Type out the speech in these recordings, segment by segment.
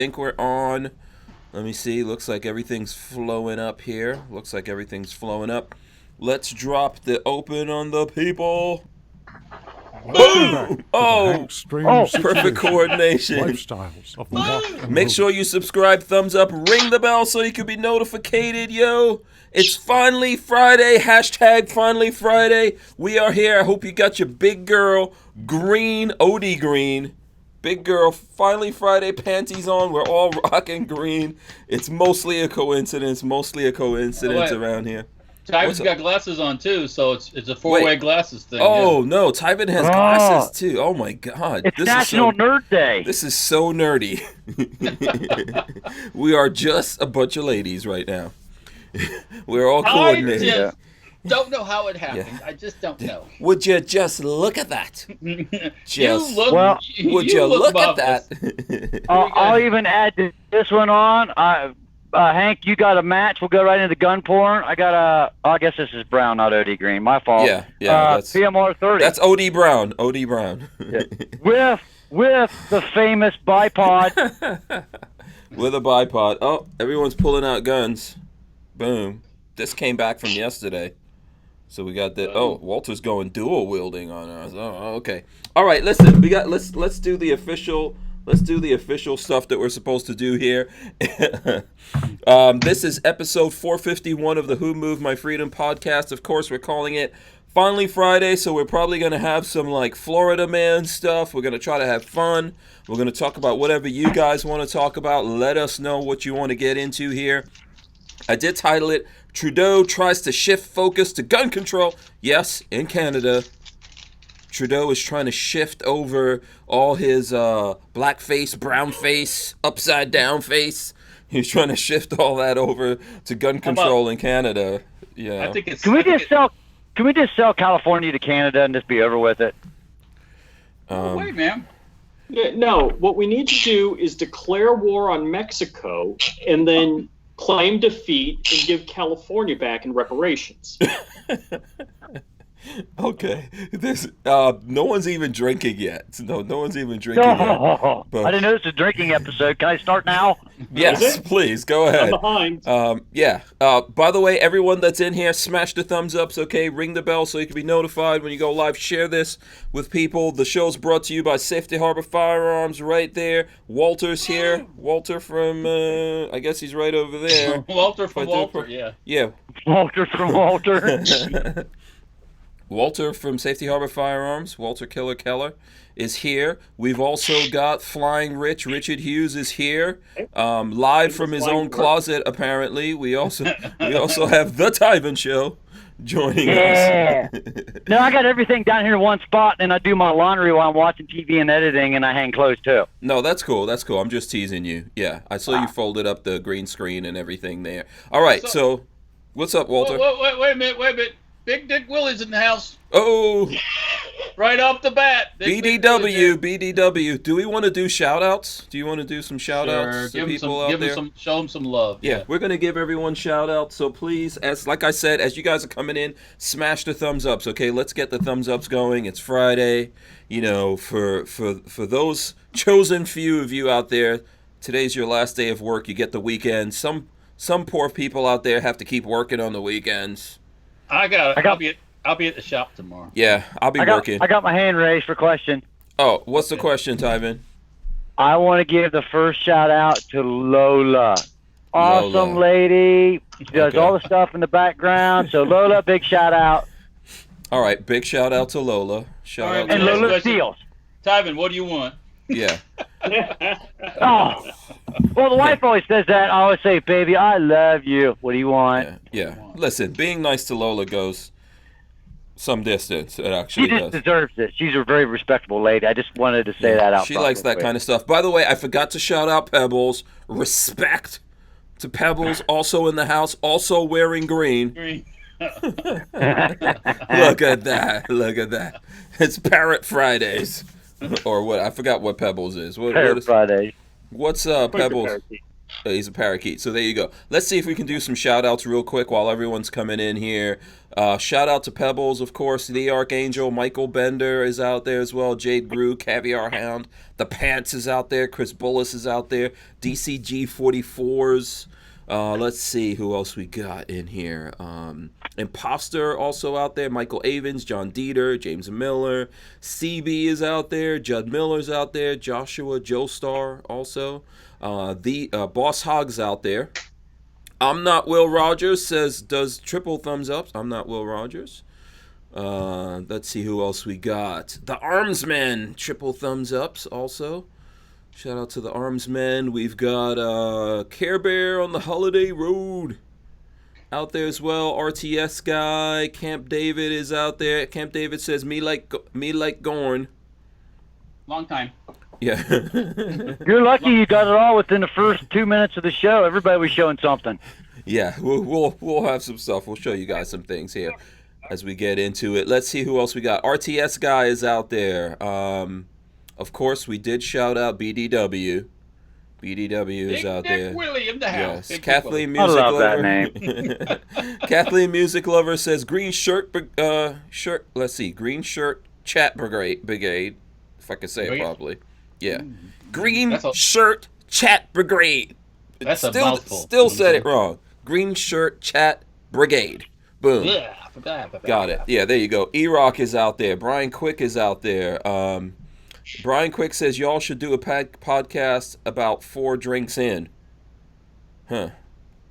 think we're on. Let me see. Looks like everything's flowing up here. Looks like everything's flowing up. Let's drop the open on the people. Boom! Oh, perfect coordination. Lifestyles of the walk and Make road. sure you subscribe, thumbs up, ring the bell so you can be notified, yo. It's finally Friday. Hashtag finally Friday. We are here. I hope you got your big girl green, OD green. Big girl, finally Friday panties on. We're all rocking green. It's mostly a coincidence. Around here. Tyvin's got glasses on too, so it's a four-way Wait. glasses thing. Oh no, Tyvin has glasses too. Oh my god. It's National Nerd Day. This is so nerdy. We are just a bunch of ladies right now. We're all coordinated. I just don't know how it happened. Yeah. I just don't know. Would you just look at that? Just would you look at that? I'll even add this one on. Hank, you got a match. We'll go right into gun porn. I guess this is brown, not OD green. My fault. Yeah, that's PMR 30. That's OD Brown. OD Brown. Yeah. With the famous bipod. With a bipod. Oh, everyone's pulling out guns. Boom. This came back from yesterday. So we got that. Oh, Walter's going dual wielding on us. Oh, okay. All right, listen. Let's do the official. Let's do the official stuff that we're supposed to do here. This is episode 451 of the Who Moved My Freedom podcast. Of course, we're calling it Finally Friday, so we're probably going to have some like Florida man stuff. We're going to try to have fun. We're going to talk about whatever you guys want to talk about. Let us know what you want to get into here. I did title it, Trudeau Tries to Shift Focus to Gun Control. Yes, in Canada. Trudeau is trying to shift over all his black face, brown face, upside down face. He's trying to shift all that over to gun control in Canada. Yeah. I think it's. Can we just sell California to Canada and just be over with it? Wait, man. Yeah, no, what we need to do is declare war on Mexico and then claim defeat and give California back in reparations. Okay. This no one's even drinking yet. No one's even drinking yet. But, I didn't know this was a drinking episode. Can I start now? Yes, please go ahead. I'm behind. Yeah. By the way, everyone that's in here, smash the thumbs ups. Okay, ring the bell so you can be notified when you go live. Share this with people. The show's brought to you by Safety Harbor Firearms. Right there. Walter's here. Walter from I guess he's right over there. Walter from Walter. Yeah. Yeah. Walter from Walter. Walter from Safety Harbor Firearms, Walter Killer Keller, is here. We've also got Flying Rich. Richard Hughes is here, live from his own closet. Apparently, we also have the Tyven Show joining us. No, I got everything down here in one spot, and I do my laundry while I'm watching TV and editing, and I hang clothes too. No, that's cool. That's cool. I'm just teasing you. Yeah, I saw you folded up the green screen and everything there. All right, so what's up, Walter? Wait a minute. Big Dick Willie's in the house. Oh, right off the bat. BDW. Do we want to do shout-outs? Do you want to do some shout-outs to people out there? Show them some love. Yeah, we're going to give everyone shout-outs. So please, like I said, as you guys are coming in, smash the thumbs ups, okay? Let's get the thumbs ups going. It's Friday. You know, for those chosen few of you out there, today's your last day of work. You get the weekend. Some poor people out there have to keep working on the weekends. I'll be at the shop tomorrow. Yeah, I'll be working. I got my hand raised for question. Oh, what's the question, Tyven? I want to give the first shout out to Lola. Awesome lady. She does all the stuff in the background. So Lola, big shout out. All right, big shout out to Lola. Shout out to and Lola Steele. Tyven, what do you want? Yeah. Oh. Well, the wife always says that. I always say, baby, I love you. What do you want? Yeah. Listen, being nice to Lola goes some distance. It actually does. She just deserves it. She's a very respectable lady. I just wanted to say that out. She likes that kind of stuff. By the way, I forgot to shout out Pebbles. Respect to Pebbles, also in the house, also wearing green. Look at that. It's Parrot Fridays. Or what? I forgot what Pebbles is. Parrot Friday. What's Pebbles? He's a parakeet. So there you go. Let's see if we can do some shout-outs real quick while everyone's coming in here. Shout out to Pebbles, of course. The Archangel, Michael Bender is out there as well. Jade Grew, Caviar Hound. The Pants is out there. Chris Bullis is out there. DCG 44s. Let's see who else we got in here. Imposter also out there. Michael Avens, John Dieter, James Miller. CB is out there. Judd Miller's out there. Joshua Joestar also. The Boss Hogg's out there. I'm not Will Rogers says does triple thumbs up. I'm not Will Rogers. Let's see who else we got. The Armsmen triple thumbs ups also. Shout out to the Armsmen. We've got Care Bear on the Holiday Road out there as well. RTS guy. Camp David is out there. Camp David says me like Gorn. Long time. Yeah. You're lucky you got it all within the first 2 minutes of the show. Everybody was showing something. Yeah, we'll have some stuff. We'll show you guys some things here as we get into it. Let's see who else we got. RTS guy is out there. Of course, we did shout out BDW. BDW is out there. Big Dick Willie in the house. Yes, Big Kathleen Dick Music I love Lover. that name. Kathleen Music Lover says green shirt. Shirt. Let's see, green shirt chat brigade. If I could say it properly. Yeah, green shirt chat brigade. That's a mouthful. Still said it wrong. Green shirt chat brigade. Boom. Yeah. Got it. Yeah, there you go. E-Rock is out there. Brian Quick is out there. Brian Quick says y'all should do a podcast about 4 drinks in. Huh.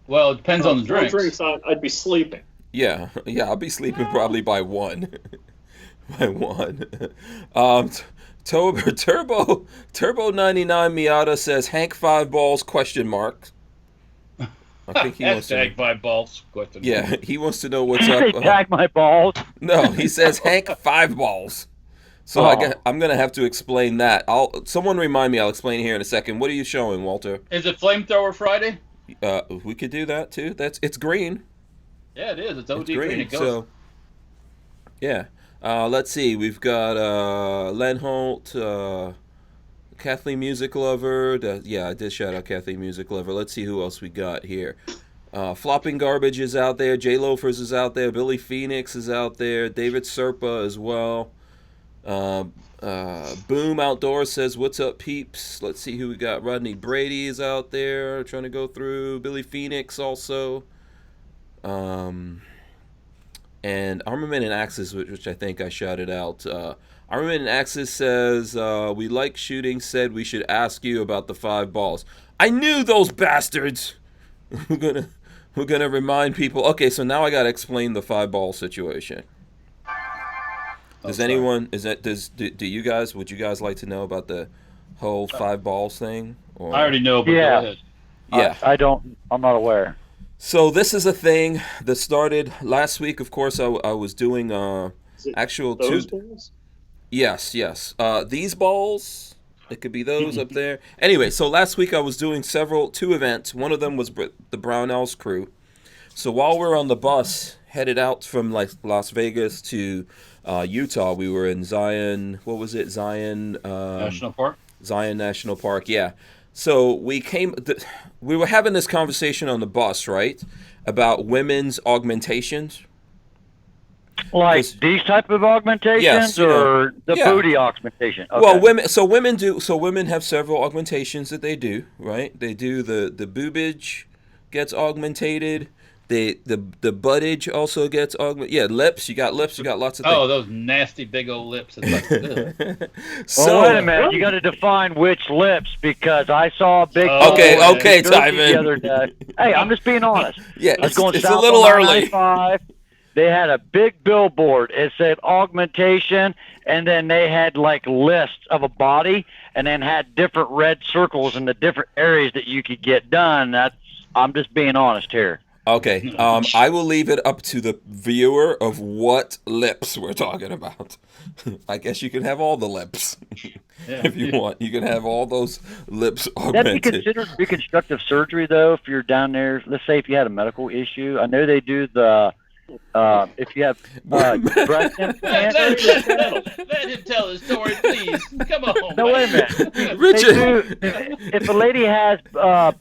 Well, it depends on the 4 drinks. drinks, I'd be sleeping. Yeah, I'll be sleeping probably by 1. By 1. Turbo 99 Miata says Hank 5 balls question mark. I think he wants to Hashtag 5 balls question mark. Yeah, he wants to know what's up. Tag my balls. No, he says Hank 5 balls. So I'm gonna have to explain that. Someone remind me. I'll explain here in a second. What are you showing, Walter? Is it Flamethrower Friday? We could do that too. It's green. Yeah, it is. It's OD It's green. It goes. So yeah. Let's see. We've got Len Holt, Kathleen Music Lover. I did shout out Kathleen Music Lover. Let's see who else we got here. Flopping Garbage is out there. J Loafers is out there. Billy Phoenix is out there. David Serpa as well. Boom Outdoors says, what's up, peeps? Let's see who we got. Rodney Brady is out there trying to go through. Billy Phoenix also. And Armament and Axis, which I think I shouted out. Armament and Axis says, we like shooting, said we should ask you about the 5 balls. I knew those bastards we're gonna remind people. Okay, so now I gotta explain the 5 ball situation. Does anyone, would you guys like to know about the whole 5 balls thing? Or? I already know, but go ahead. Yeah. I'm not aware. So this is a thing that started last week. Of course, I was doing actual Those two. balls? Yes. These balls. It could be those up there. Anyway, so last week I was doing 2 events. One of them was the Barnauls crew. So while we're on the bus headed out from Las Vegas to Utah, we were in Zion. What was it? Zion National Park. Zion National Park. Yeah. So we were having this conversation on the bus, right, about women's augmentations. Like these type of augmentations, Yes, or the booty augmentation? Okay. Well, women have several augmentations that they do, right? They do the boobage gets augmentated. The buttage also gets augmented. Yeah, lips. You got lips. You got lots of things. Oh, those nasty big old lips. It's like, So wait a minute. You got to define which lips, because I saw a big. Okay, Timon Timon. the other day. Hey, I'm just being honest. Yeah, I was going it's south a little on early. 95. They had a big billboard. It said augmentation, and then they had like lists of a body, and then had different red circles in the different areas that you could get done. I'm just being honest here. Okay, I will leave it up to the viewer of what lips we're talking about. I guess you can have all the lips if you want. You can have all those lips augmented. That'd be considered reconstructive surgery, though, if you're down there. Let's say if you had a medical issue. I know they do the if you have breast implants. Let him tell his story, please. Come on. No, wait a minute. Richard. If a lady has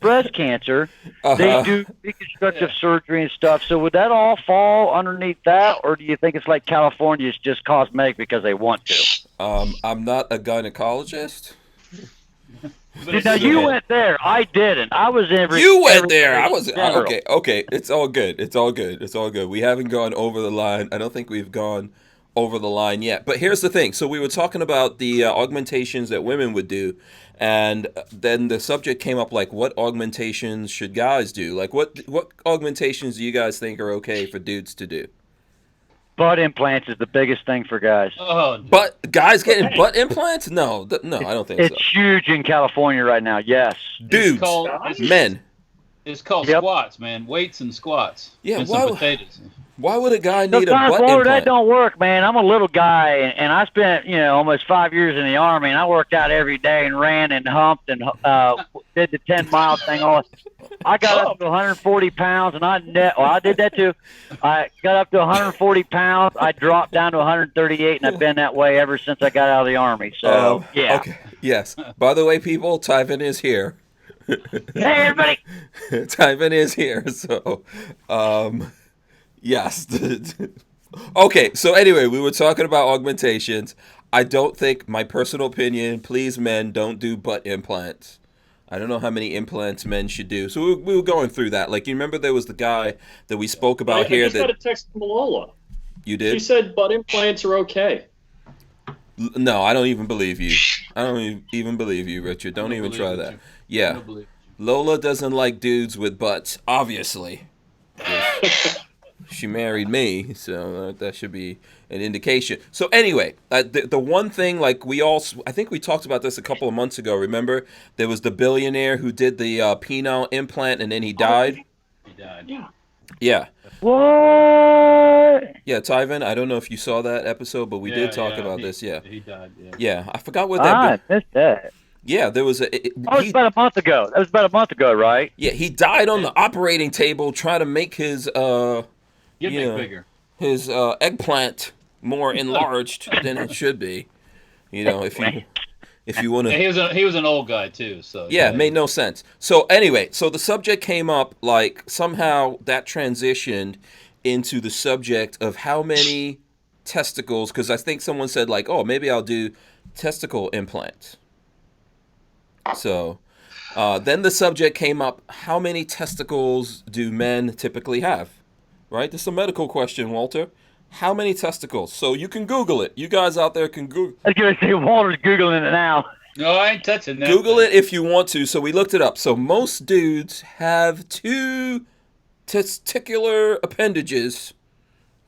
breast cancer, they do reconstructive surgery and stuff. So would that all fall underneath that, or do you think it's like California is just cosmetic because they want to? I'm not a gynecologist. Now you went there. I didn't. I was in. You went there. I was okay. Okay, it's all good. It's all good. It's all good. We haven't gone over the line. I don't think we've gone over the line yet. But here's the thing. So we were talking about the augmentations that women would do, and then the subject came up like, what augmentations should guys do? Like, what augmentations do you guys think are okay for dudes to do? Butt implants is the biggest thing for guys. Oh, But guys getting butt implants? No, no, I don't think so. It's huge in California right now. Yes. Dudes, men. It's called squats, man. Weights and squats. Yeah, and some potatoes. Why would a guy need a butt Walter, implant? that don't work, man. I'm a little guy, and I spent, almost 5 years in the Army, and I worked out every day and ran and humped and did the 10-mile thing. I got up to 140 pounds, and I did that too. I got up to 140 pounds. I dropped down to 138, and I've been that way ever since I got out of the Army. So, yeah. Okay. Yes. By the way, people, Tyven is here. Hey, everybody. Tyven is here. So, yes. Okay. So anyway, we were talking about augmentations. I don't think, my personal opinion, please, men, don't do butt implants. I don't know how many implants men should do. So we were going through that. Like, you remember there was the guy that we spoke about here. I just got a text from Lola. You did? She said butt implants are okay. No, I don't even believe you. I don't even believe you, Richard. Don't even try that. Yeah. Lola doesn't like dudes with butts, obviously. She married me, so that should be an indication. So anyway, the one thing, like I think we talked about this a couple of months ago, remember? There was the billionaire who did the penile implant and then he died. He died. Yeah. Yeah. What? Yeah, Tyven, I don't know if you saw that episode, but we did talk about this, yeah. He died, yeah. Yeah, I forgot what that... I missed that. Yeah, there was That was about a month ago. That was about a month ago, right? Yeah, he died on the operating table trying to make his bigger. His eggplant more enlarged than it should be. If you want to. He was an old guy too, so yeah, it made no sense. So anyway, so the subject came up, like somehow that transitioned into the subject of how many testicles, because I think someone said like, oh, maybe I'll do testicle implants. So then the subject came up, how many testicles do men typically have? Right? This is a medical question, Walter. How many testicles? So you can Google it. You guys out there can Google. I was going to say, Walter's Googling it now. No, I ain't touching that. Google it if you want to. So we looked it up. So most dudes have 2 testicular appendages.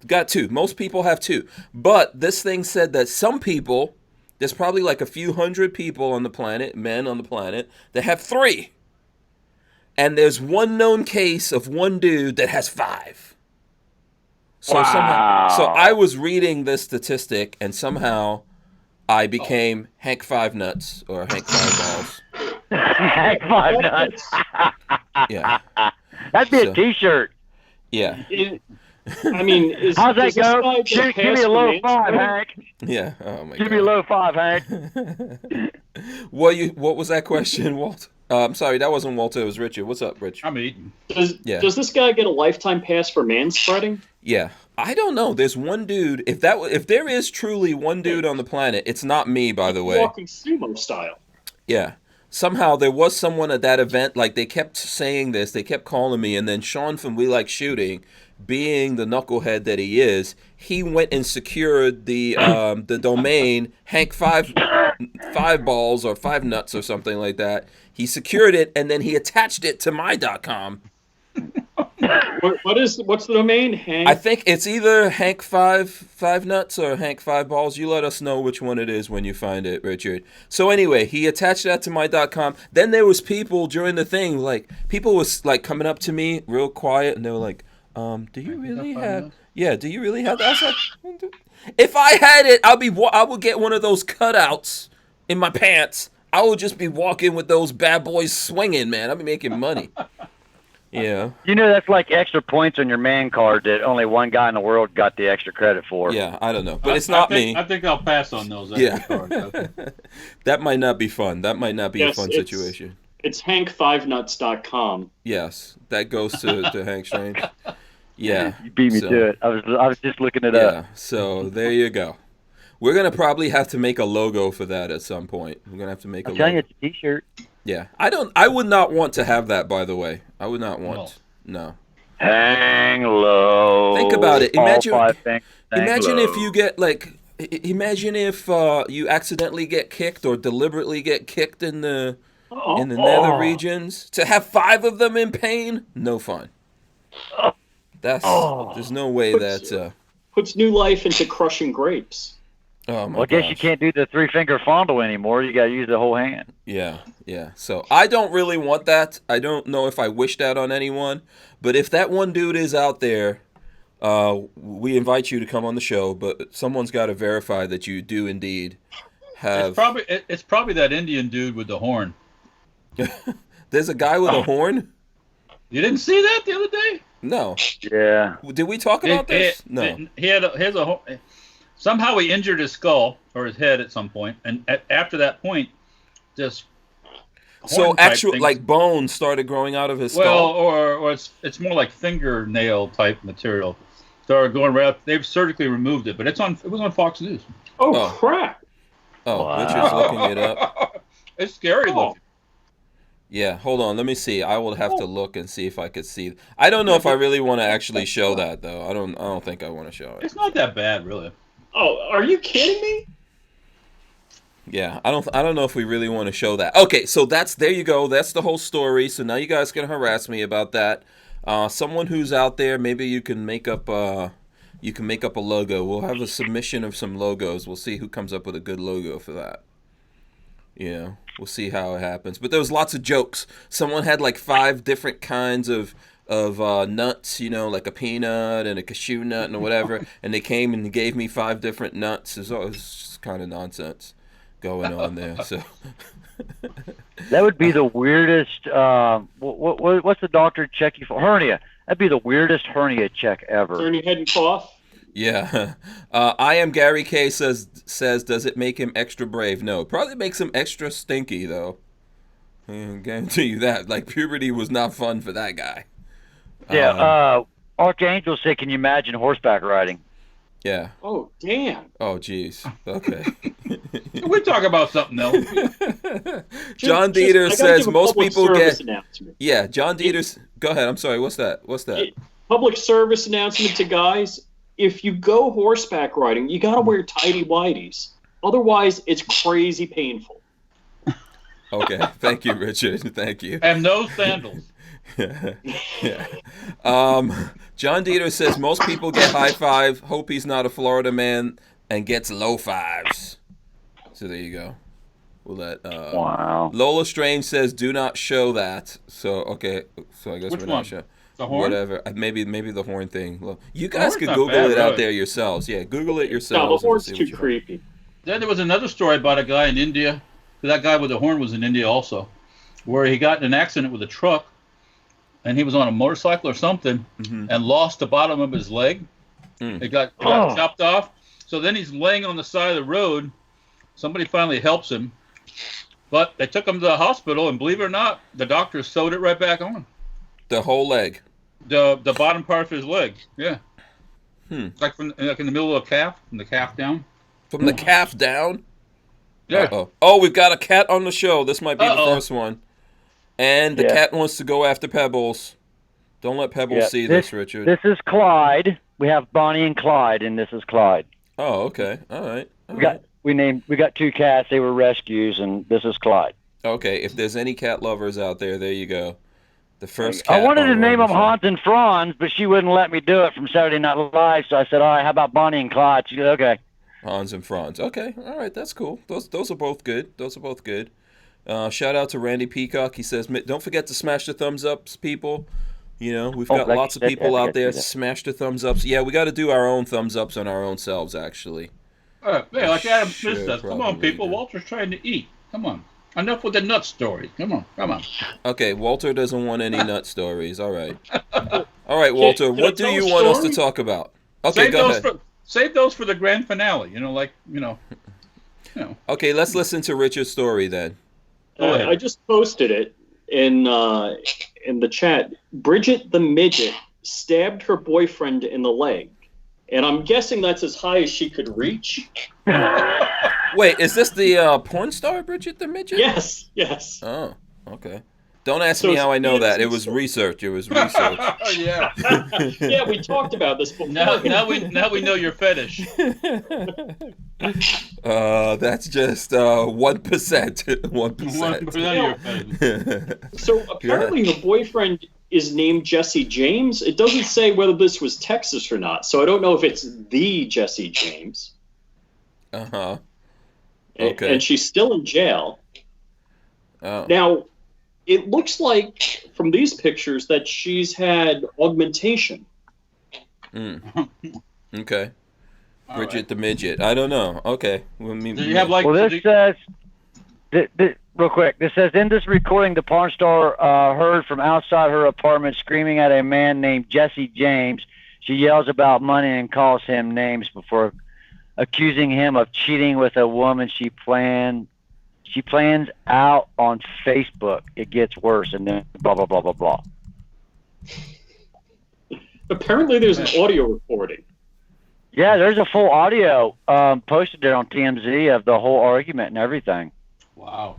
Got 2. Most people have 2. But this thing said that some people, there's probably like a few hundred people on the planet, men on the planet, that have 3. And there's one known case of one dude that has 5. So so I was reading this statistic, and somehow I became Hank Five Nuts or Hank Five Balls. Hank Five Nuts. Yeah, that'd be a T-shirt. Yeah. I mean, how's that go? Give me a low 5, Hank. Yeah. Oh my God. Give me a low 5, Hank. What was that question, Walt? I'm sorry, that wasn't Walter. It was Richard. What's up, Rich? I'm eating. Does this guy get a lifetime pass for manspreading? Yeah, I don't know. There's one dude. If there is truly one dude on the planet, it's not me, by the way. Walking sumo style. Yeah. Somehow there was someone at that event. Like they kept saying this. They kept calling me, and then Sean from We Like Shooting, being the knucklehead that he is, he went and secured the domain Hank Five Balls or 5 Nuts or something like that. He secured it, and then he attached it to my.com. What's the domain, Hank? I think it's either Hank Five Nuts or Hank 5 Balls. You let us know which one it is when you find it, Richard. So anyway, he attached that to my.com. Then there was people during the thing, like people was like coming up to me real quiet, and they were like, do you really have? Yeah, do you really have that? I was like, if I had it, I would get one of those cutouts in my pants. I would just be walking with those bad boys swinging, man. I'd be making money. Yeah. You know, that's like extra points on your man card that only one guy in the world got the extra credit for. Yeah, I don't know. But it's not me. I think I'll pass on those extra cards. Okay. That might not be fun. That might not be a Yes, fun situation. It's hank5nuts.com. Yes, that goes to Hank Strange. Yeah. You beat me to it. I was just looking it up. Yeah, so there you go. We're going to probably have to make a logo for that at some point. We're going to have to make a I'm logo. telling you, it's a T-shirt. Yeah. I would not want to have that, by the way. I would not want. No. Hang low. Think about it. All Imagine 5 things, hang imagine low. if you get imagine if you accidentally get kicked or deliberately get kicked in the nether regions. To have 5 of them in pain, no fun. There's no way that puts new life into crushing grapes. oh my Well, I guess gosh. you can't do the 3-finger fondle anymore. You got to use the whole hand. Yeah. So I don't really want that. I don't know if I wish that on anyone. But if that one dude is out there, we invite you to come on the show. But someone's got to verify that you do indeed have. It's probably that Indian dude with the horn. There's a guy with a horn? You didn't see that the other day? No. Yeah. Did we talk about this? No. He had a horn. Somehow he injured his skull or his head at some point, and after that point, just So horn-type actual things- like bones started growing out of his skull. well, or it's more like fingernail type material. Started going right up. They've surgically removed it, but it was on Fox News. Oh, Oh. crap. Oh, Wow. Richard's looking it up. It's scary Oh. looking. Yeah, hold on. Let me see. I will have to look and see if I could see. I don't know if I really want to actually show that though. I don't think I want to show it. It's not that bad, really. Oh, are you kidding me? Yeah, I don't know if we really want to show that. Okay, so there you go. That's the whole story. So now you guys can harass me about that. Someone who's out there, maybe you can make up a logo. We'll have a submission of some logos. We'll see who comes up with a good logo for that. Yeah, we'll see how it happens. But there was lots of jokes. Someone had like 5 different kinds of nuts, like a peanut and a cashew nut and whatever, and they came and gave me 5 different nuts. It was just kind of nonsense going on there. So That would be the weirdest. What's the doctor check you for? Hernia. That'd be the weirdest hernia check ever. Turn your head and cough. yeah, I am Gary K says does it make him extra brave? No, probably makes him extra stinky though. I can guarantee you that. Like puberty was not fun for that guy. Yeah. Archangel said, "Can you imagine horseback riding?" Yeah. Oh, damn. Oh, jeez. Okay. We talk about something else. John I gotta Dieter give says a most public people service get. announcement. Yeah, John Dieter's. Go ahead. I'm sorry. What's that? Public service announcement to guys. If you go horseback riding, you got to wear tighty whities. Otherwise, it's crazy painful. Okay. Thank you, Richard. Thank you. And no sandals. Yeah. John Dieter says most people get high 5. Hope he's not a Florida man and gets low 5s. So there you go. We'll let. Wow. Lola Strange says do not show that. So okay. So I guess Which we're one? not showing. The horn? Whatever. Maybe the horn thing. You guys horn's could not Google bad, it out really. there yourselves. Yeah, Google it No, yourselves. the horn's and too see what you creepy. Then there was another story about a guy in India. That guy with the horn was in India also, where he got in an accident with a truck, and he was on a motorcycle or something, and lost the bottom of his leg. It got chopped off. So then he's laying on the side of the road. Somebody finally helps him, but they took him to the hospital, and believe it or not, the doctor sewed it right back on. The whole leg. The bottom part of his leg. Yeah. Like in the middle of the calf, from the calf down. From the calf down. Yeah. Uh-oh. Oh, we've got a cat on the show. This might be the Uh-oh. first one. And the cat wants to go after Pebbles. Don't let Pebbles see this, Richard. This is Clyde. We have Bonnie and Clyde, and this is Clyde. Oh, okay. All right. We got 2 cats. They were rescues, and this is Clyde. Okay, if there's any cat lovers out there you go. The first cat I wanted to on name the them show. Hans and Franz, but she wouldn't let me do it from Saturday Night Live. So I said, "All right, how about Bonnie and Clyde?" She said, "Okay." Hans and Franz. Okay, all right, that's cool. Those are both good. Shout out to Randy Peacock. He says, don't forget to smash the thumbs ups, people. We've got like lots of you said, people yeah, out there. yeah. Smash the thumbs ups. Yeah, we got to do our own thumbs ups on our own selves, actually. Yeah, like Adam Sure, Smith says. Come on, probably people. do. Walter's trying to eat. Come on. Enough with the nut stories. Come on. Okay, Walter doesn't want any nut stories. All right, Walter. Can I What do tell you a want us to story? talk about? Okay, go ahead. Save those for the grand finale. Okay, let's listen to Richard's story then. Go ahead. I just posted it in the chat. Bridget the midget stabbed her boyfriend in the leg, and I'm guessing that's as high as she could reach. Wait, is this the porn star Bridget the midget? Yes. Oh, okay. Don't ask So me how I know it's- that. It was research. Yeah. Yeah, we talked about this before. Now we know your fetish. That's just 1%. 1%. 1% of your fetish. So apparently her boyfriend is named Jesse James. It doesn't say whether this was Texas or not, so I don't know if it's the Jesse James. Uh-huh. Okay. And she's still in jail. Oh. Now, it looks like from these pictures that she's had augmentation. Okay. Bridget the midget. I don't know. Okay. Do you have Well, this says, real quick, this says, in this recording, the porn star heard from outside her apartment screaming at a man named Jesse James. She yells about money and calls him names before accusing him of cheating with a woman she plans out on Facebook. It gets worse, and then blah, blah, blah, blah, blah. Apparently there's an audio recording. Yeah, there's a full audio posted there on TMZ of the whole argument and everything. Wow.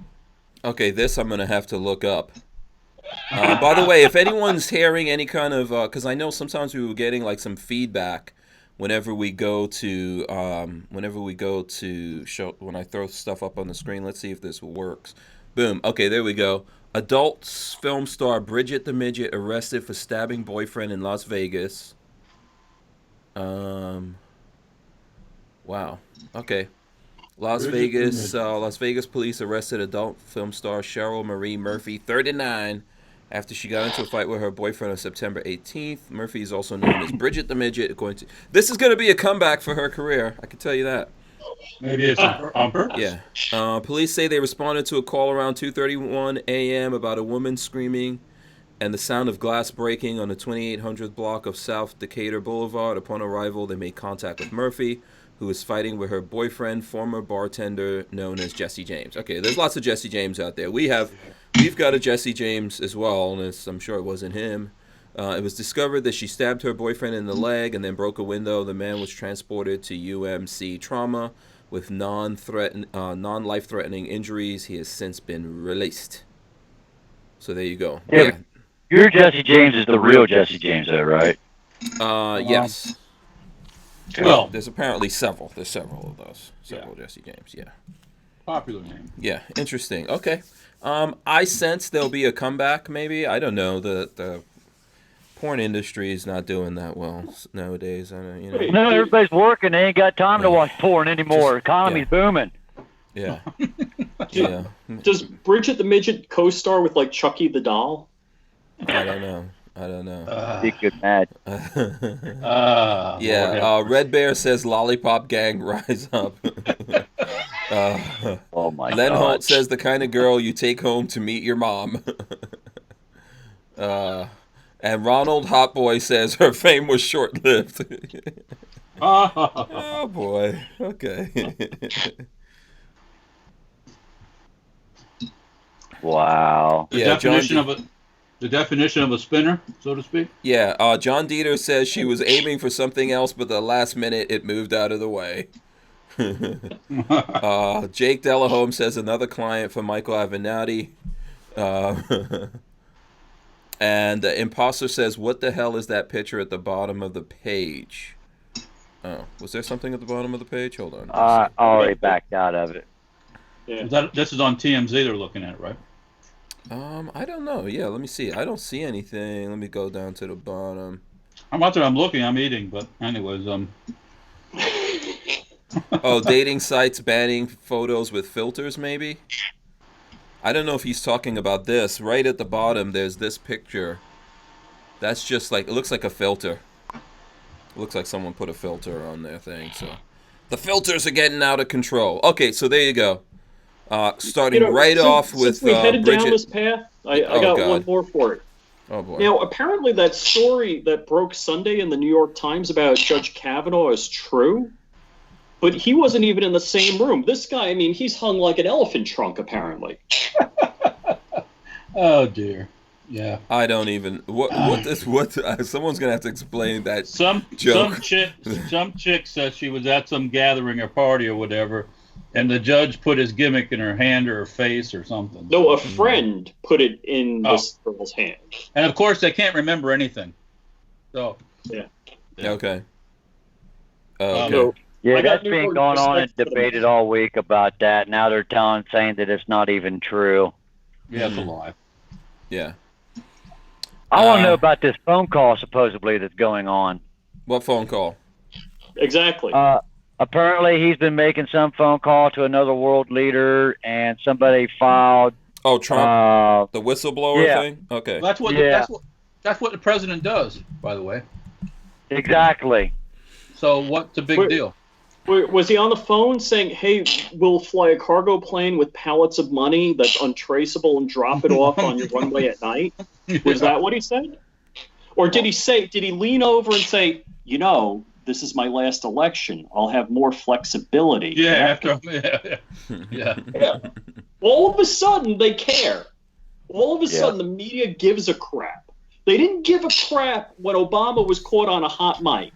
Okay, this I'm going to have to look up. By the way, if anyone's hearing any kind of, because I know sometimes we were getting like some feedback whenever we go to show, when I throw stuff up on the screen. Let's see if this works. Boom. Okay, there we go. Adult film star Bridget the midget arrested for stabbing boyfriend in Las Vegas. Wow. Okay. Las Vegas police arrested adult film star Cheryl Marie Murphy, 39, after she got into a fight with her boyfriend on September 18th. Murphy is also known as Bridget the Midget. This is going to be a comeback for her career. I can tell you that. Maybe it's on purpose. Yeah. Police say they responded to a call around 2:31 a.m. about a woman screaming and the sound of glass breaking on the 2800 block of South Decatur Boulevard. Upon arrival, they made contact with Murphy, who was fighting with her boyfriend, former bartender known as Jesse James. Okay, there's lots of Jesse James out there. We've got a Jesse James as well, and I'm sure it wasn't him. It was discovered that she stabbed her boyfriend in the leg and then broke a window. The man was transported to UMC Trauma with non-life-threatening injuries. He has since been released. So there you go. Yeah. Your Jesse James is the real Jesse James, though, right? Yes. Well, there's apparently several. There's several of those. Several Jesse James, yeah. Popular name. Yeah, interesting. Okay. I sense there'll be a comeback, maybe. I don't know. The porn industry is not doing that well nowadays. No, everybody's working. They ain't got time to watch porn anymore. Economy's booming. Yeah. Yeah. Does Bridget the midget co-star with like Chucky the doll? I don't know. Be good mad. Yeah. Red Bear says Lollipop Gang rise up. Oh my Len God. Holt says the kind of girl you take home to meet your mom. And Ronald Hotboy says her fame was short-lived. Oh boy. Okay. Wow. The definition of a spinner, so to speak. Yeah, John Dieter says she was aiming for something else, but the last minute it moved out of the way. Jake Delahome says another client for Michael Avenatti. And Imposter says, what the hell is that picture at the bottom of the page? Oh, was there something at the bottom of the page? Hold on. I already backed out of it. Yeah. This is on TMZ they're looking at, right? I don't know. Yeah, let me see. I don't see anything. Let me go down to the bottom. I'm looking. I'm eating, but anyways, Oh, dating sites banning photos with filters, maybe? I don't know if he's talking about this. Right at the bottom, there's this picture. That's just like, it looks like a filter. It looks like someone put a filter on their thing, so. The filters are getting out of control. Okay, so there you go. Starting right off with since we headed Bridget. down this path, I got God. one more for it. Oh boy. Now, apparently that story that broke Sunday in the New York Times about Judge Kavanaugh is true, but he wasn't even in the same room. This guy, I mean, he's hung like an elephant trunk, apparently. Oh, dear. Yeah. I don't even someone's gonna have to explain that joke. Some chick said she was at some gathering or party or whatever, and the judge put his gimmick in her hand or her face or something. No, a friend put it in this girl's hand. And of course, they can't remember anything. So. Yeah. Okay. So, yeah, that's been going on and debated all week about that. Now they're saying that it's not even true. Yeah, it's a lie. Yeah. I want to know about this phone call supposedly that's going on. What phone call? Exactly. Apparently, he's been making some phone call to another world leader, and somebody filed. Oh, Trump, the whistleblower thing. Okay. Well, that's what the president does, by the way. Exactly. So what's the big deal? Was he on the phone saying, "Hey, we'll fly a cargo plane with pallets of money that's untraceable and drop it off on your runway at night"? Was that what he said? Or did he lean over and say, "This is my last election. I'll have more flexibility"? Yeah, yeah. All of a sudden, they care. All of a sudden, the media gives a crap. They didn't give a crap when Obama was caught on a hot mic.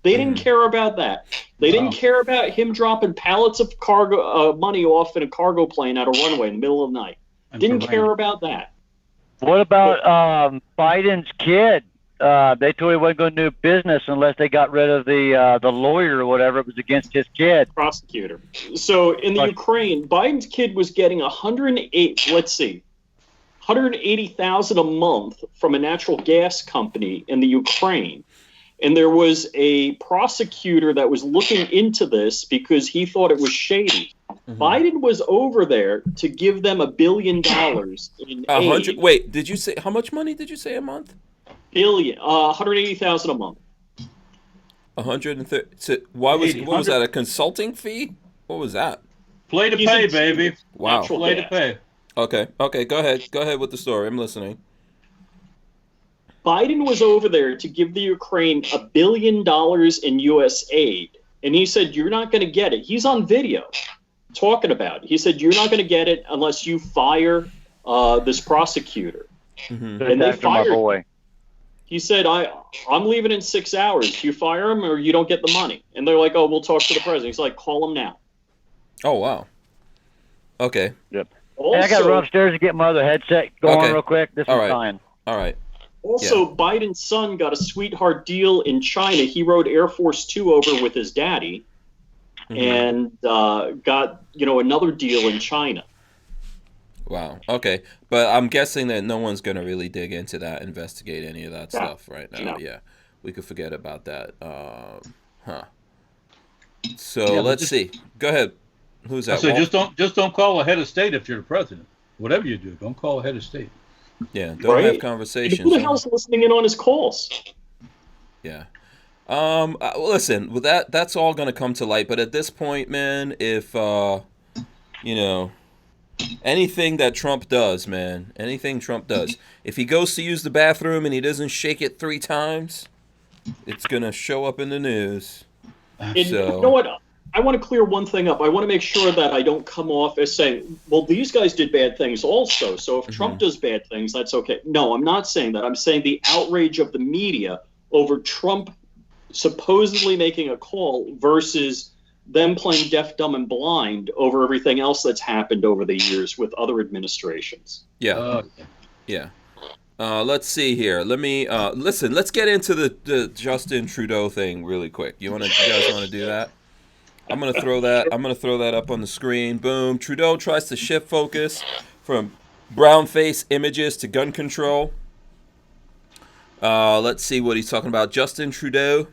They didn't care about that. They didn't care about him dropping pallets of cargo money off in a cargo plane at a runway in the middle of the night. Didn't care about that. What about Biden's kid? They told he wasn't going to do business unless they got rid of the lawyer or whatever. It was against his kid. Prosecutor. So in the Ukraine, Biden's kid was getting $180,000 a month from a natural gas company in the Ukraine. And there was a prosecutor that was looking into this because he thought it was shady. Mm-hmm. Biden was over there to give them $1 billion in aid. Wait, did you say how much money did you say a month? $180,000 a month. 130. So what was that? A consulting fee? What was that? Play to pay, baby. Wow. Play to pay. Okay. Go ahead. Go ahead with the story. I'm listening. Biden was over there to give the Ukraine $1 billion in U.S. aid, and he said, "You're not going to get it." He's on video talking about it. He said, "You're not going to get it unless you fire this prosecutor." Mm-hmm. And they fired my boy. He said, I'm leaving in 6 hours. You fire him or you don't get the money. And they're like, "Oh, we'll talk to the president." He's like, "Call him now." Oh, wow. Okay. Yep. Also, I got to run upstairs and get my other headset going real quick. This one's fine. All right. Also, Biden's son got a sweetheart deal in China. He rode Air Force Two over with his daddy and got, another deal in China. Wow. Okay. But I'm guessing that no one's going to really dig into that, investigate any of that stuff right now. No. Yeah. We could forget about that. So let's see. Go ahead. Who's that? So just don't call a head of state if you're the president. Whatever you do, don't call a head of state. Yeah, don't have conversations. Who the hell's listening in on his calls? Yeah. Listen, with that's all going to come to light. But at this point, man, if anything that Trump does, if he goes to use the bathroom and he doesn't shake it 3 times, it's going to show up in the news. You know what? I want to clear one thing up. I want to make sure that I don't come off as saying, well, these guys did bad things also, so if Trump does bad things, that's okay. No, I'm not saying that. I'm saying the outrage of the media over Trump supposedly making a call versus them playing deaf, dumb, and blind over everything else that's happened over the years with other administrations. Yeah. Yeah. Let's see here. Let me listen. Let's get into the Justin Trudeau thing really quick. You guys want to do that? I'm gonna throw that up on the screen. Boom. Trudeau tries to shift focus from brown face images to gun control. Let's see what he's talking about. Justin Trudeau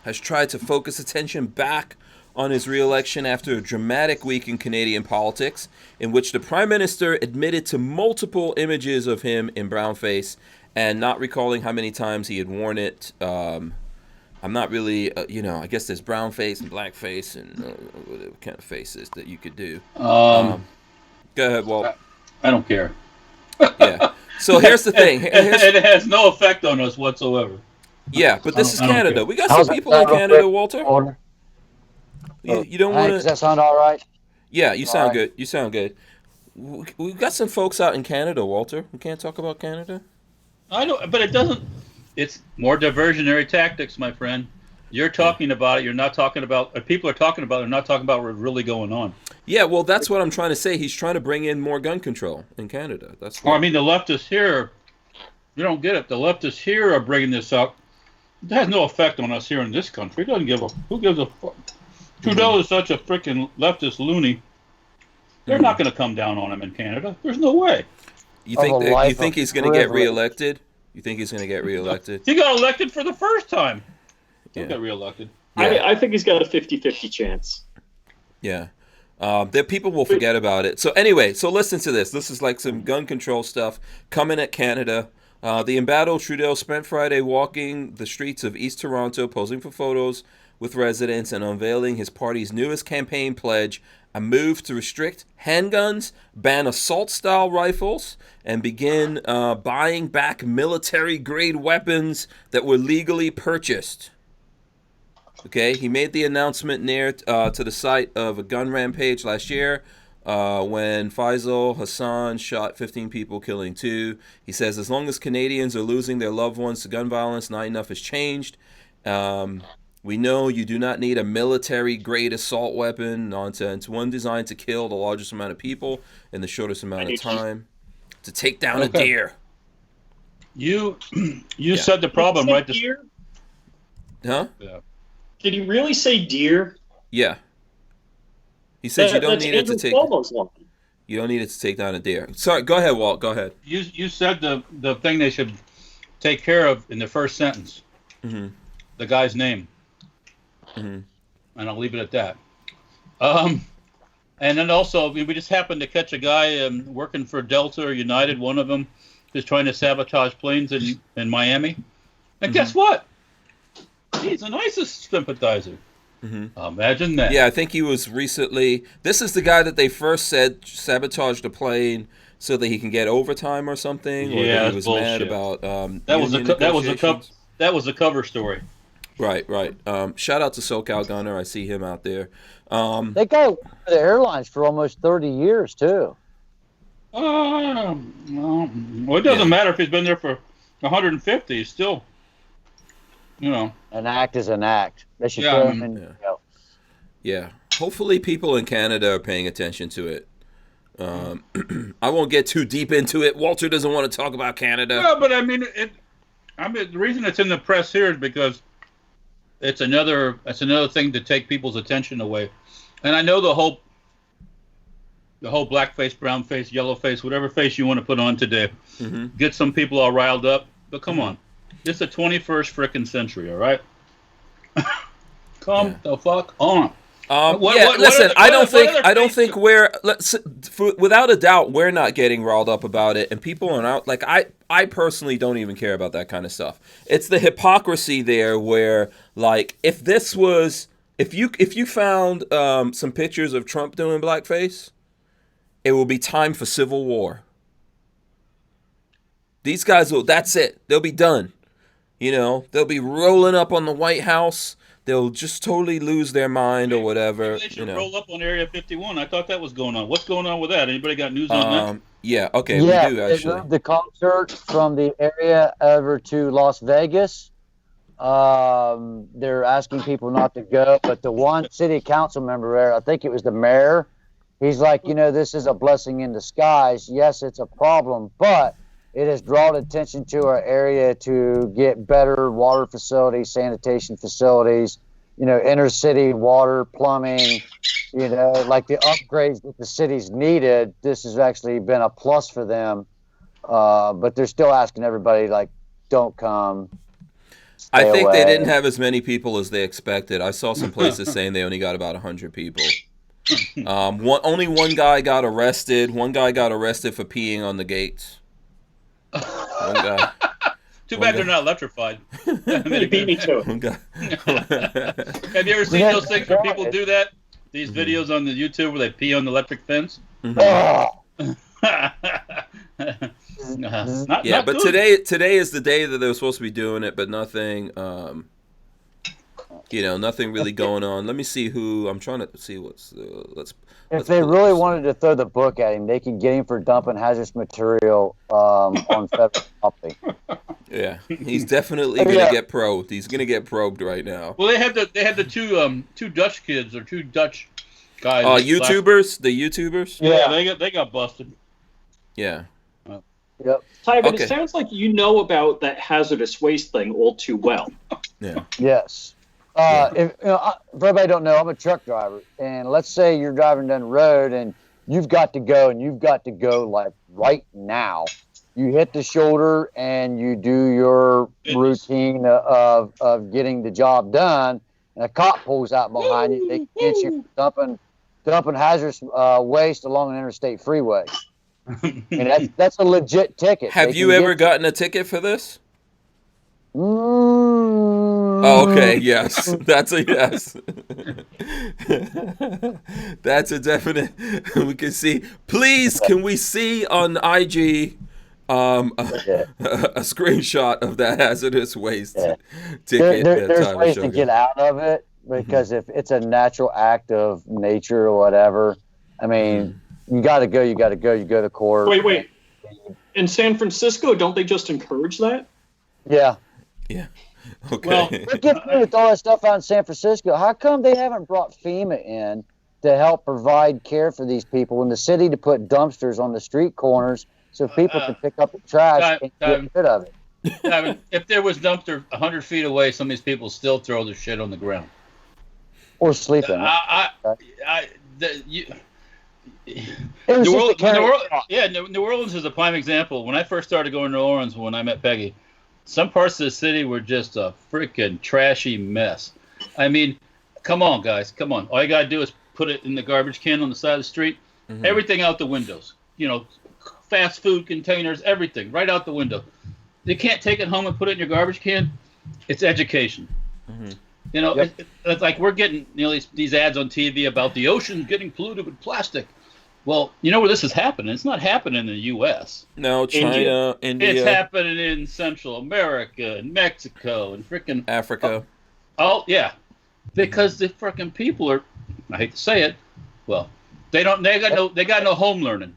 has tried to focus attention back on his re-election after a dramatic week in Canadian politics, in which the Prime Minister admitted to multiple images of him in brown face and not recalling how many times he had worn it. I'm not really, I guess there's brown face and black face and whatever kind of faces that you could do. Go ahead, Walt. I don't care. Yeah. So here's the thing. It has no effect on us whatsoever. Yeah, but this is Canada. We got How's some that people in sound real Canada, quick? Walter. Order. You don't want Does to. that sound all right? Yeah, you sound All right. good. You sound good. We've got some folks out in Canada, Walter. We can't talk about Canada. I don't, but it doesn't. It's more diversionary tactics, my friend. You're talking about it. You're not talking about. People are talking about it. They're not talking about what's really going on. Yeah, well, that's what I'm trying to say. He's trying to bring in more gun control in Canada. That's. Or, I mean, the leftists here. You don't get it. The leftists here are bringing this up. It has no effect on us here in this country. It doesn't give a. Who gives a fuck? Trudeau is such a freaking leftist loony. They're not going to come down on him in Canada. There's no way. You think he's going to get reelected? You think he's going to get reelected? He got elected for the first time. He Yeah. got reelected. Yeah. I think he's got a 50-50 chance. Yeah. That people will forget about it. So anyway, so listen to this. This is like some gun control stuff coming at Canada. The embattled Trudeau spent Friday walking the streets of East Toronto, posing for photos with residents and unveiling his party's newest campaign pledge, a move to restrict handguns, ban assault-style rifles, and begin buying back military-grade weapons that were legally purchased. Okay, he made the announcement near to the site of a gun rampage last year when Faisal Hassan shot 15 people, killing 2. He says, as long as Canadians are losing their loved ones to gun violence, not enough has changed. We know you do not need a military-grade assault weapon. Nonsense. One designed to kill the largest amount of people in the shortest amount of time. To take down a deer. You said the problem, right? Deer? Huh? Yeah. Did he really say deer? Yeah. He says you don't need it to take. Line. You don't need it to take down a deer. Sorry, go ahead, Walt. Go ahead. You said the thing they should take care of in the first sentence. Mm-hmm. The guy's name. Mm-hmm. And I'll leave it at that. And then also, we just happened to catch a guy working for Delta or United, one of them, just trying to sabotage planes in Miami. And guess what? He's an ISIS sympathizer. Mm-hmm. Imagine that. Yeah, I think he was recently. This is the guy that they first said sabotaged a plane so that he can get overtime or something. Or that he was bullshit. mad about. That was a cover story. Right. Shout out to SoCal Gunner. I see him out there. That guy worked for the airlines for almost 30 years, too. Well, it doesn't matter if he's been there for 150. He's still, An act is an act. They should Yeah, throw him in jail. Yeah. Hopefully people in Canada are paying attention to it. I won't get too deep into it. Walter doesn't want to talk about Canada. Well, but I mean, the reason it's in the press here is because it's another thing to take people's attention away. And I know the whole black face, brown face, yellow face, whatever face you want to put on today, get some people all riled up. But come on, it's the 21st frickin' century, all right? Come the fuck on. Listen, I don't think without a doubt, we're not getting riled up about it, and people are not. Like I personally don't even care about that kind of stuff. It's the hypocrisy there, where like if you found some pictures of Trump doing blackface, it will be time for civil war. These guys that's it. They'll be done. They'll be rolling up on the White House. They'll just totally lose their mind or whatever. They should roll up on Area 51. I thought that was going on. What's going on with that? Anybody got news on that? Yeah, okay, Yeah, we do they actually. moved the concert from the area over to Las Vegas. They're asking people not to go, but the one city council member there, I think it was the mayor, he's like, this is a blessing in disguise. Yes, it's a problem, but it has drawn attention to our area to get better water facilities, sanitation facilities, inner city water, plumbing, like the upgrades that the city's needed. This has actually been a plus for them. But they're still asking everybody, like, don't come. I think away. they didn't have as many people as they expected. I saw some places saying they only got about 100 people. Only one guy got arrested. One guy got arrested for peeing on the gates. One guy. Too bad they're not electrified. He beat me to it. Have you ever seen those things where people do that? These videos on the YouTube where they pee on the electric fence? Mm-hmm. Not but good. today is the day that they were supposed to be doing it, but nothing. Nothing really going on. Let me see who I'm trying to see. If they really wanted to throw the book at him, they could get him for dumping hazardous material on federal property. Yeah, he's definitely gonna get probed. He's gonna get probed right now. Well, they had the two Dutch kids or two Dutch guys. YouTubers, the YouTubers. Yeah, they got busted. Yeah. Yep. Tyvin, Okay. It sounds like you know about that hazardous waste thing all too well. Yeah. Yes. If for everybody don't know, I'm a truck driver, and let's say you're driving down the road and you've got to go like right now. You hit the shoulder and you do your routine of getting the job done, and a cop pulls out behind you. They get you dumping hazardous waste along an interstate freeway. And that's a legit ticket. Have you ever gotten a ticket for this? Mm. Oh, okay, yes. That's a yes. That's a definite. We can see. Please, can we see on IG a screenshot of that hazardous waste ticket? There's ways to get out of it, because if it's a natural act of nature or whatever, I mean, you got to go. You go to court. Wait. In San Francisco, don't they just encourage that? Yeah. Yeah. Okay. Well, With all that stuff out in San Francisco, how come they haven't brought FEMA in to help provide care for these people in the city, to put dumpsters on the street corners so people can pick up the trash and get rid of it? I mean, if there was dumpster 100 feet away, some of these people still throw their shit on the ground. Or sleep in New Orleans is a prime example. When I first started going to New Orleans, when I met Peggy, some parts of the city were just a freaking trashy mess. I mean, come on, guys, come on. All you gotta do is put it in the garbage can on the side of the street. Mm-hmm. Everything out the windows. Fast food containers, everything right out the window. You can't take it home and put it in your garbage can. It's education. Mm-hmm. It's like we're getting these ads on TV about the ocean getting polluted with plastic. Well, you know where this is happening? It's not happening in the U.S. No, China, India. It's happening in Central America and Mexico and freaking Africa. Oh yeah, because the freaking people are. I hate to say it. Well, they got no home learning.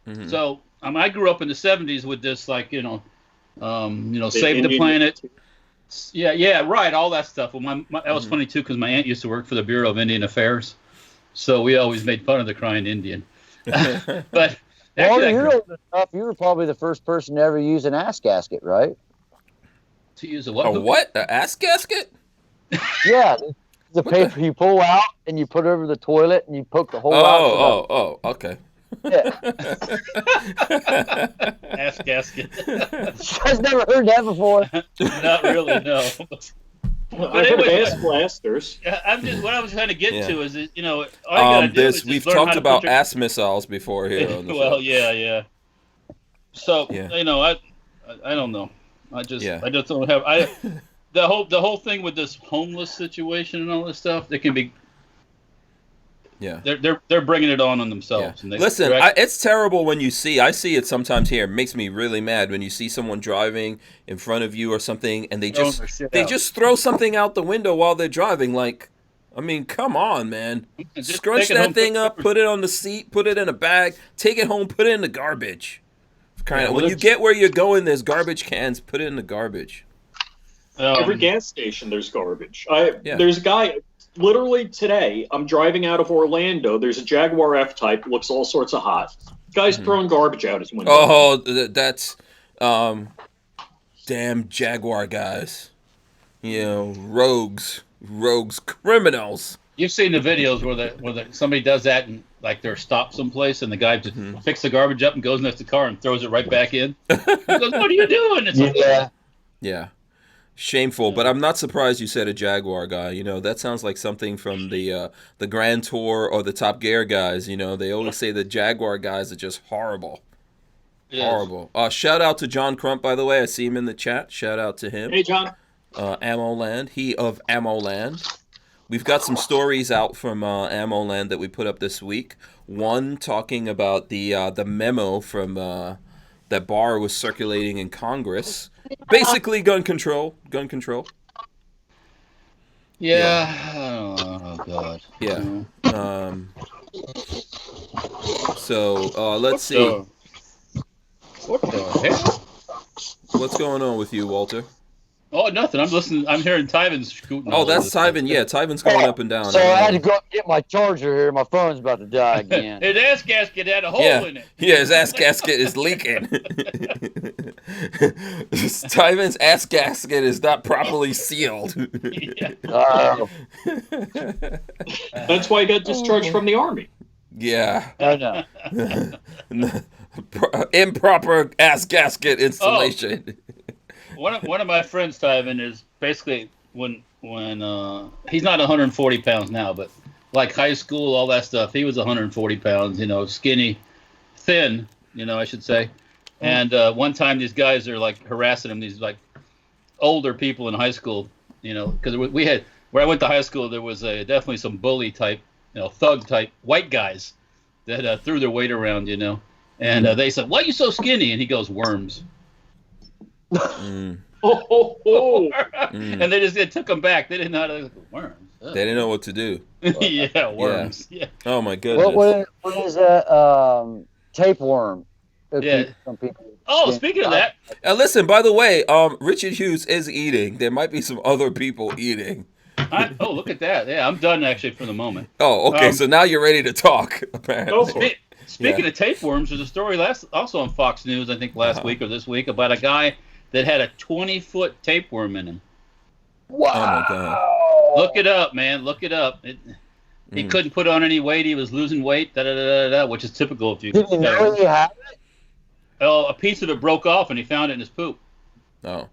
Mm-hmm. So I grew up in the '70s with this, save the planet. Yeah, right, all that stuff. Well, that was funny too, because my aunt used to work for the Bureau of Indian Affairs, so we always made fun of the crying Indian. But you're old enough. You were probably the first person to ever use an ass gasket, right? To use a what? A what? An ass gasket? Yeah, the paper you pull out and you put over the toilet and you poke the hole out. Oh, okay. Yeah. Ass gasket. I've never heard that before. Not really, no. I've heard of ass blasters. What I was trying to get to is that, all you gotta do is we've learn how talked to about put your... ass missiles before here. On the show. Yeah. So I don't know. I just don't have the whole thing with this homeless situation and all this stuff. They can be. Yeah, they're bringing it on themselves. Yeah. Listen, it's terrible when I see it sometimes here. It makes me really mad when you see someone driving in front of you or something, and they just throw something out the window while they're driving. Like, I mean, come on, man. Scrunch that thing up, put it on the seat, put it in a bag, take it home, put it in the garbage. When you get where you're going, there's garbage cans. Put it in the garbage. Every gas station, there's garbage. There's a guy. Literally today, I'm driving out of Orlando. There's a Jaguar F-Type, looks all sorts of hot. Guy's throwing garbage out his window. Oh, that's damn Jaguar guys. Rogues, criminals. You've seen the videos where somebody does that and like they're stopped someplace and the guy just picks the garbage up and goes next to the car and throws it right back in. He goes, "What are you doing?" It's yeah. Shameful, but I'm not surprised you said a Jaguar guy. That sounds like something from the Grand Tour or the Top Gear guys. They always say the Jaguar guys are just horrible. Yes. Horrible. Shout out to John Crump, by the way. I see him in the chat. Shout out to him. Hey, John. Ammo Land. He of Ammo Land. We've got some stories out from Ammo Land that we put up this week. One talking about the memo from that Barr was circulating in Congress. Basically, gun control. Gun control. Yeah. Oh God. Yeah. So let's see. What the hell? What's going on with you, Walter? Oh, nothing. I'm listening. I'm hearing Tyvin scooting. Oh, that's Tyvin. Yeah, Tyvin's going up and down. So I had to go up and get my charger here. My phone's about to die again. His ass gasket had a hole in it. Yeah, his ass gasket is leaking. Tyvin's ass gasket is not properly sealed. That's why he got discharged from the Army. Yeah. I know. Improper ass gasket installation. One of my friends, Tyvin, is basically when he's not 140 pounds now, but like high school, all that stuff, he was 140 pounds, skinny, thin, I should say. And one time these guys are like harassing him, these like older people in high school, because we had, where I went to high school, there was definitely some bully type, thug type white guys that threw their weight around, and they said, "Why are you so skinny?" And he goes, "Worms." Mm. And they took them back. They didn't know how to worms. They didn't know what to do. Yeah, worms. Yeah. Oh my goodness. What is that? Tapeworm. Yeah. Some people. Oh, speaking of that. Listen, by the way, Richard Hughes is eating. There might be some other people eating. Oh, look at that. Yeah, I'm done actually for the moment. Oh, okay. So now you're ready to talk, apparently. Speaking of tapeworms, there's a story also on Fox News, I think last week or this week, about a guy that had a 20-foot tapeworm in him. Wow. Oh my God. Look it up, man. Look it up. He couldn't put on any weight. He was losing weight, which is typical if you. Did you know he had it? Oh, a piece of it broke off, and he found it in his poop. Oh.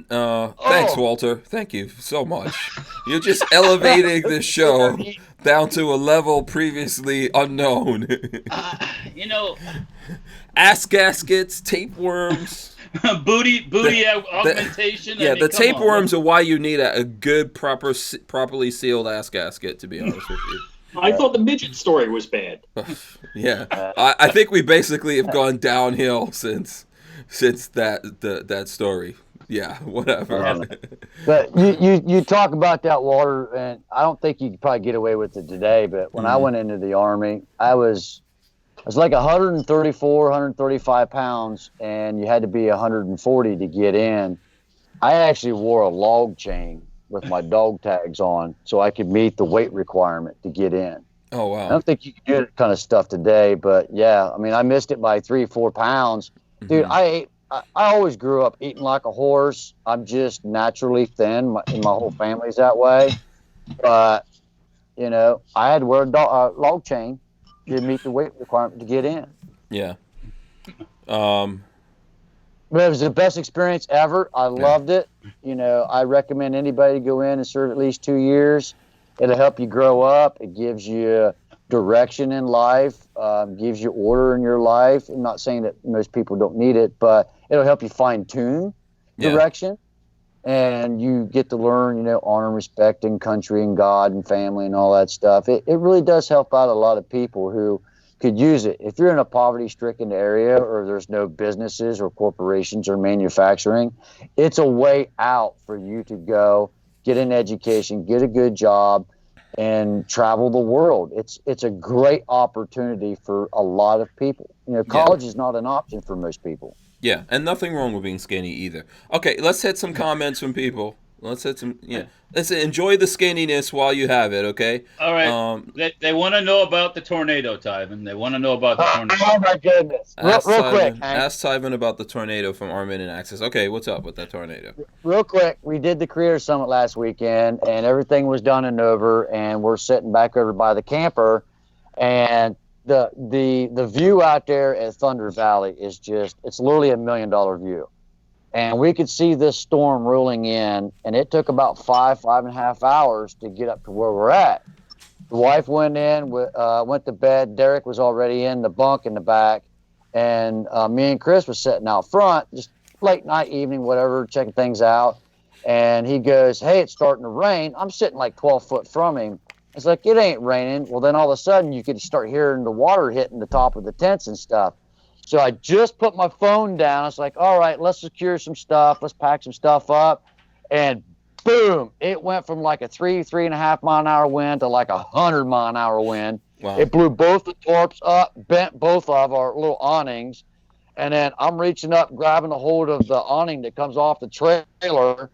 Thanks, Walter. Thank you so much. You're just elevating this show down to a level previously unknown. Ass gaskets, tapeworms. booty augmentation. The tapeworms are why you need a good, properly sealed ass gasket, to be honest with you. I thought the midget story was bad. Yeah, I think we basically have gone downhill since that story. Yeah, whatever. But you talk about that, Walter, and I don't think you could probably get away with it today. But when I went into the Army, I was like 134, 135 pounds, and you had to be 140 to get in. I actually wore a log chain with my dog tags on so I could meet the weight requirement to get in. Oh, wow. I don't think you can do that kind of stuff today, but yeah, I mean, I missed it by 3-4 pounds. Dude, I always grew up eating like a horse. I'm just naturally thin, and my whole family's that way. But, I had to wear a log chain to meet the weight requirement to get in. Yeah. But it was the best experience ever. I loved it. I recommend anybody go in and serve at least 2 years. It'll help you grow up. It gives you direction in life, gives you order in your life. I'm not saying that most people don't need it, but it'll help you fine-tune direction. And you get to learn, honor and respect in country and God and family and all that stuff. It really does help out a lot of people who could use it. If you're in a poverty-stricken area or there's no businesses or corporations or manufacturing, it's a way out for you to go get an education, get a good job, and travel the world. It's a great opportunity for a lot of people. College is not an option for most people. Yeah, and nothing wrong with being skinny either. Okay, let's hit some comments from people. Let's enjoy the skinniness while you have it, okay? All right. They want to know about the tornado, Tyvin. They want to know about the tornado. Oh, my goodness. Real quick. Ask Tyvin about the tornado from Armin and Access. Okay, what's up with that tornado? Real quick, we did the Creator Summit last weekend, and everything was done and over, and we're sitting back over by the camper, and the view out there at Thunder Valley is it's literally $1 million view. And we could see this storm rolling in, and it took about 5.5 hours to get up to where we're at. The wife went to bed. Derek was already in the bunk in the back, and me and Chris was sitting out front, just late night, evening, whatever, checking things out. And he goes, hey, it's starting to rain. I'm sitting like 12 foot from him. It's like, it ain't raining. Well, then all of a sudden you could start hearing the water hitting the top of the tents and stuff. So I just put my phone down. It's like, all right, let's secure some stuff. Let's pack some stuff up. And boom, it went from like a 3.5 mile an hour wind to like 100 mile an hour wind. Wow. It blew both the tarps up, bent both of our little awnings. And then I'm reaching up, grabbing a hold of the awning that comes off the trailer.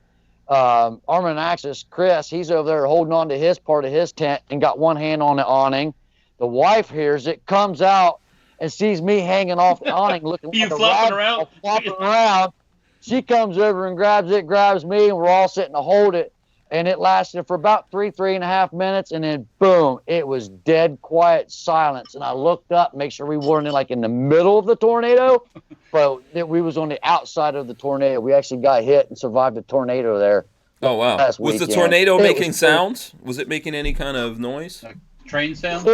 Armor and Axis, Chris, he's over there holding on to his part of his tent and got one hand on the awning. The wife hears it, comes out and sees me hanging off the awning, looking you like flopping around. Flopping around. She comes over and grabs it, grabs me, and we're all sitting to hold it. And it lasted for about 3.5 minutes, and then boom, it was dead quiet silence. And I looked up, make sure we weren't in the middle of the tornado, but we was on the outside of the tornado. We actually got hit and survived the tornado there. Oh wow! Was the tornado making sounds? Was it making any kind of noise? Like train sound?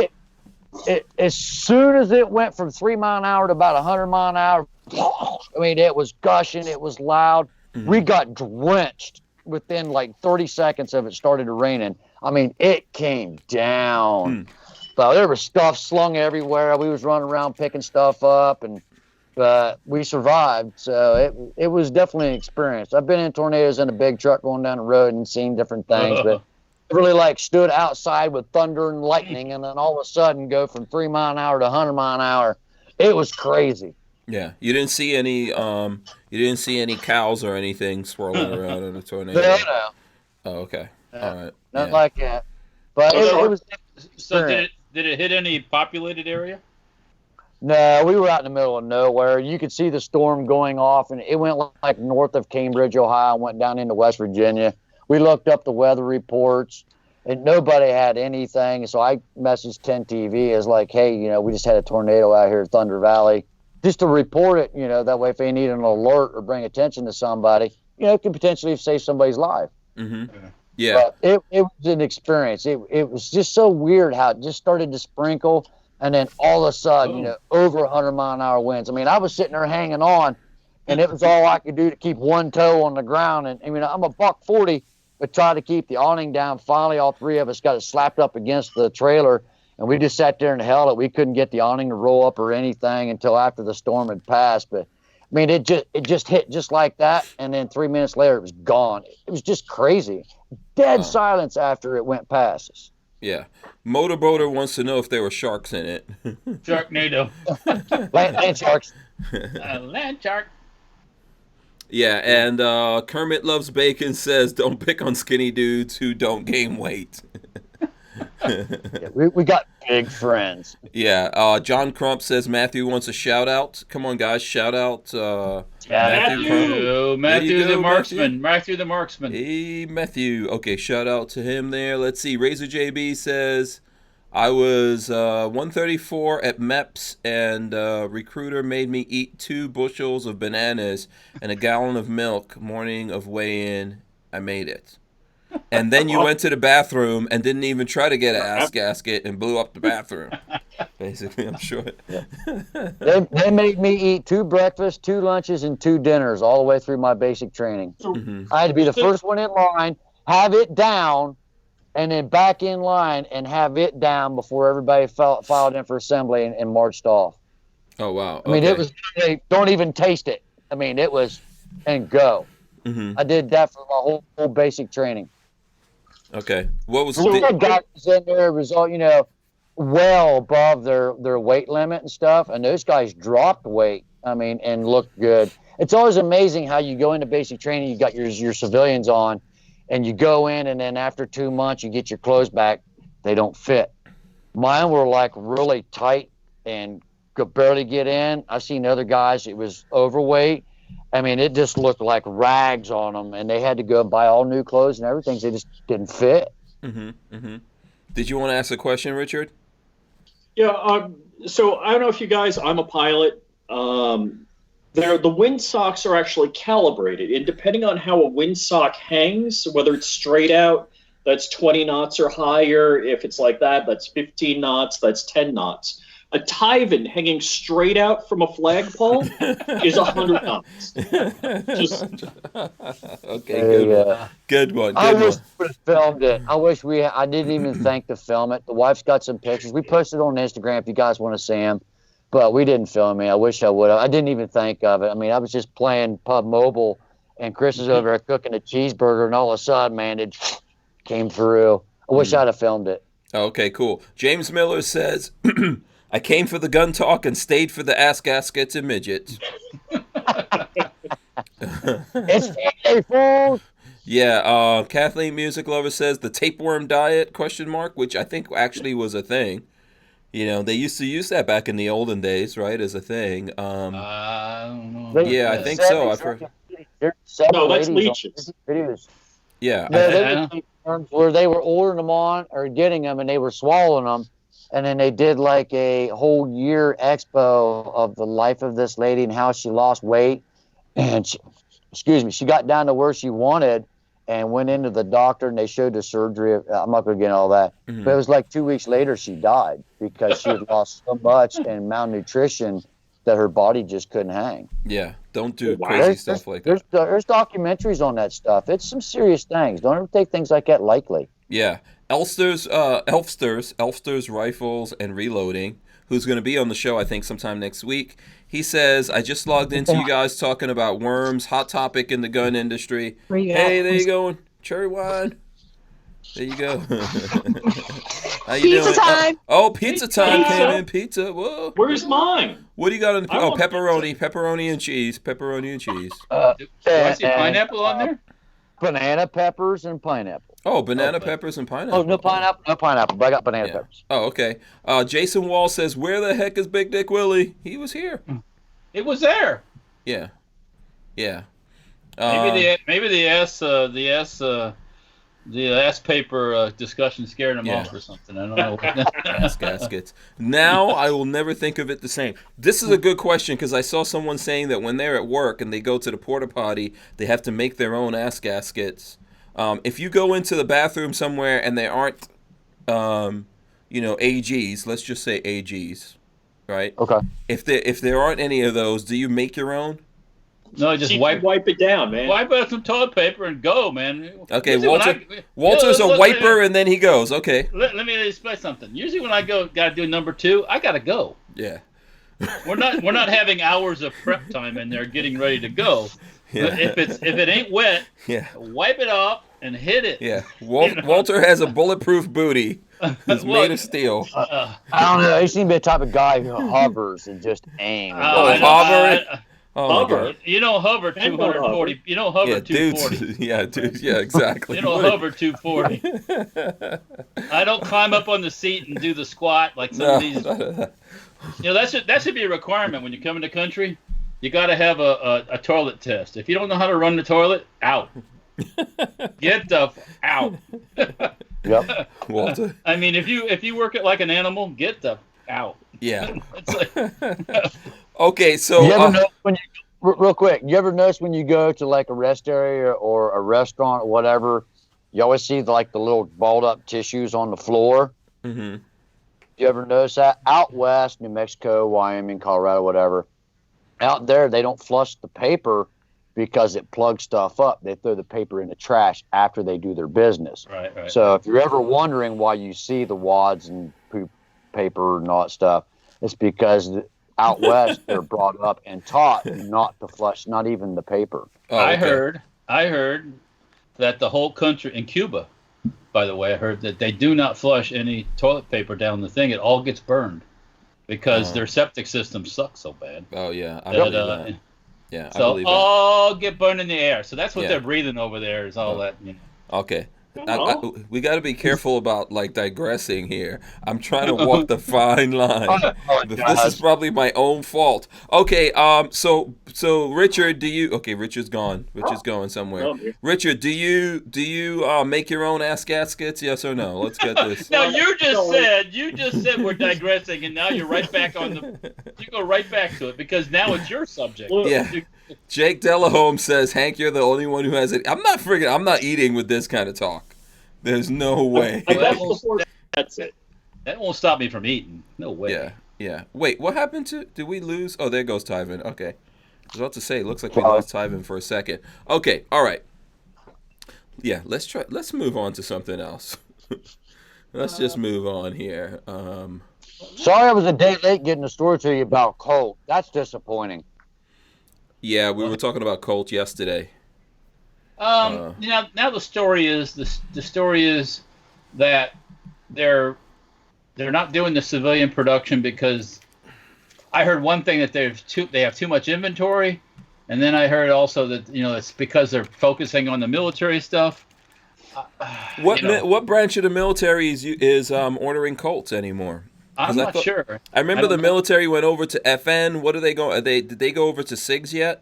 It as soon as it went from 3 mile an hour to about 100 mile an hour, I mean, it was gushing. It was loud. Mm-hmm. We got drenched within like 30 seconds of it started raining. I mean, it came down. But there was stuff slung everywhere. We was running around picking stuff up, but we survived. So it was definitely an experience. I've been in tornadoes in a big truck going down the road and seen different things, but really stood outside with thunder and lightning, and then all of a sudden go from 3 mile an hour to 100 mile an hour. It was crazy. Yeah, you didn't see any cows or anything swirling around in a tornado. No. Oh, okay. All right. Not like that. But it was. So did it hit any populated area? No, we were out in the middle of nowhere. You could see the storm going off, and it went like north of Cambridge, Ohio, and went down into West Virginia. We looked up the weather reports, and nobody had anything. So I messaged 10 TV as like, hey, we just had a tornado out here at Thunder Valley. Just to report it, that way if they need an alert or bring attention to somebody, it could potentially save somebody's life. Mm-hmm. Yeah. But it was an experience. It was just so weird how it just started to sprinkle, and then all of a sudden, over 100 mile an hour winds. I mean, I was sitting there hanging on, and it was all I could do to keep one toe on the ground. And I mean, I'm a $140, but try to keep the awning down. Finally, all three of us got it slapped up against the trailer. And we just sat there and held it. We couldn't get the awning to roll up or anything until after the storm had passed. But I mean, it just hit just like that, and then 3 minutes later it was gone. It was just crazy. Dead silence after it went past us. Yeah. Motorboater wants to know if there were sharks in it. Sharknado. Land sharks. Land shark. Yeah, and Kermit Loves Bacon says, don't pick on skinny dudes who don't gain weight. Yeah, we got big friends. Yeah, John Crump says Matthew wants a shout out. Come on, guys, shout out. Matthew the marksman. Matthew the marksman. Hey, Matthew. Okay, shout out to him there. Let's see. Razor JB says, I was 134 at MEPS, and recruiter made me eat 2 bushels of bananas and a gallon of milk morning of weigh-in. I made it. And then you went to the bathroom and didn't even try to get an ass gasket and blew up the bathroom. Basically, I'm sure. They made me eat 2 breakfasts, 2 lunches, and 2 dinners all the way through my basic training. Mm-hmm. I had to be the first one in line, have it down, and then back in line and have it down before everybody filed in for assembly and marched off. Oh, wow. I mean, it was, don't even taste it. I mean, it was, and go. Mm-hmm. I did that for my whole basic training. Okay. What was the guys in there was all, well above their weight limit and stuff, and those guys dropped weight. I mean, and looked good. It's always amazing how you go into basic training, you got your civilians on, and you go in, and then after 2 months you get your clothes back, they don't fit. Mine were like really tight and could barely get in. I've seen other guys, it was overweight. I mean, it just looked like rags on them, and they had to go and buy all new clothes and everything. So they just didn't fit. Mm-hmm, mm-hmm. Did you want to ask a question, Richard? Yeah. So I don't know if you guys, I'm a pilot. The windsocks are actually calibrated, and depending on how a windsock hangs, whether it's straight out, that's 20 knots or higher. If it's like that, that's 15 knots, that's 10 knots. A Tyven hanging straight out from a flagpole is $100. Just Okay, good one. Good one. I Good wish one. we would have filmed it. I wish I didn't even think to film it. The wife's got some pictures. We posted on Instagram if you guys want to see them, but we didn't film it. I wish I would have. I didn't even think of it. I mean, I was just playing Pub Mobile, and Chris is over there cooking a cheeseburger, and all of a sudden, man, it came through. I wish I'd have filmed it. Okay, cool. James Miller says, I came for the gun talk and stayed for the ass gaskets and midgets. It's Friday, fools. Yeah, Kathleen Music Lover says the tapeworm diet, ? Which I think actually was a thing. You know, they used to use that back in the olden days, right, as a thing. I don't know. Yeah, I think so. I've heard. no, that's leeches. Yeah. They were where they were ordering them on or getting them, and they were swallowing them. And then they did like a whole year expo of the life of this lady and how she lost weight. And she got down to where she wanted and went into the doctor, and they showed the surgery. I'm not going to get into all that. Mm-hmm. But it was like 2 weeks later she died because she had lost so much in malnutrition that her body just couldn't hang. Yeah, don't do crazy stuff like that. There's documentaries on that stuff. It's some serious things. Don't ever take things like that lightly. Yeah. Elfster's Rifles and Reloading, who's going to be on the show, I think, sometime next week. He says, I just logged into you guys talking about worms, hot topic in the gun industry. Hey, there you go. Cherry wine. There you go. How you Pizza doing? time. Pizza time came in. Pizza. Whoa. Where's mine? What do you got on the I want pepperoni. Pepperoni and cheese. Pepperoni and cheese. Do I see pineapple on there? Banana peppers and pineapple. Oh, banana peppers and pineapple. Oh, no pineapple? No pineapple, but I got banana peppers. Oh, okay. Jason Wall says, where the heck is Big Dick Willie? He was here. It was there. Yeah. Yeah. Maybe the ass paper discussion scared him off or something. I don't know. Ass gaskets. Now I will never think of it the same. This is a good question because I saw someone saying that when they're at work and they go to the porta potty, they have to make their own ass gaskets. If you go into the bathroom somewhere and there aren't, AGs, let's just say AGs, right? Okay. If there aren't any of those, do you make your own? No, just wipe it down, man. Wipe out some toilet paper and go, man. Okay, Usually Walter's a wiper and then he goes. Okay. Let me explain something. Usually when I gotta do number 2, I gotta go. Yeah. We're not having hours of prep time in there getting ready to go. Yeah. If it ain't wet, wipe it off and hit it. Yeah. Walter has a bulletproof booty. It's made of steel. I don't know. He seems to be the type of guy who hovers and just aims. Hover. Oh my God. You don't hover 240. You don't hover 240. Dude. Yeah, exactly. You don't hover 240. I don't climb up on the seat and do the squat like some of these. That should be a requirement when you come into country. You got to have a toilet test. If you don't know how to run the toilet, out. Get the out. Yep. Walter. I mean, if you work it like an animal, get the out. Yeah. It's like, okay, so you ever notice when real quick, you ever notice when you go to like a rest area or a restaurant or whatever, you always see the little balled up tissues on the floor? Mm-hmm. You ever notice that? Out west, New Mexico, Wyoming, Colorado, whatever, out there they don't flush the paper because it plugs stuff up. They throw the paper in the trash after they do their business. Right. So if you're ever wondering why you see the wads and poop paper and all that stuff, it's because out west they're brought up and taught not to flush, not even the paper. Oh, okay. I heard that the whole country in Cuba, by the way, I heard that they do not flush any toilet paper down the thing. It all gets burned because their septic system sucks so bad. Oh yeah, I believe that. Yeah, so I believe that. all get burned in the air. So that's what they're breathing over there is all that. Okay. We got to be careful about digressing here. I'm trying to walk the fine line. This is probably my own fault. Okay, so Richard, Richard's gone. Richard's going somewhere. Richard, do you make your own ass gaskets? Yes or no? Let's get this. No, you just said we're digressing, and now you're right back you go right back to it because now it's your subject. Yeah. Jake Delahome says, Hank, you're the only one who has it. I'm not eating with this kind of talk. There's no way. That's it. That won't stop me from eating. No way. Yeah. Yeah. Wait, what happened to? Did we lose? Oh, there goes Tyven. Okay. I was about to say, it looks like we lost Tyven for a second. Okay. All right. Yeah. Let's move on to something else. Let's just move on here. Sorry, I was a day late getting the story to you about Colt. That's disappointing. Yeah, we were talking about Colt yesterday. Now the story is the story is that they're not doing the civilian production because I heard one thing that they have too much inventory, and then I heard also that it's because they're focusing on the military stuff. What branch of the military is ordering Colts anymore? I'm not sure. I remember the military went over to FN. What do they go? Did they go over to SIGs yet?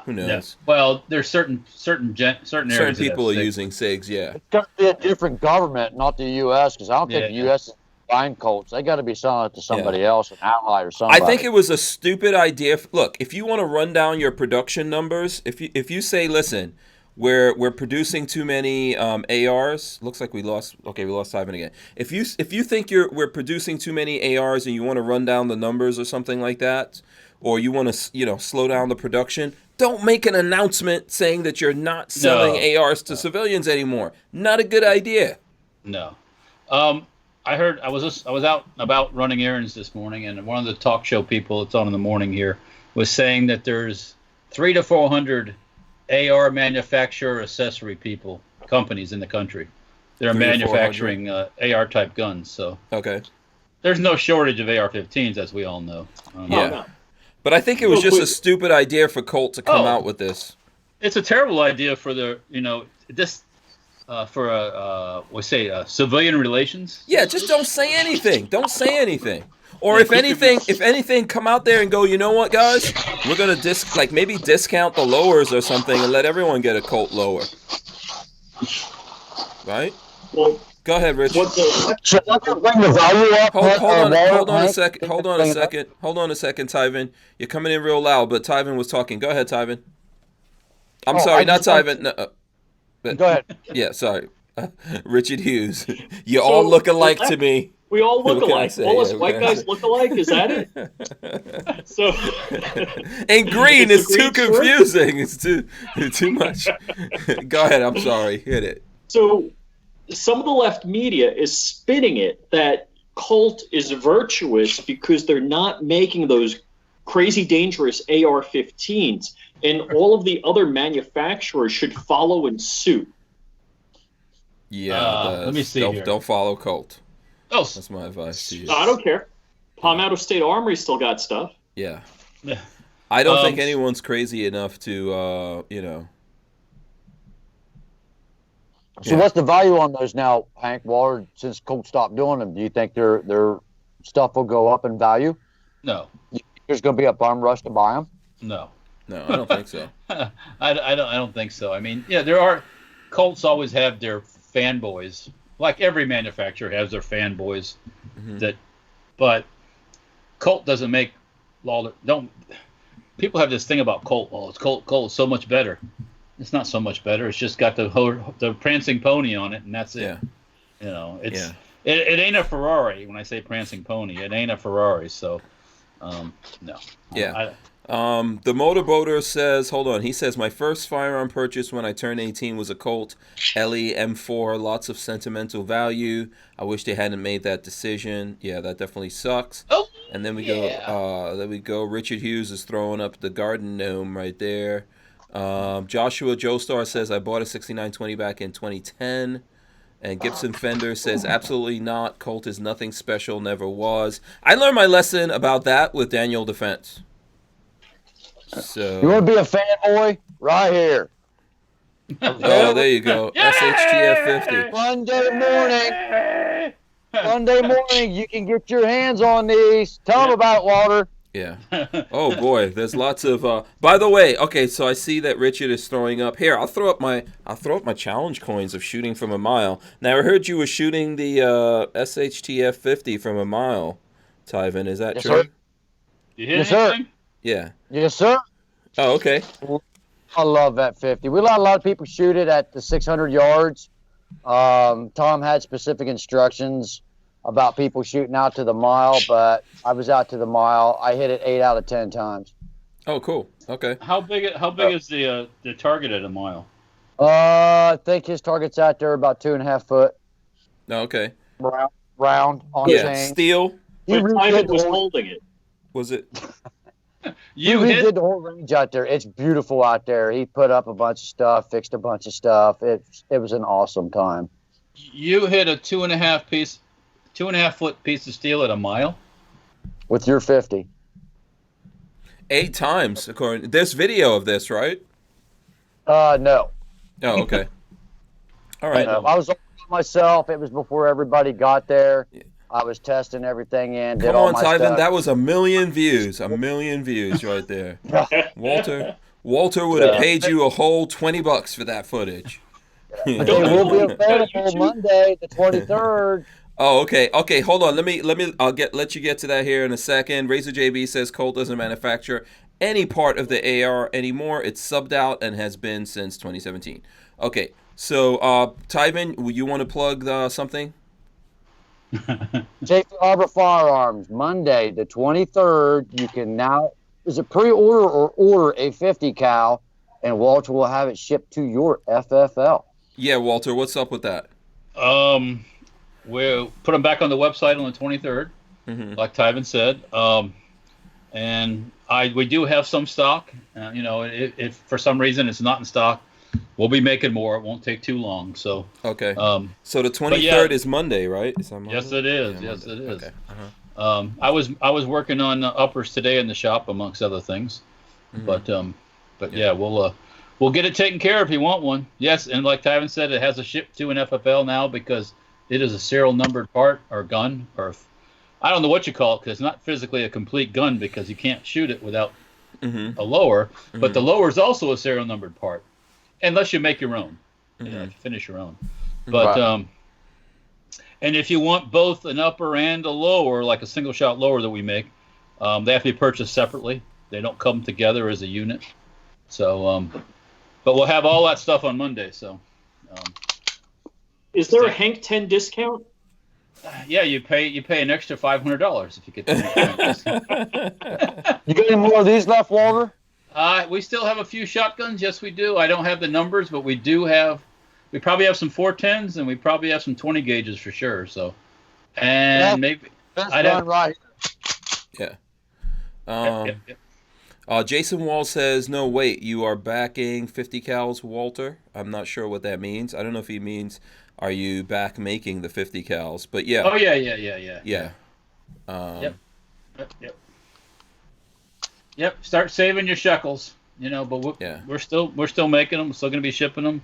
Who knows? Yeah. Well, there's certain areas. Certain people are using SIGs. Yeah. It's got to be a different government, not the U.S. Because I don't think the U.S. is buying Colts. They got to be selling it to somebody else, an ally or somebody. I think it was a stupid idea. Look, if you want to run down your production numbers, if you say, listen, we're producing too many ARs. Looks like we lost. Okay, we lost Simon again. If you think we're producing too many ARs and you want to run down the numbers or something like that, or you want to slow down the production, don't make an announcement saying that you're not selling ARs to civilians anymore. Not a good idea. No. I heard I was out about running errands this morning, and one of the talk show people that's on in the morning here was saying that there's 300 to 400 AR manufacturer accessory companies in the country. They're manufacturing AR type guns. So okay, there's no shortage of AR-15s, as we all know. Yeah, but I think it was just a stupid idea for Colt to come out with this. It's a terrible idea for civilian relations. Yeah, just don't say anything. Don't say anything. Or if anything, come out there and go, you know what, guys? We're going to maybe discount the lowers or something and let everyone get a Colt lower. Right? Well, go ahead, Rich. Should I bring the value up? Hold on a second. Hold on a second, Tyven. You're coming in real loud, but Tyven was talking. Go ahead, Tyven. I'm sorry, not Tyven. No, go ahead. Yeah, sorry. Richard Hughes. You all look alike to me. We all look alike. All us white guys look alike. Is that it? So, and green is too confusing. It's too much. Go ahead. I'm sorry. Hit it. So, some of the left media is spinning it that Colt is virtuous because they're not making those crazy dangerous AR-15s, and all of the other manufacturers should follow in suit. Yeah. Let me see. Don't follow Colt. Oh, that's my advice to you. I don't care. Palmetto State Armory still got stuff. Yeah. I don't think anyone's crazy enough to, So what's the value on those now, Hank Walther, since Colt stopped doing them? Do you think their stuff will go up in value? No. There's going to be a bum rush to buy them? No, I don't think so. I don't think so. I mean, Colts always have their fanboys. Like every manufacturer has their fanboys, but Colt doesn't make people have this thing about Colt. Oh, it's Colt is so much better. It's not so much better. It's just got the prancing pony on it, and that's it. Yeah. It ain't a Ferrari. When I say prancing pony, it ain't a Ferrari. So, no. Yeah. The motorboater says, hold on. He says, my first firearm purchase when I turned 18 was a Colt LE M4. Lots of sentimental value. I wish they hadn't made that decision. Yeah, that definitely sucks. Oh, and then we go. Richard Hughes is throwing up the garden gnome right there. Joshua Joestar says, I bought a 6920 back in 2010. And Gibson Fender says, absolutely not. Colt is nothing special, never was. I learned my lesson about that with Daniel Defense. So you want to be a fanboy? Right here. Oh, there you go. SHTF 50. Monday morning, you can get your hands on these. Tell them about it, Walter. Yeah. Oh boy, there's lots of. By the way, okay, so I see that Richard is throwing up here. I'll throw up my challenge coins of shooting from a mile. Now I heard you were shooting the SHTF 50 from a mile, Tyven. Is that true? Sir. You hit anything? Yeah. Yes, sir. Oh, okay. I love that 50. We let a lot of people shoot it at the 600 yards. Tom had specific instructions. about people shooting out to the mile, but I was out to the mile. I hit it 8 out of 10 times. Oh, cool. Okay. How big is the target at a mile? I think his target's out there about 2.5 foot. No, okay. Round on chain. Steel. He Ivan was holding it. Was it? He did the whole range out there. It's beautiful out there. He put up a bunch of stuff, fixed a bunch of stuff. It was an awesome time. You hit a 2.5 foot piece of steel at a mile with your 50. 8 times, according. There's video of this, right? No. Oh, okay. All right. I was myself. It was before everybody got there. I was testing everything in. Come on, Tyven. That was 1 million views. 1 million views right there. Walter would have paid you a whole $20 for that footage. It will be available Monday, the 23rd. Oh, okay. Okay, hold on. I'll let you get to that here in a second. Razor JB says Colt doesn't manufacture any part of the AR anymore. It's subbed out and has been since 2017. Okay. So, Tyven, you want to plug something? Safety Harbor Firearms, Monday, the 23rd. You can now, is it pre-order or order a 50 cal, and Walter will have it shipped to your FFL. Yeah, Walter, what's up with that? We'll put them back on the website on the 23rd, like Tyven said. And we do have some stock. If for some reason it's not in stock, we'll be making more. It won't take too long. So okay. So the 23rd is Monday, right? Is that Monday? Yes, it is. Yeah, yes, Monday. it is. Okay. I was working on uppers today in the shop, amongst other things. But yeah, we'll get it taken care of if you want one. Yes, and like Tyven said, it has a ship to an FFL now because it is a serial numbered part or gun, or I don't know what you call it, because it's not physically a complete gun because you can't shoot it without a lower. But the lower is also a serial numbered part, unless you make your own. Finish your own. But and if you want both an upper and a lower, like a single shot lower that we make, they have to be purchased separately. They don't come together as a unit. So, but we'll have all that stuff on Monday. So, is there a Hank 10 discount? Yeah, you pay an extra $500 if you get the Hank 10 discount. You got any more of these left, Walter? We still have a few shotguns. Yes, we do. I don't have the numbers, but we do have. We probably have some 410s, and we probably have some 20 gauges for sure. So, and maybe I'd have right. Yeah. Yep. Jason Wall says, "No, wait, you are backing 50 cals, Walter." I'm not sure what that means. I don't know if he means, "Are you back making the 50 cals?" But yeah. Oh yeah. Yeah. Yep. Start saving your shekels. But we're still making them. We're still going to be shipping them.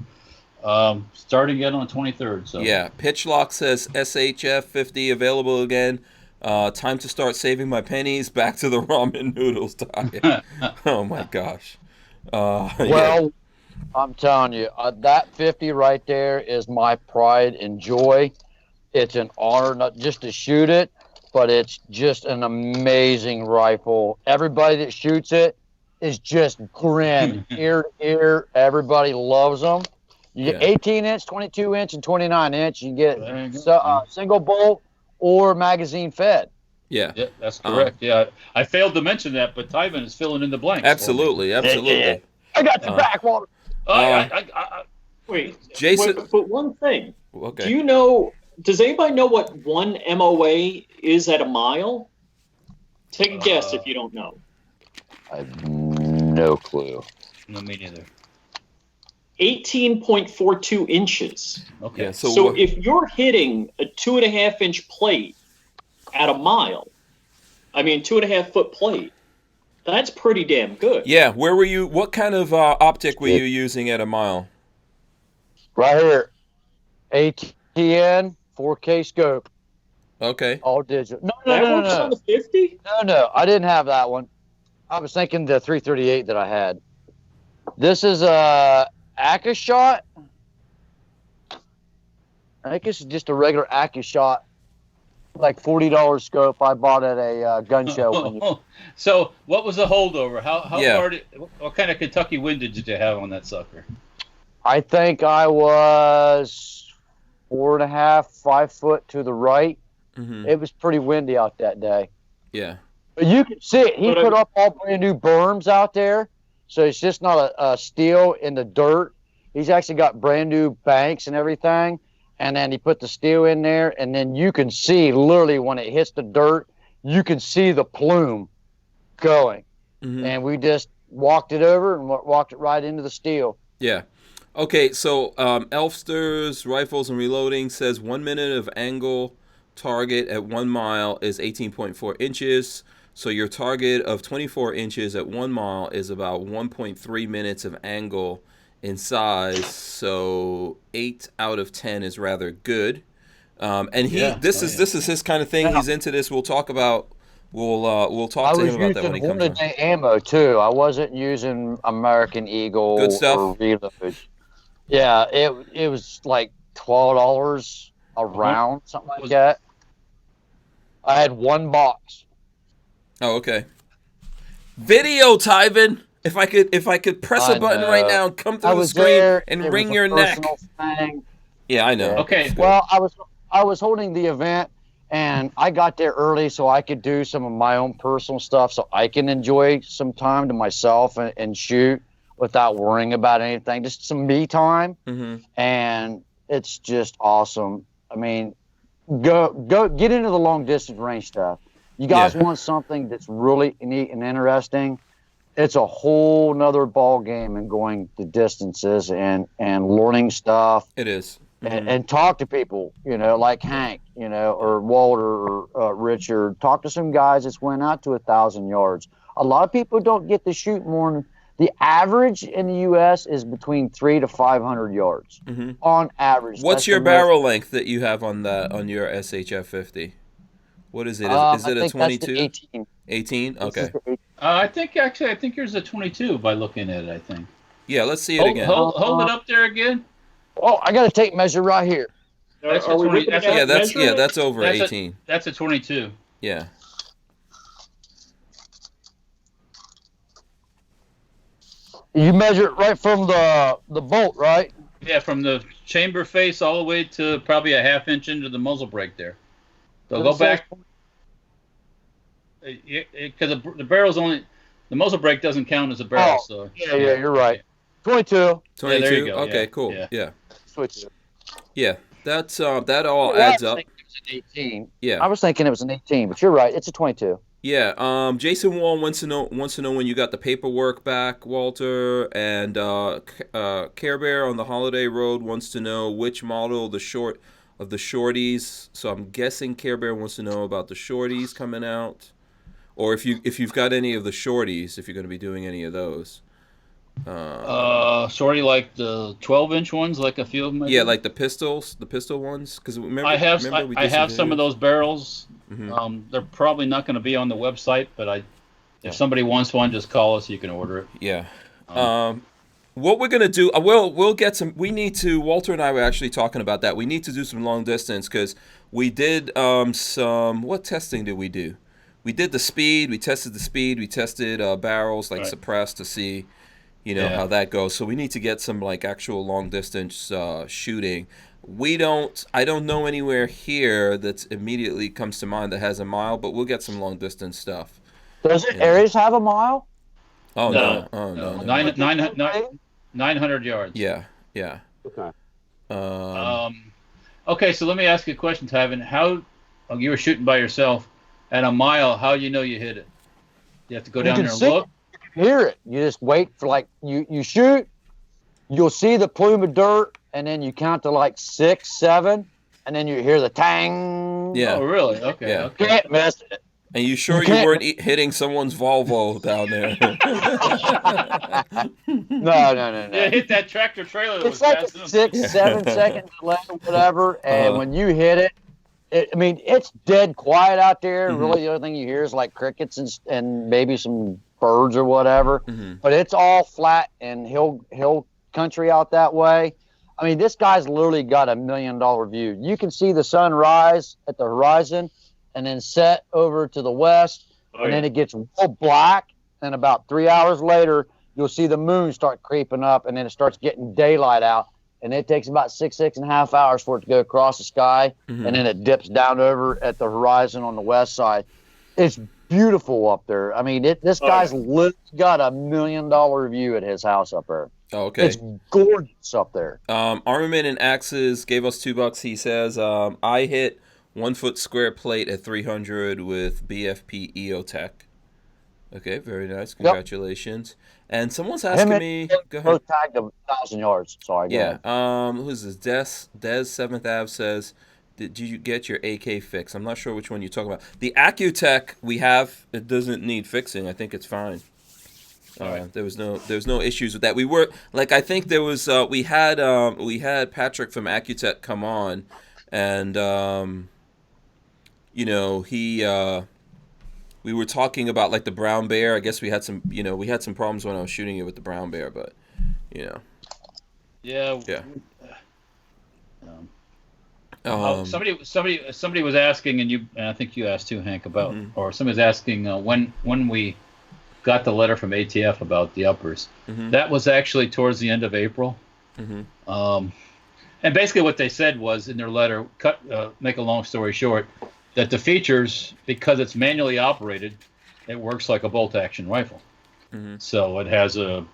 Starting again on the 23rd. So yeah. Pitchlock says SHF 50 available again. Time to start saving my pennies. Back to the ramen noodles diet. Oh my gosh. Well, I'm telling you, that 50 right there is my pride and joy. It's an honor not just to shoot it, but it's just an amazing rifle. Everybody that shoots it is just grin ear to ear. Everybody loves them. You get 18-inch, 22-inch, and 29-inch. You get single bolt or magazine fed. Yeah, that's correct. I failed to mention that, but Tyven is filling in the blanks. Absolutely. I got your back, Walter. Wait, Jason. But one thing. Okay. Does anybody know what 1 MOA is at a mile? Take a guess if you don't know. I have no clue. No, me neither. 18.42 inches. Okay. Yeah, so if you're hitting a 2.5-inch plate at a mile, 2.5 foot plate, that's pretty damn good. Yeah. Where were you? What kind of optic were you using at a mile? Right here. ATN 4K scope. Okay. All digital. No. Works on the 50? No. I didn't have that one. I was thinking the 338 that I had. This is a AccuShot. I think this is just a regular AccuShot, like $40 scope I bought at a gun show. So what was the holdover? How far what kind of Kentucky wind did you have on that sucker? I think I was 4.5, 5 foot to the right. It was pretty windy out that day. Yeah. But you can see it. He put up all brand new berms out there. So it's just not a steel in the dirt. He's actually got brand new banks and everything. And then he put the steel in there. And then you can see literally when it hits the dirt, you can see the plume going. And we just walked it over and walked it right into the steel. Yeah. Okay, so Elfster's Rifles and Reloading says 1 minute of angle target at 1 mile is 18.4 inches. So your target of 24 inches at 1 mile is about 1.3 minutes of angle in size. So 8 out of 10 is rather good. And this is his kind of thing. Yeah. He's into this. We'll talk about. We'll talk to him about that when he comes on. I was using Hornady ammo too. I wasn't using American Eagle good stuff. Or Reload. Yeah, it was like $12 a round, something like that. I had 1 box. Oh, okay. Video, Tyven. If I could press a button right now and come through the screen and wring your neck. Thing. Yeah, I know. Okay. Well, I was holding the event, and I got there early so I could do some of my own personal stuff, so I can enjoy some time to myself and shoot without worrying about anything. Just some me time, and it's just awesome. I mean, go get into the long distance range stuff. You guys want something that's really neat and interesting. It's a whole nother ball game and going the distances and learning stuff. It is. And talk to people, like Hank, or Walter or Richard. Talk to some guys that's went out to 1,000 yards. A lot of people don't get to shoot more than the average in the U.S. is between 300 to 500 yards on average. What's your barrel length that you have on your SHF 50? What is it? Is it a 22? 18. 18? Okay. I think yours is a 22 by looking at it. I think. Yeah, let's see it again. Hold it up there again. Oh, I got a tape measure right here. That's that's over 18. That's a 22. Yeah. You measure it right from the bolt, right? Yeah, from the chamber face all the way to probably a half inch into the muzzle brake there. So go back. Because the barrel's only, the muzzle brake doesn't count as a barrel. Oh, so yeah, you're right. 22. 22. Yeah, there you go. Okay, cool. Yeah. 22. Yeah, that's that all adds up. I was thinking it was an 18. Yeah. I was thinking it was an 18, but you're right. It's a 22. Yeah. Jason Wall wants to know when you got the paperwork back, Walter, and Care Bear on the Holiday Road wants to know which model of the shorties. So I'm guessing Care Bear wants to know about the shorties coming out, or if you've got any of the shorties, if you're going to be doing any of those. Shorty like the 12-inch ones, like a few of them. Yeah, like the pistol ones. Because I have some of those barrels. They're probably not going to be on the website, but if somebody wants one, just call us. You can order it. Yeah. What we're going to do, we'll get some. We need to. Walter and I were actually talking about that. We need to do some long distance because we did some. What testing did we do? We did the speed. We tested the speed. We tested barrels suppressed to see. How that goes. So we need to get some actual long distance shooting. I don't know anywhere here that immediately comes to mind that has a mile, but we'll get some long distance stuff. Does it Aries have a mile? Oh no. Oh no. 900 yards. Yeah. Okay. Okay, so let me ask you a question, Tyven. How you were shooting by yourself at a mile, how you know you hit it? You have to go down there and look? Hear it. You just wait for you shoot, you'll see the plume of dirt, and then you count to 6, 7, and then you hear the tang. Yeah. Oh, really? Okay. Yeah. Okay. Can't miss it. And you sure you weren't hitting someone's Volvo down there? No. Yeah, hit that tractor trailer. That it's like a 6, 7 second delay or whatever, and when you hit it, it's dead quiet out there. Really, the only thing you hear is crickets and maybe some birds or whatever. But it's all flat and hill country out that way. This guy's literally got $1 million view. You can see the sun rise at the horizon and then set over to the west, then it gets real black, and about 3 hours later you'll see the moon start creeping up, and then it starts getting daylight out, and it takes about 6.5 hours for it to go across the sky, and then it dips down over at the horizon on the west side. It's beautiful up there. I mean, this guy's literally got $1 million view at his house up there. Oh, okay. It's gorgeous up there. Armament and Axes gave us $2. He says, I hit 1 foot square plate at 300 with BFP EOTech. Okay, very nice. Congratulations. Yep. And someone's asking me. Go ahead. Both tagged 1,000 yards. Sorry. Yeah. Who's this? Des 7th Ave says, did you get your AK fixed? I'm not sure which one you're talking about. The AccuTech we have, it doesn't need fixing. I think it's fine. There was no issues with that. We were like, I think there was we had Patrick from AccuTech come on, and we were talking about like the brown bear. I guess we had some problems when I was shooting it with the brown bear, but Yeah. Somebody was asking, and I think you asked too, Hank, about, or somebody was asking when we got the letter from ATF about the uppers. That was actually towards the end of April. And basically what they said was in their letter, make a long story short, that the features, because it's manually operated, it works like a bolt-action rifle. So it has a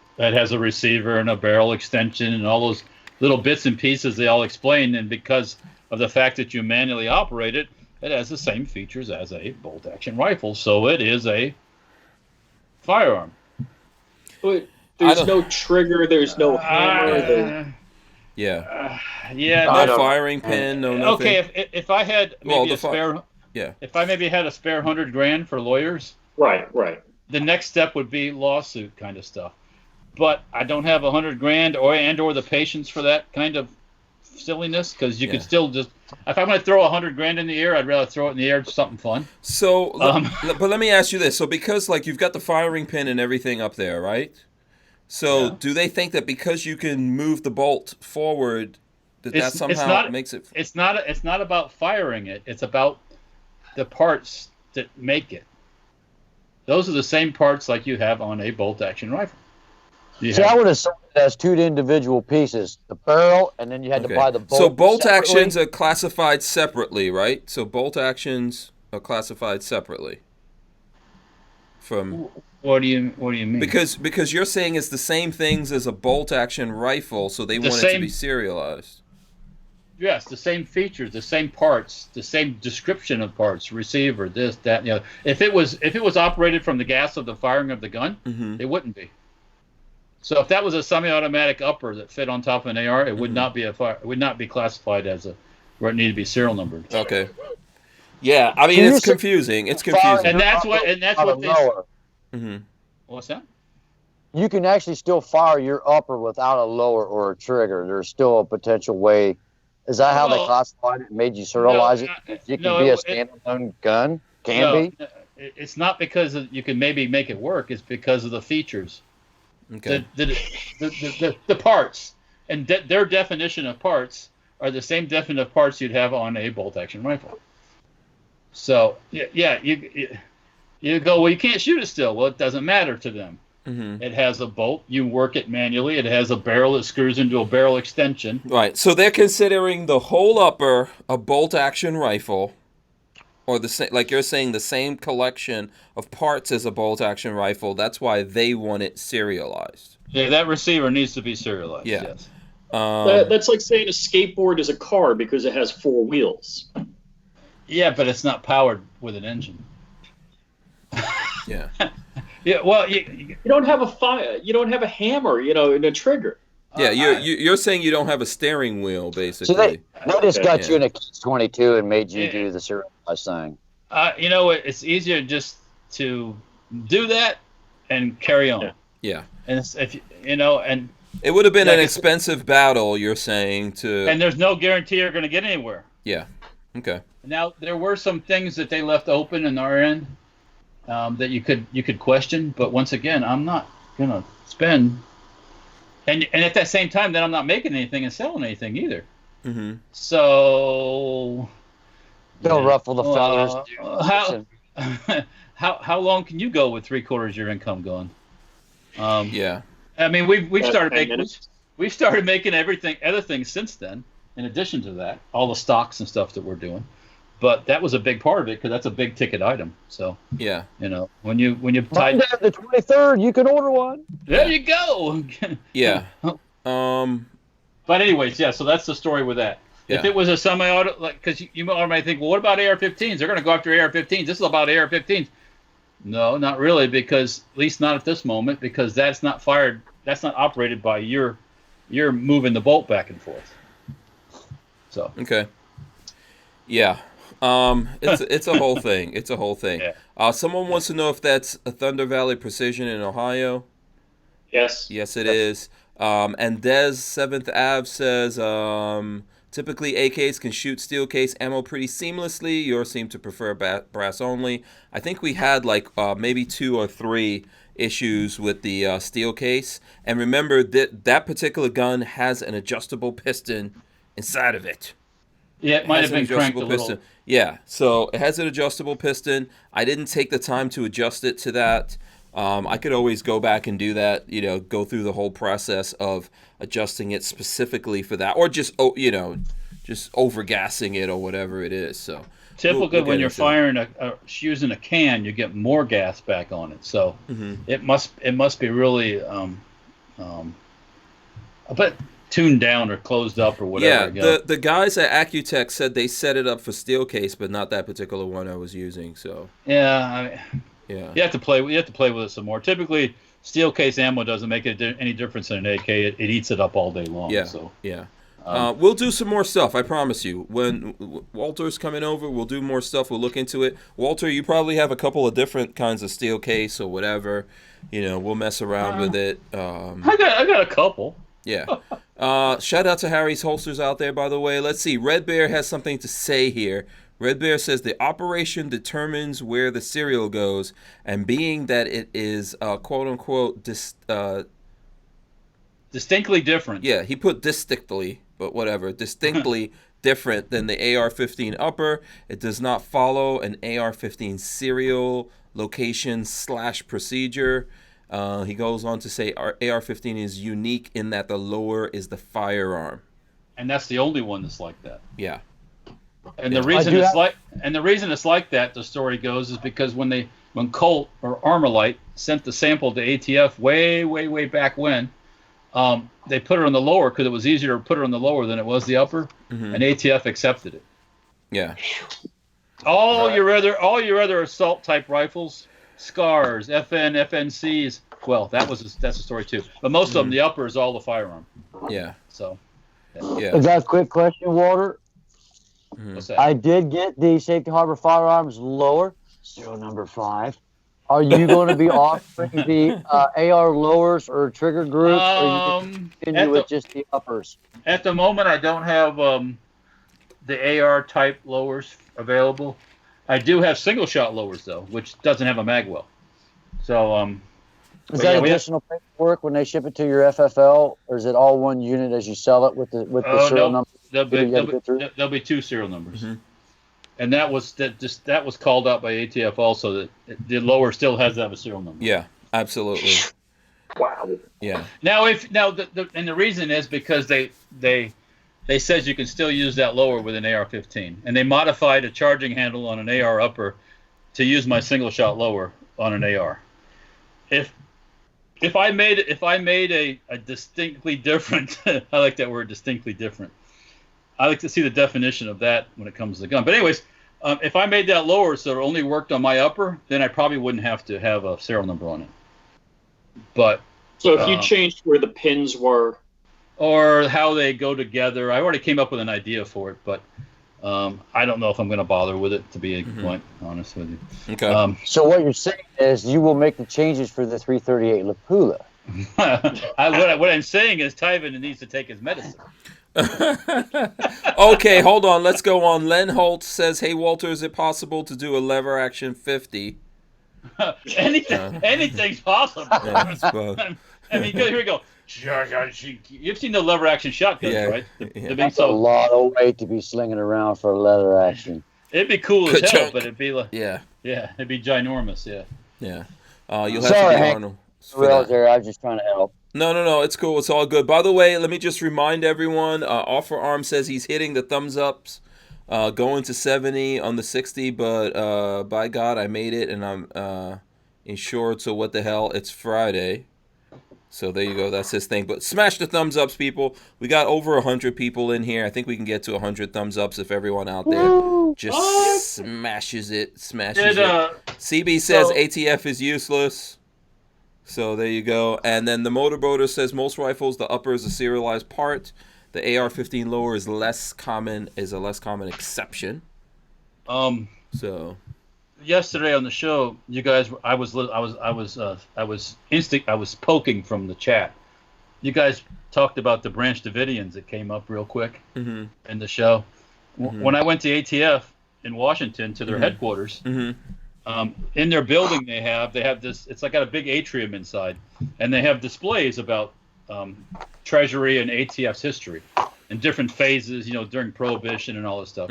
receiver and a barrel extension and all those little bits and pieces they all explained, and because of the fact that you manually operate it, it has the same features as a bolt-action rifle, so it is a firearm. But there's no trigger, there's no hammer. No firing pin, no nothing. Okay, if I had maybe if I maybe had a spare $100,000 for lawyers, right, the next step would be lawsuit kind of stuff. But I don't have $100,000 or the patience for that kind of silliness, because you could still just, if I'm going to throw $100,000 in the air, I'd rather throw it in the air to something fun. So, but let me ask you this: so because like you've got the firing pin and everything up there, right? So do they think that because you can move the bolt forward, that somehow makes it? It's not about firing it. It's about the parts that make it. Those are the same parts like you have on a bolt-action rifle. I would have sold it as two individual pieces, the barrel, and then you had to buy the bolt. So bolt actions are classified separately, right? So bolt actions are classified separately from. What do you mean? Because you're saying it's the same things as a bolt action rifle, so they want it to be serialized. Yes, the same features, the same parts, the same description of parts, receiver, this, that, and the other. If it was operated from the gas of the firing of the gun, it wouldn't be. So if that was a semi-automatic upper that fit on top of an AR, it would not be it would not be classified as where it needed to be serial numbered. Okay. Yeah, I mean it's confusing. It's confusing. And that's what they. What's that? You can actually still fire your upper without a lower or a trigger. There's still a potential way. Is that how they classified it and made you serialize it? It can be a standalone gun? Be? It's not because you can maybe make it work. It's because of the features. Okay. The parts. And their definition of parts are the same definition of parts you'd have on a bolt-action rifle. So, you go, well, you can't shoot it still. Well, it doesn't matter to them. It has a bolt. You work it manually. It has a barrel that screws into a barrel extension. Right. So they're considering the whole upper a bolt-action rifle, or like you're saying, the same collection of parts as a bolt-action rifle. That's why they want it serialized. Yeah, that receiver needs to be serialized. Yeah. Yes. That's like saying a skateboard is a car because it has 4 wheels. Yeah, but it's not powered with an engine. Yeah. Yeah, well, you don't have a fire. You don't have a hammer, and a trigger. Yeah, you're saying you don't have a steering wheel, basically. So they just got you in a Catch-22 and made you do the serialized thing. It's easier just to do that and carry on. Yeah. And and it would have been an expensive battle. You're saying and there's no guarantee you're going to get anywhere. Yeah. Okay. Now there were some things that they left open in our end. That you could question, but once again, I'm not gonna spend, and at that same time, then I'm not making anything and selling anything either. So don't ruffle the feathers. How long can you go with 3/4 your income going? Yeah. I mean, we've started making we started making other things since then. In addition to that, all the stocks and stuff that we're doing. But that was a big part of it because that's a big ticket item. So yeah, when you type Monday the 23rd, you can order one. there you go. yeah. But anyways, yeah. So that's the story with that. Yeah. If it was a semi-auto, like, because you might think, well, what about AR-15s? They're going to go after AR-15s. This is about AR-15s. No, not really, because at least not at this moment, because that's not fired. That's not operated by you're moving the bolt back and forth. So okay, yeah. It's a whole thing. It's a whole thing. Yeah. Someone wants to know if that's a Thunder Valley Precision in Ohio. Yes. Yes, it is. And Des 7th Ave says, typically AKs can shoot steel case ammo pretty seamlessly. Yours seem to prefer brass only. I think we had like maybe 2 or 3 issues with the steel case. And remember that particular gun has an adjustable piston inside of it. yeah, it might have been cranked a little. Yeah, so it has an adjustable piston. I didn't take the time to adjust it to that. I could always go back and do that, go through the whole process of adjusting it specifically for that, or just overgassing it or whatever it is. So Typically, we'll when you're firing using a can, you get more gas back on it. So it must be really but tuned down or closed up or whatever. Yeah, the guys at Accutech said they set it up for steel case, but not that particular one I was using. So yeah, yeah, you have to play with it some more. Typically, steel case ammo doesn't make any difference in an AK. It eats it up all day long. Yeah, so yeah. We'll do some more stuff, I promise you. When Walter's coming over, we'll do more stuff. We'll look into it. Walter, you probably have a couple of different kinds of steel case or whatever. We'll mess around with it. I got a couple. Yeah. Shout out to Harry's Holsters out there, by the way. Let's see. Red Bear has something to say here. Red Bear says the operation determines where the serial goes, and being that it is quote-unquote distinctly different. Yeah, he put distinctly, but whatever. Distinctly different than the AR-15 upper. It does not follow an AR-15 serial location / procedure. He goes on to say AR-15 is unique in that the lower is the firearm. And that's the only one that's like that. Yeah. And the reason it's like that, the story goes, is because when Colt or Armalite sent the sample to ATF way back when, they put it on the lower because it was easier to put it on the lower than it was the upper, and ATF accepted it. Yeah. All your other assault type rifles, SCARs, FNCs. Well, that's a story too. But most of them, the upper is all the firearm. Yeah. So. Yeah. I got a quick question, Walter. What's that? I did get the Safety Harbor Firearms lower, serial number 5. Are you going to be offering the AR lowers or trigger groups, or you can continue with just the uppers? At the moment, I don't have the AR type lowers available. I do have single shot lowers though, which doesn't have a mag well. So is that additional paperwork when they ship it to your FFL, or is it all one unit as you sell it with the serial number? There'll be 2 serial numbers, and that was called out by ATF also, that the lower still has to have a serial number. Yeah, absolutely. Wow. Yeah. The reason is because they says you can still use that lower with an AR-15, and they modified a charging handle on an AR upper to use my single shot lower on an AR. If I made a distinctly different, I like that word, distinctly different. I like to see the definition of that when it comes to the gun. But anyways, if I made that lower so it only worked on my upper, then I probably wouldn't have to have a serial number on it. But so if you changed where the pins were, or how they go together, I already came up with an idea for it, but I don't know if I'm going to bother with it, to be quite honest with you. Okay. So what you're saying is you will make the changes for the 338 Lapula. What I'm saying is Tyven needs to take his medicine. Okay, hold on. Let's go on. Len Holt says, "Hey Walter, is it possible to do a lever action 50?" Anything's possible. Yeah, I mean, here we go. You've seen the lever action shotguns, right? That's a lot of weight to be slinging around for a lever action. It'd be cool as hell, but it'd be like it'd be ginormous. Yeah. You'll have to be Arnold. Well, there, I was just trying to help. No. It's cool. It's all good. By the way, let me just remind everyone. Walther Arms says he's hitting the thumbs ups, going to 70 on the 60. But by God, I made it, and I'm insured. So what the hell? It's Friday. So there you go. That's his thing. But smash the thumbs ups, people. We got over 100 people in here. I think we can get to 100 thumbs ups if everyone out there just smashes it. CB says ATF is useless. So there you go. And then the motorboater says most rifles, the upper is a serialized part. The AR-15 lower is a less common exception. So yesterday on the show, you guys, I was poking from the chat. You guys talked about the Branch Davidians that came up real quick in the show. When I went to ATF in Washington to their headquarters, in their building they have this. It's like got a big atrium inside, and they have displays about Treasury and ATF's history in different phases. During Prohibition and all this stuff.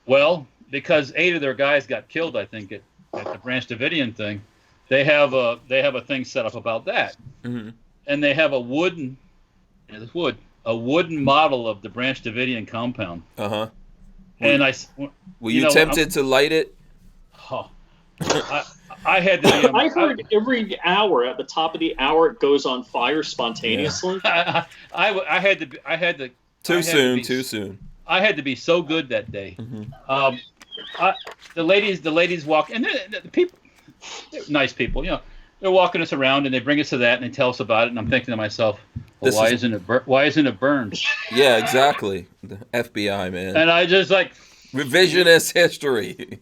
Well, because 8 of their guys got killed, I think at the Branch Davidian thing, they have a thing set up about that, and they have a wooden model of the Branch Davidian compound. And were you tempted to light it? I had to. I heard every hour at the top of the hour it goes on fire spontaneously. I had to. Too soon. I had to be so good that day. The ladies walk, and the people, they're nice people. They're walking us around, and they bring us to that, and they tell us about it. And I'm thinking to myself, well, why isn't it burned? Yeah, exactly. The FBI, man. And I just revisionist history.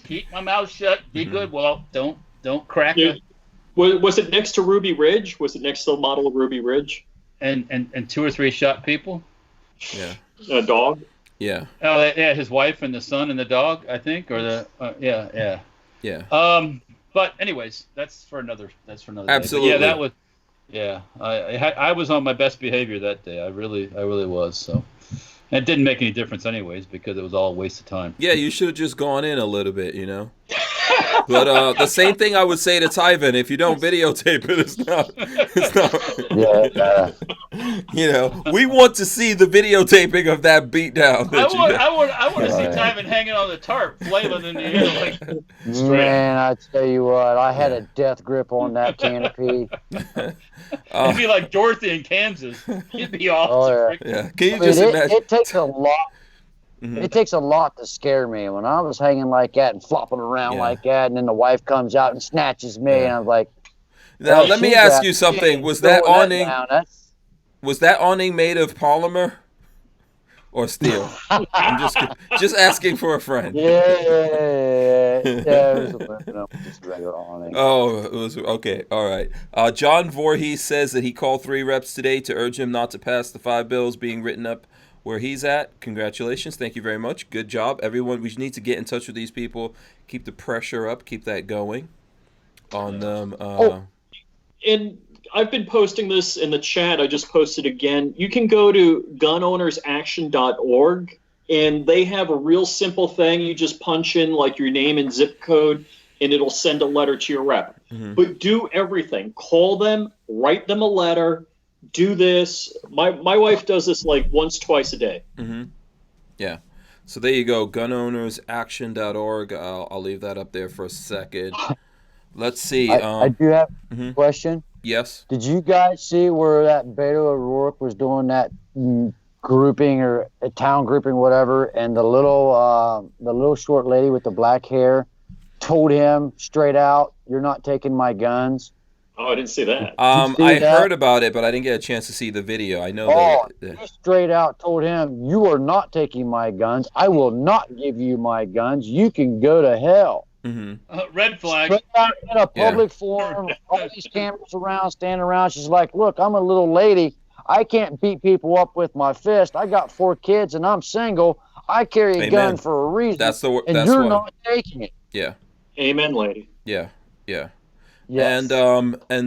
Keep my mouth shut. Be good. Well, don't crack it. Was it next to Ruby Ridge? Was it next to the model of Ruby Ridge? And 2 or 3 shot people. Yeah. A dog. Yeah. Oh, yeah. His wife and the son and the dog, I think, or the Yeah. But anyways, that's for another. Absolutely. Day. Yeah, that was. Yeah, I was on my best behavior that day. I really was. So. And it didn't make any difference anyways because it was all a waste of time. Yeah, you should have just gone in a little bit, But the same thing I would say to Tyven, if you don't videotape it, it's not. We want to see the videotaping of that beatdown. I want to see Tyven hanging on the tarp, flailing in the air Man, I tell you what, I had a death grip on that canopy. It'd be like Dorothy in Kansas. It'd be awesome. Yeah. Can you just imagine? It takes a lot. It takes a lot to scare me. When I was hanging like that and flopping around like that, and then the wife comes out and snatches me, and I'm like, now let me ask you something. Was that awning made of polymer or steel? I'm just asking for a friend. Yeah, it was just regular awning. Oh, it was okay. All right. John Voorhees says that he called 3 reps today to urge him not to pass the 5 bills being written up where he's at. Congratulations. Thank you very much. Good job, everyone. We need to get in touch with these people. Keep the pressure up. Keep that going on them. And I've been posting this in the chat. I just posted again. You can go to gunownersaction.org, and they have a real simple thing. You just punch in like your name and zip code, and it'll send a letter to your rep. But do everything. Call them, write them a letter, do this. My wife does this like once, twice a day. Yeah. So there you go, gunownersaction.org. I'll leave that up there for a second. Let's see. I do have a question. Yes. Did you guys see where that Beto O'Rourke was doing that grouping or a town grouping, whatever, and the little short lady with the black hair told him straight out, "You're not taking my guns." Oh, I didn't see that. I heard about it, but I didn't get a chance to see the video. I know that. He straight out told him, "You are not taking my guns. I will not give you my guns. You can go to hell." Red flag. Straight out in a public forum, all these cameras around, standing around. She's like, "Look, I'm a little lady. I can't beat people up with my fist. I got 4 kids and I'm single. I carry a gun for a reason. You're not taking it." Yeah. Amen, lady. Yeah. Yes. And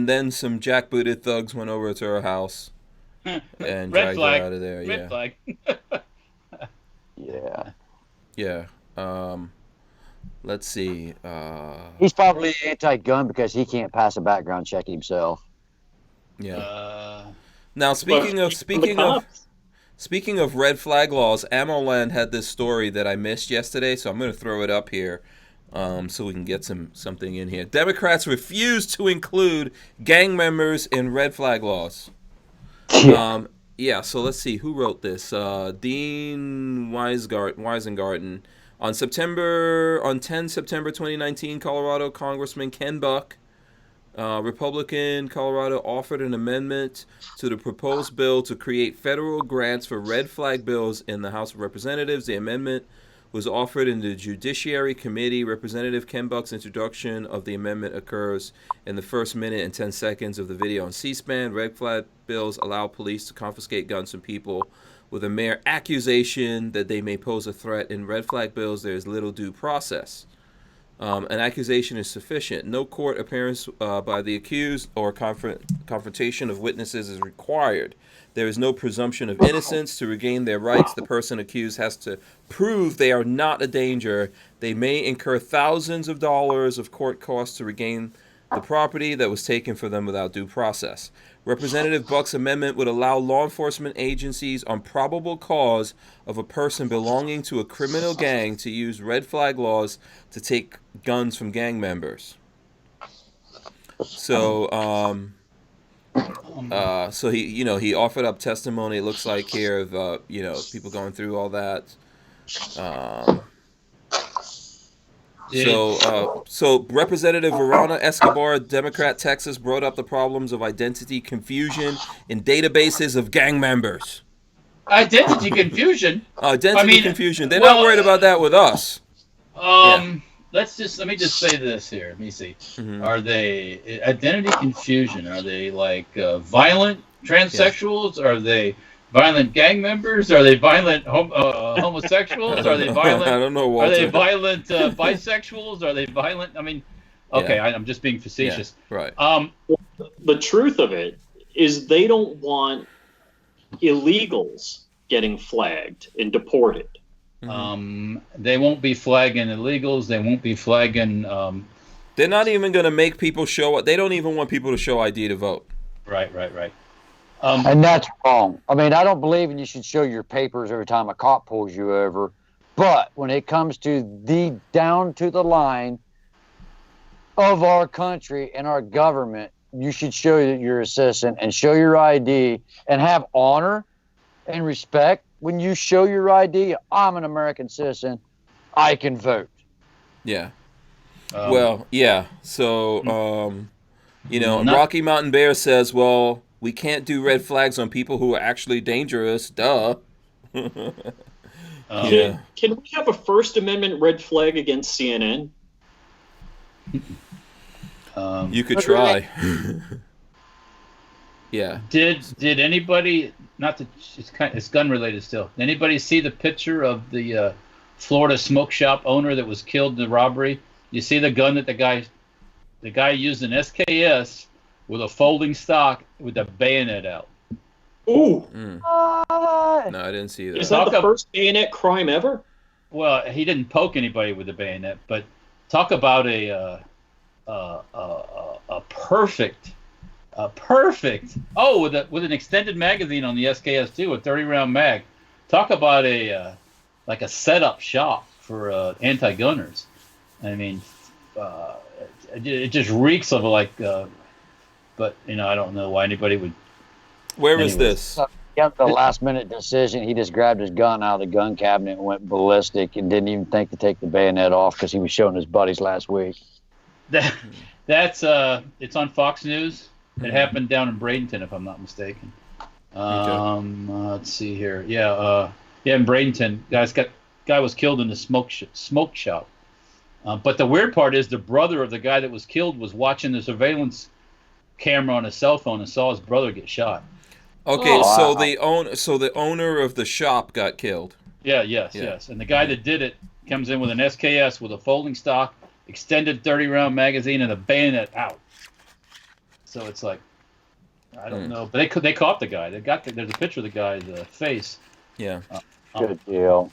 then some jackbooted thugs went over to her house and dragged her out of there. Red flag. Yeah. Let's see. He's probably anti-gun because he can't pass a background check himself. Yeah. Now, speaking But of speaking the of cops- speaking of red flag laws, AmmoLand had this story that I missed yesterday, so I'm going to throw it up here, so we can get something in here. Democrats refuse to include gang members in red flag laws. Yeah, so let's see who wrote this. Dean Weisengarten. On 10 September 2019, Colorado Congressman Ken Buck, Republican Colorado, offered an amendment to the proposed bill to create federal grants for red flag bills in the House of Representatives. The amendment was offered in the Judiciary Committee. Representative Ken Buck's introduction of the amendment occurs in the first minute and 10 seconds of the video on C-SPAN. Red flag bills allow police to confiscate guns from people with a mere accusation that they may pose a threat. In red flag bills, there is little due process. An accusation is sufficient. No court appearance by the accused or confrontation of witnesses is required. There is no presumption of innocence. To regain their rights, the person accused has to prove they are not a danger. They may incur thousands of dollars of court costs to regain the property that was taken from them without due process. Representative Buck's amendment would allow law enforcement agencies on probable cause of a person belonging to a criminal gang to use red flag laws to take guns from gang members. So, so he offered up testimony. It looks like here of people going through all that. So Representative Verona Escobar, Democrat, Texas, brought up the problems of identity confusion in databases of gang members. Identity confusion. Confusion. They're not worried about that with us. Let me just say this here. Let me see. Mm-hmm. Are they identity confusion? Are they like violent transsexuals? Yeah. Are they violent gang members? Are they violent homosexuals? Are they violent? I don't know, Walter. Are they violent bisexuals? Are they violent? I mean, okay, yeah. I'm just being facetious. Yeah, right. The truth of it is they don't want illegals getting flagged and deported. Mm-hmm. They won't be flagging illegals. They won't be flagging. They're not even going to make people show up. They don't even want people to show ID to vote. Right. And that's wrong. I mean, I don't believe you should show your papers every time a cop pulls you over. But when it comes to the down to the line of our country and our government, you should show that you're a citizen and show your ID and have honor and respect. When you show your ID, I'm an American citizen, I can vote. Yeah. Well, yeah. So, Rocky Mountain Bear says, well, we can't do red flags on people who are actually dangerous. Duh. Can we have a First Amendment red flag against CNN? You could try. Yeah. Did anybody? Not that it's gun related still. Did anybody see the picture of the Florida smoke shop owner that was killed in the robbery? You see the gun that the guy used an SKS with a folding stock with a bayonet out. Ooh. No, I didn't see that. Is that the first bayonet crime ever? Well, he didn't poke anybody with a bayonet, but talk about a perfect. Oh, with an extended magazine on the SKS too, a 30-round mag. Talk about a setup shop for anti-gunners. I mean, it just reeks of but I don't know why anybody would. Where is this? He got the last-minute decision. He just grabbed his gun out of the gun cabinet and went ballistic and didn't even think to take the bayonet off because he was showing his buddies last week. That's it's on Fox News. It happened down in Bradenton, if I'm not mistaken. Let's see here. Yeah, in Bradenton, guy was killed in the smoke shop. But the weird part is the brother of the guy that was killed was watching the surveillance camera on his cell phone and saw his brother get shot. Okay, so the owner of the shop got killed. Yes. And the guy that did it comes in with an SKS with a folding stock, extended 30-round magazine, and a bayonet out. So it's like, I don't know, but they caught the guy. There's a picture of the guy's face. Yeah. Good deal.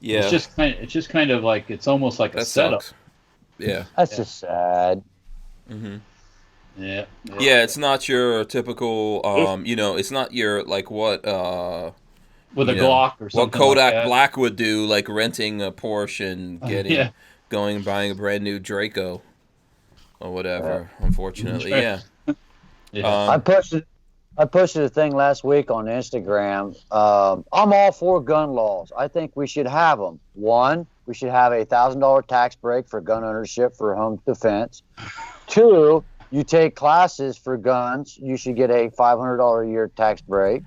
Yeah. It's just kind of like, it's almost like a setup. Sucks. Yeah. That's just sad. Mm-hmm. Yeah. Yeah, it's not your typical, it's not your, like, what, with a Glock or something what Kodak like that. Black would do, like renting a Porsche and going and buying a brand new Draco or whatever, unfortunately. Yeah. Yeah. I posted a thing last week on Instagram. I'm all for gun laws. I think we should have them. One, we should have a $1,000 tax break for gun ownership for home defense. Two, you take classes for guns, you should get a $500 a year tax break.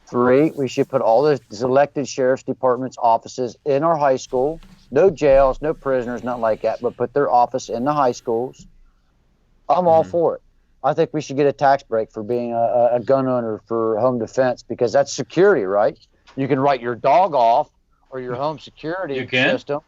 Three, we should put all the elected sheriff's departments' offices in our high school. No jails, no prisoners, nothing like that, but put their office in the high schools. I'm all for it. I think we should get a tax break for being a gun owner for home defense, because that's security, right? You can write your dog off or your home security system.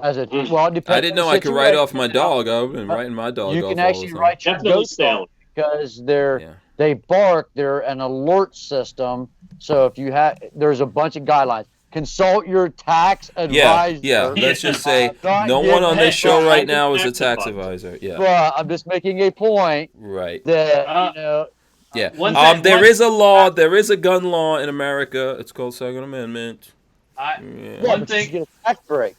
As a well, it depends. I didn't know I could write off my dog. I've been writing my dog off. You can actually write your goats off because they bark. They're an alert system. So if you there's a bunch of guidelines. Consult your tax advisor. Yeah. Let's just say no one on this show right now is a tax advisor. Yeah. But I'm just making a point. Right. That Yeah. There is a law. There is a gun law in America. It's called Second Amendment. One thing. You get a tax break.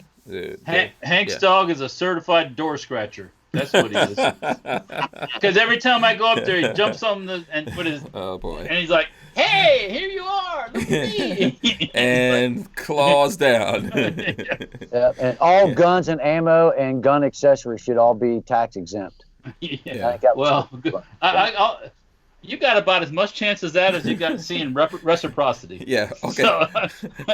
Hank's dog is a certified door scratcher. That's what he is. Because every time I go up there, he jumps on and put his. Oh boy! And he's like, "Hey, here you are! Look at me!" And claws down. And all guns and ammo and gun accessories should all be tax exempt. Yeah. Well, you got about as much chance as that as you got seeing reciprocity. Yeah. Okay. So,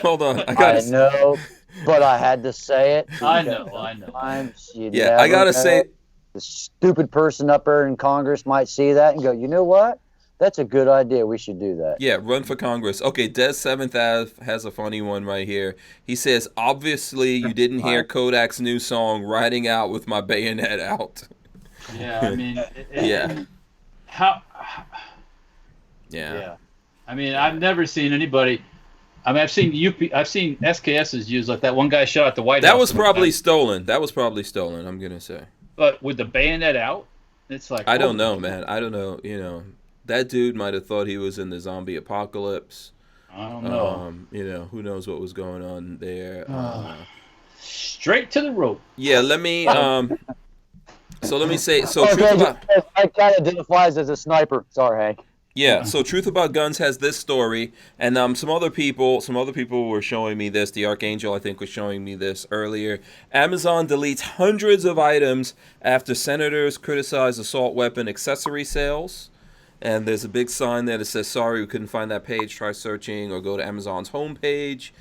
hold on. I know, but I had to say it. I know. I gotta say, the stupid person up there in Congress might see that and go, you know what? That's a good idea. We should do that. Yeah, run for Congress. Okay, Des 7th Ave has a funny one right here. He says, obviously you didn't hear Kodak's new song, Riding Out with My Bayonet Out. Yeah, I mean... Yeah. I mean, I've never seen anybody... I mean, I've seen SKSs used, like that one guy shot at the White House. That was probably stolen. I'm going to say. But with the bayonet out, it's like... I don't know, man. I don't know, That dude might have thought he was in the zombie apocalypse. I don't know. Who knows what was going on there. Straight to the rope. Yeah, let me say, I kind of identifies as a sniper. Sorry, Hank. Yeah, so Truth About Guns has this story, and some other people were showing me this. The Archangel, I think, was showing me this earlier. Amazon deletes hundreds of items after senators criticize assault weapon accessory sales. And there's a big sign there that says, sorry, we couldn't find that page. Try searching or go to Amazon's homepage.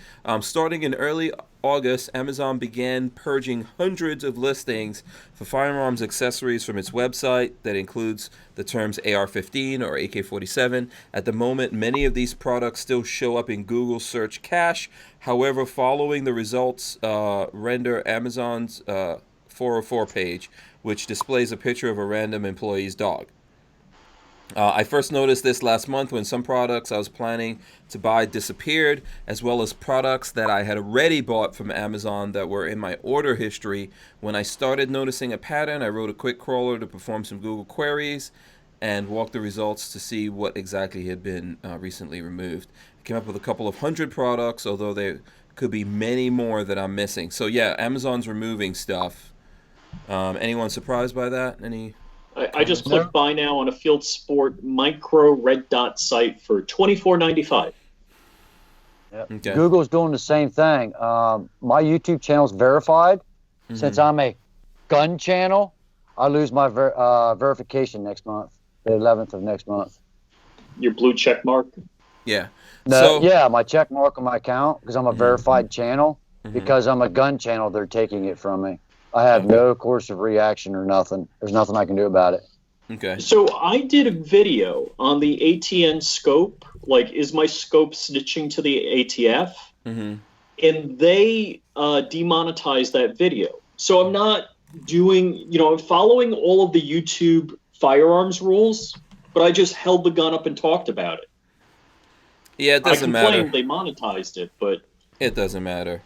Starting in early August, Amazon began purging hundreds of listings for firearms accessories from its website. That includes the terms AR-15 or AK-47. At the moment, many of these products still show up in Google search cache. However, following the results render Amazon's 404 page, which displays a picture of a random employee's dog. I first noticed this last month when some products I was planning to buy disappeared, as well as products that I had already bought from Amazon that were in my order history. When I started noticing a pattern, I wrote a quick crawler to perform some Google queries and walk the results to see what exactly had been recently removed. I came up with a couple of hundred products, although there could be many more that I'm missing. So yeah, Amazon's removing stuff. Anyone surprised by that? I just clicked buy now on a Field Sport micro red dot site for $24.95. Yep. Okay. Google's doing the same thing. My YouTube channel's verified. Mm-hmm. Since I'm a gun channel, I lose my verification next month, the 11th of next month. Your blue check mark? Yeah. My check mark on my account because I'm a verified channel. Mm-hmm. Because I'm a gun channel, they're taking it from me. I have no course of reaction or nothing. There's nothing I can do about it. Okay. So I did a video on the ATN scope, like, is my scope snitching to the ATF? Mm-hmm. And they demonetized that video. So I'm not doing, I'm following all of the YouTube firearms rules, but I just held the gun up and talked about it. Yeah, it doesn't matter. I complained they monetized it, but... It doesn't matter.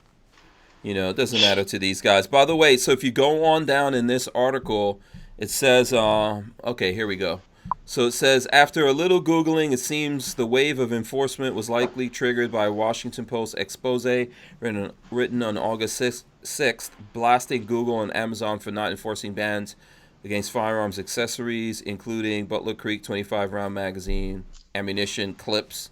It doesn't matter to these guys. By the way, so if you go on down in this article, it says, okay, here we go. So it says, after a little Googling, it seems the wave of enforcement was likely triggered by a Washington Post expose written on August 6th, blasting Google and Amazon for not enforcing bans against firearms accessories, including Butler Creek 25-round magazine, ammunition, clips,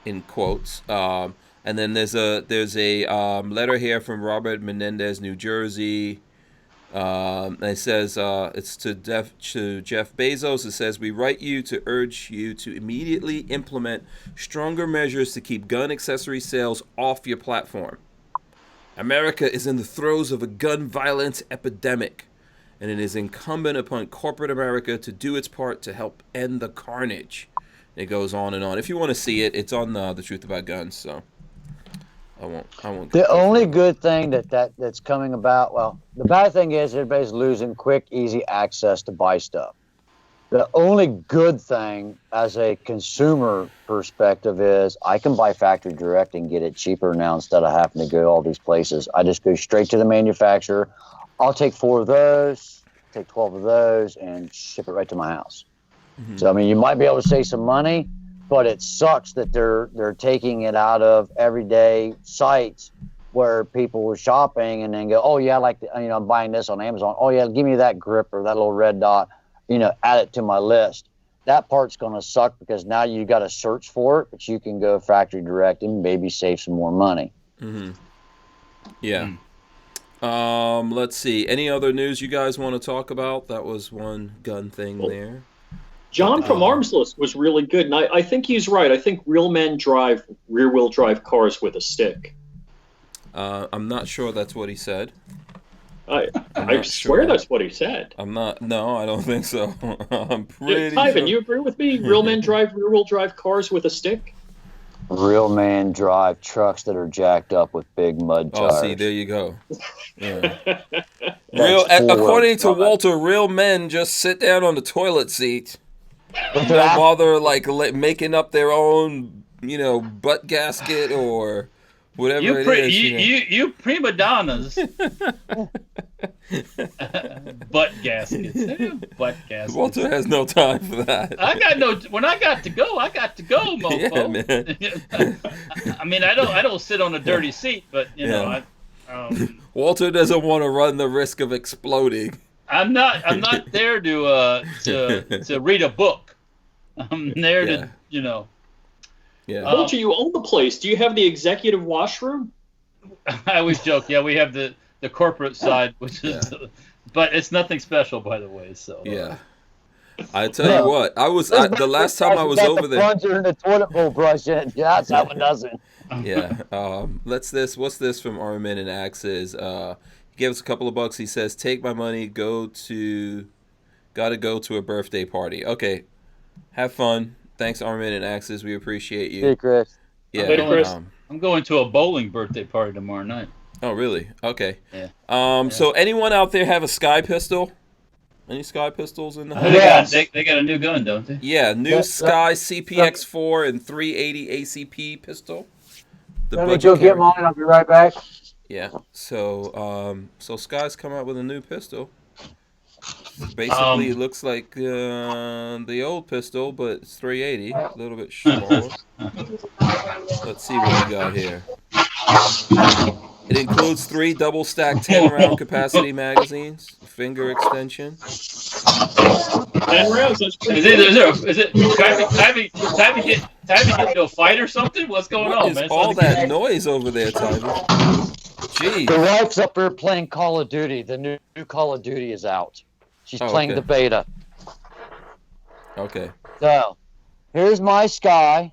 in quotes. And then there's a letter here from Robert Menendez, New Jersey. And it says it's to Jeff Bezos. It says, we write you to urge you to immediately implement stronger measures to keep gun accessory sales off your platform. America is in the throes of a gun violence epidemic, and it is incumbent upon corporate America to do its part to help end the carnage. It goes on and on. If you want to see it, it's on The Truth About Guns. So I won't. The only good thing that's coming about, well, the bad thing is everybody's losing quick, easy access to buy stuff. The only good thing as a consumer perspective is I can buy factory direct and get it cheaper now instead of having to go to all these places. I just go straight to the manufacturer. I'll take 4 of those, take 12 of those, and ship it right to my house. Mm-hmm. So, I mean, you might be able to save some money, but it sucks that they're taking it out of everyday sites where people were shopping and then go, oh yeah, I'm buying this on Amazon. Oh yeah, give me that grip or that little red dot, add it to my list. That part's going to suck because now you got to search for it, but you can go factory direct and maybe save some more money. Mm-hmm. Yeah. Let's see. Any other news you guys want to talk about? That was one gun thing there. John from Armsless was really good, and I think he's right. I think real men drive rear-wheel drive cars with a stick. I'm not sure that's what he said. I swear that's what he said. No, I don't think so. I'm pretty Ivan, sure. you agree with me? Real men drive rear-wheel drive cars with a stick? Real men drive trucks that are jacked up with big mud tires. Oh, see, there you go. Yeah. According to Walter, real men just sit down on the toilet seat. Don't bother making up their own, butt gasket or whatever it is. You prima donnas. Butt gaskets. Butt gaskets. Walter has no time for that. When I got to go, mofo. Yeah, man. I mean, I don't sit on a dirty seat, but Walter doesn't want to run the risk of exploding. I'm not there to read a book. I'm there to. Yeah. Walter, you own the place. Do you have the executive washroom? I always joke. Yeah, we have the corporate side, which is, but it's nothing special, by the way. So yeah. I tell you what, the last time I was over there. Plunger in the toilet bowl brush in. Yeah, that's how it does it. Yeah. What's this from Armin and Axes? He gave us a couple of bucks. He says, "Take my money. Gotta go to a birthday party." Okay. Have fun. Thanks, Armin and Axes. We appreciate you. Hey, Chris. Yeah. Hey, Chris. I'm going to a bowling birthday party tomorrow night. Oh, really? Okay. Yeah. So anyone out there have a Sky pistol? Any Sky pistols in the house? Yes. They got a new gun, don't they? Yeah, new Sky CPX4 and 380 ACP pistol. Let me go get mine. I'll be right back. Yeah. So Sky's come out with a new pistol. Basically, it looks like the old pistol, but it's 380, a little bit smaller. Let's see what we got here. It includes 3 double-stack 10-round capacity magazines, finger extension. 10 rounds. That's pretty good. Is it time to get into a fight or something? What's going on, man? What is all that noise over there, Tyler? Jeez. The wife's up there playing Call of Duty. The new Call of Duty is out. She's playing the beta. Okay. So, here's my Sky.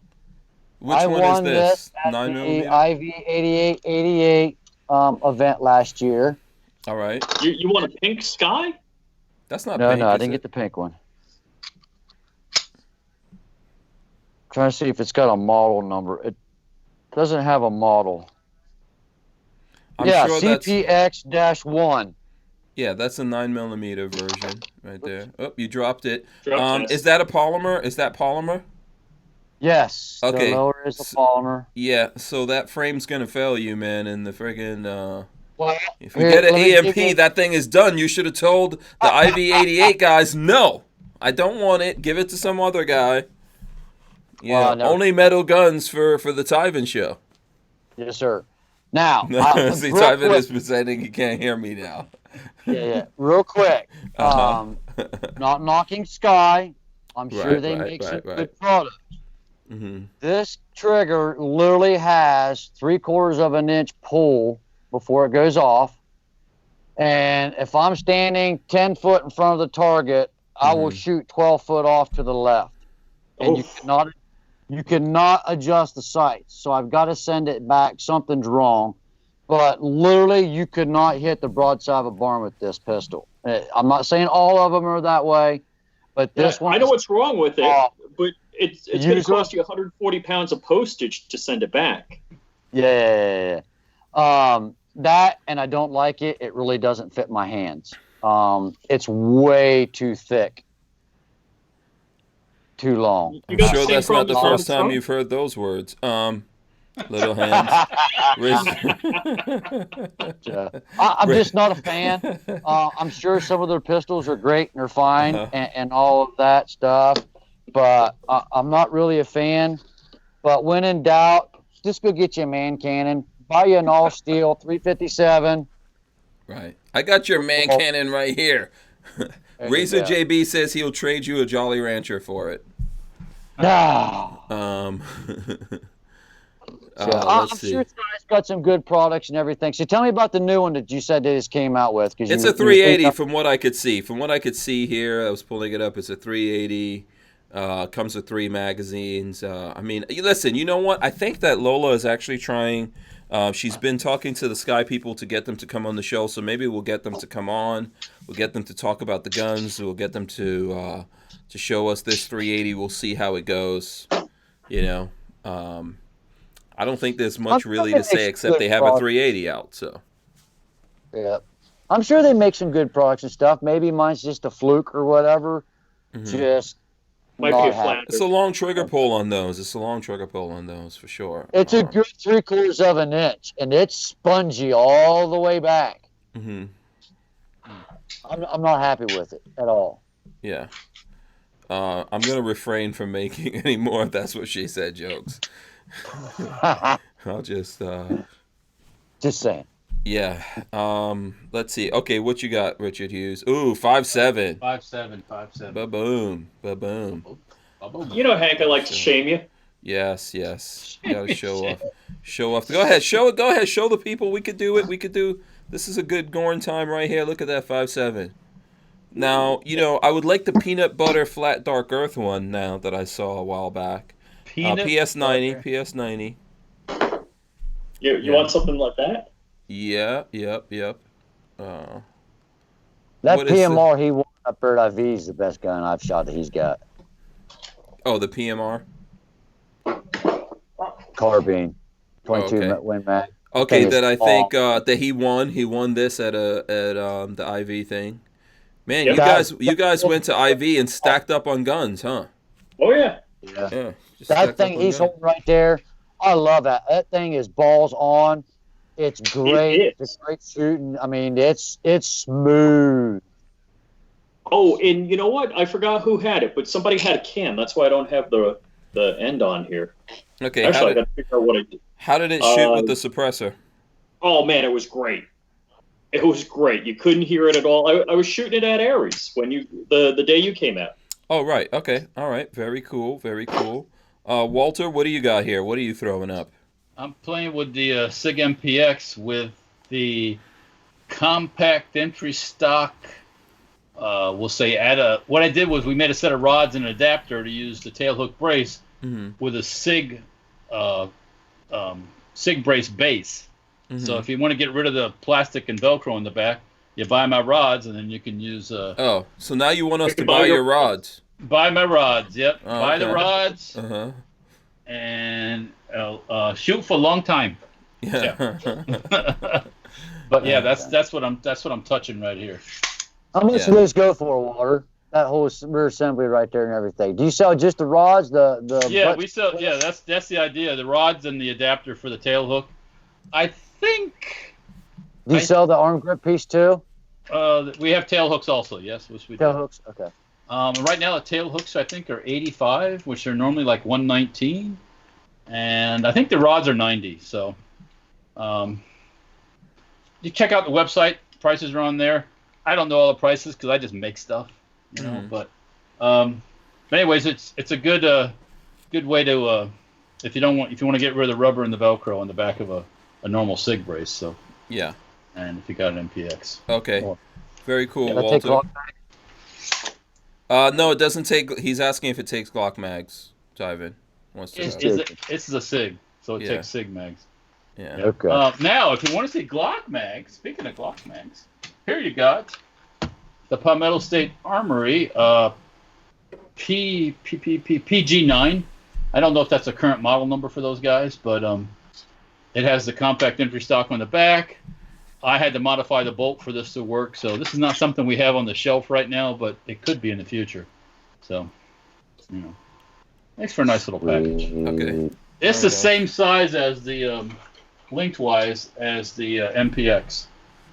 Which one is this? At 9mm? the IV 8888 event last year. All right. You want a pink Sky? That's not No, pink, I didn't get the pink one. Trying to see if it's got a model number. It doesn't have a model. I'm sure CPX-1. Yeah, that's a 9mm version right there. Oh, you dropped it. Yes. Is that a polymer? Is that polymer? Yes. Okay. The lower is a polymer. Yeah, so that frame's going to fail you, man, and the friggin'... if you here, get an let me EMP, give you- that thing is done. You should have told the IV-88 guys no. I don't want it. Give it to some other guy. Yeah, No. only metal guns for the Tyven show. Yes, sir. Now, see, real Tyven quick- is pretending he can't hear me now. yeah. Real quick. Not knocking Sky. I'm sure they make some good products. Mm-hmm. This trigger literally has 3/4 of an inch pull before it goes off. And if I'm standing 10 foot in front of the target, I will shoot 12 foot off to the left. And you cannot adjust the sights. So I've got to send it back. Something's wrong. But literally, you could not hit the broadside of a barn with this pistol. I'm not saying all of them are that way, but this one. I know what's wrong with it, but it's going to cost you 140 pounds of postage to send it back. Yeah. That, and I don't like it. It really doesn't fit my hands. It's way too thick. Too long. I'm sure that's not the first time you've heard those words. Little hands. I'm just not a fan. I'm sure some of their pistols are great and they're fine and all of that stuff, but I'm not really a fan. But when in doubt, just go get you a man cannon. Buy you an all steel 357. Right. I got your man cannon right here. Razor JB says he'll trade you a Jolly Rancher for it. No. Let's I'm see. sure Sky's got some good products and everything. So tell me about the new one that you said they just came out with. It's a 380 from what I could see. From what I could see here, I was pulling it up. It's a 380. Comes with 3 magazines. I mean, listen, you know what? I think that Lola is actually trying. She's been talking to the Sky people to get them to come on the show. So maybe we'll get them to come on. We'll get them to talk about the guns. We'll get them to show us this 380. We'll see how it goes. You know. I don't think there's much really to say except they have a 380 out. So. Yeah. I'm sure they make some good products and stuff. Maybe mine's just a fluke or whatever. Just might be a flat. It's a long trigger pull on those. For sure. It's a good 3/4 of an inch, and it's spongy all the way back. Mm-hmm. I'm not happy with it at all. Yeah. I'm going to refrain from making any more if that's what she said jokes. I'll just saying. Yeah. Let's see. Okay, what you got, Richard Hughes? Ooh, 5.7. 5.7. Ba-boom. Ba-boom. You know, Hank, I like to shame you. Yes. You got to show off. Go ahead. Show the people we could do it. This is a good Gorn time right here. Look at that 5.7. Now, you know, I would like the peanut butter flat dark earth one now that I saw a while back. PS90. You want something like that? Yeah, yep. That PMR he won up Bird IV is the best gun I've shot that he's got. Oh, the PMR? Carbine. 22 Win Mag. Okay, that I think that he won. He won this at the IV thing. Man, you guys went to IV and stacked up on guns, huh? Oh yeah. Yeah. That thing he's holding right there, I love that. That thing is balls on. It's great. It's great shooting. I mean, it's smooth. Oh, and you know what? I forgot who had it, but somebody had a cam. That's why I don't have the end on here. Okay. Actually, I got to figure out what I did. How did it shoot with the suppressor? Oh man, it was great. It was great. You couldn't hear it at all. I was shooting it at Aries when the day you came out. Oh right. Okay. All right. Very cool. Walter, what do you got here? What are you throwing up? I'm playing with the SIG MPX with the compact entry stock. We'll say what I did was we made a set of rods and an adapter to use the tail hook brace with a SIG brace base. Mm-hmm. So if you want to get rid of the plastic and Velcro in the back, you buy my rods and then you can use. So now you want us to buy your rods? Buy my rods. Yep. Oh, buy the rods. And shoot for a long time. Yeah. But yeah, that's what I'm touching right here. How much do those go for, Walter? That whole rear assembly right there and everything. Do you sell just the rods? Yeah, we sell. Yeah, that's the idea. The rods and the adapter for the tail hook. I think. Do you sell the arm grip piece too? We have tail hooks also. Yes, which we tail do. hooks. Okay. Right now, the tail hooks I think are 85, which are normally like 119, and I think the rods are 90. So, you check out the website. Prices are on there. I don't know all the prices because I just make stuff, you know. But anyways, it's a good way to if you want to get rid of the rubber and the Velcro on the back of a normal SIG brace. So yeah. And if you got an MPX. Okay. Very cool, Does that take Walter. Glock No, it doesn't take. He's asking if it takes Glock mags. Ivan wants to know. It's a SIG, so it Yeah. takes SIG mags. Yeah. Okay. Now, if you want to see Glock mags, speaking of Glock mags, here you got the Palmetto State Armory PG9. I don't know if that's a current model number for those guys, but it has the compact entry stock on the back. I had to modify the bolt for this to work, so this is not something we have on the shelf right now, but it could be in the future. So, you know, makes for a nice little package. Okay. It's the same size as the lengthwise as the MPX.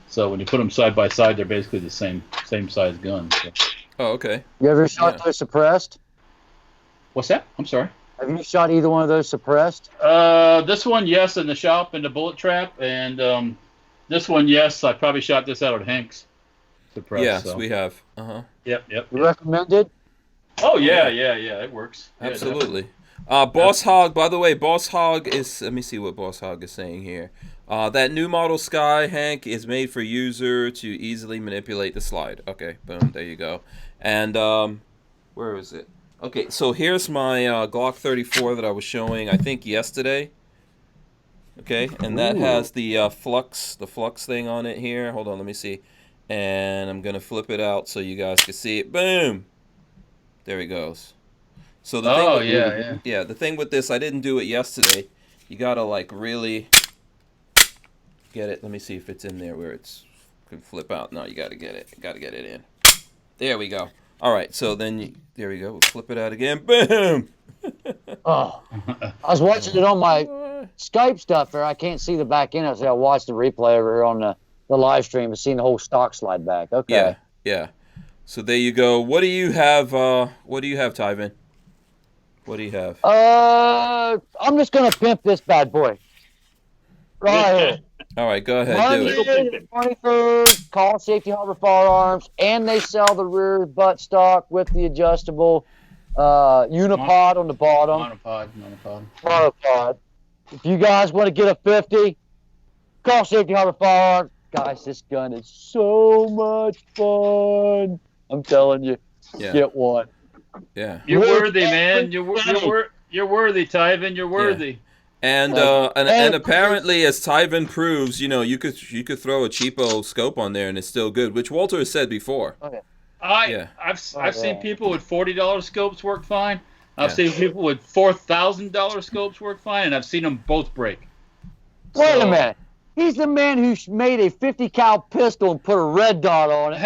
So when you put them side by side, they're basically the same size gun. So. Oh, okay. You ever shot those suppressed? What's that? I'm sorry. Have you shot either one of those suppressed? This one, yes, in the shop in the bullet trap, and this one, yes. I probably shot this out at Hank's. Suppressed, Yes, so. we have. Yep. You recommended? Oh yeah, it works. Yeah, Absolutely. Boss Hog, by the way, Boss Hog is. Let me see what Boss Hog is saying here. That new model Sky, Hank, is made for user to easily manipulate the slide. Okay, boom, there you go. And where is it? Okay, so here's my Glock 34 that I was showing, I think, yesterday. Okay, and that has the flux thing on it here. Hold on, let me see. And I'm gonna flip it out so you guys can see it. Boom. There he goes. So the the thing with this, I didn't do it yesterday. You gotta like really get it. Let me see if it's in there where it's can flip out. No, you gotta get it. Gotta get it in. There we go. All right. So then there we go. We'll flip it out again. Boom. Oh, I was watching it on my Skype stuff there. I can't see the back end. I watched the replay over here on the live stream and seen the whole stock slide back. Okay. Yeah. So there you go. What do you have? Tyven? What do you have? I'm just gonna pimp this bad boy. Right here. All right, go ahead. Do it. Monday, 23rd, call Safety Harbor Firearms, and they sell the rear butt stock with the adjustable unipod on the bottom. Monopod. If you guys want to get a 50, call Safety Harbor Firearms. Guys, this gun is so much fun. I'm telling you, get one. Yeah. You're worthy, man. You're worthy, Tyven. You're worthy. Yeah. And apparently, as Tyven proves, you could throw a cheapo scope on there and it's still good, which Walter has said before. Okay. I've seen people with $40 scopes work fine. I've seen people with $4,000 scopes work fine, and I've seen them both break. Wait a minute. He's the man who made a 50 cal pistol and put a red dot on it.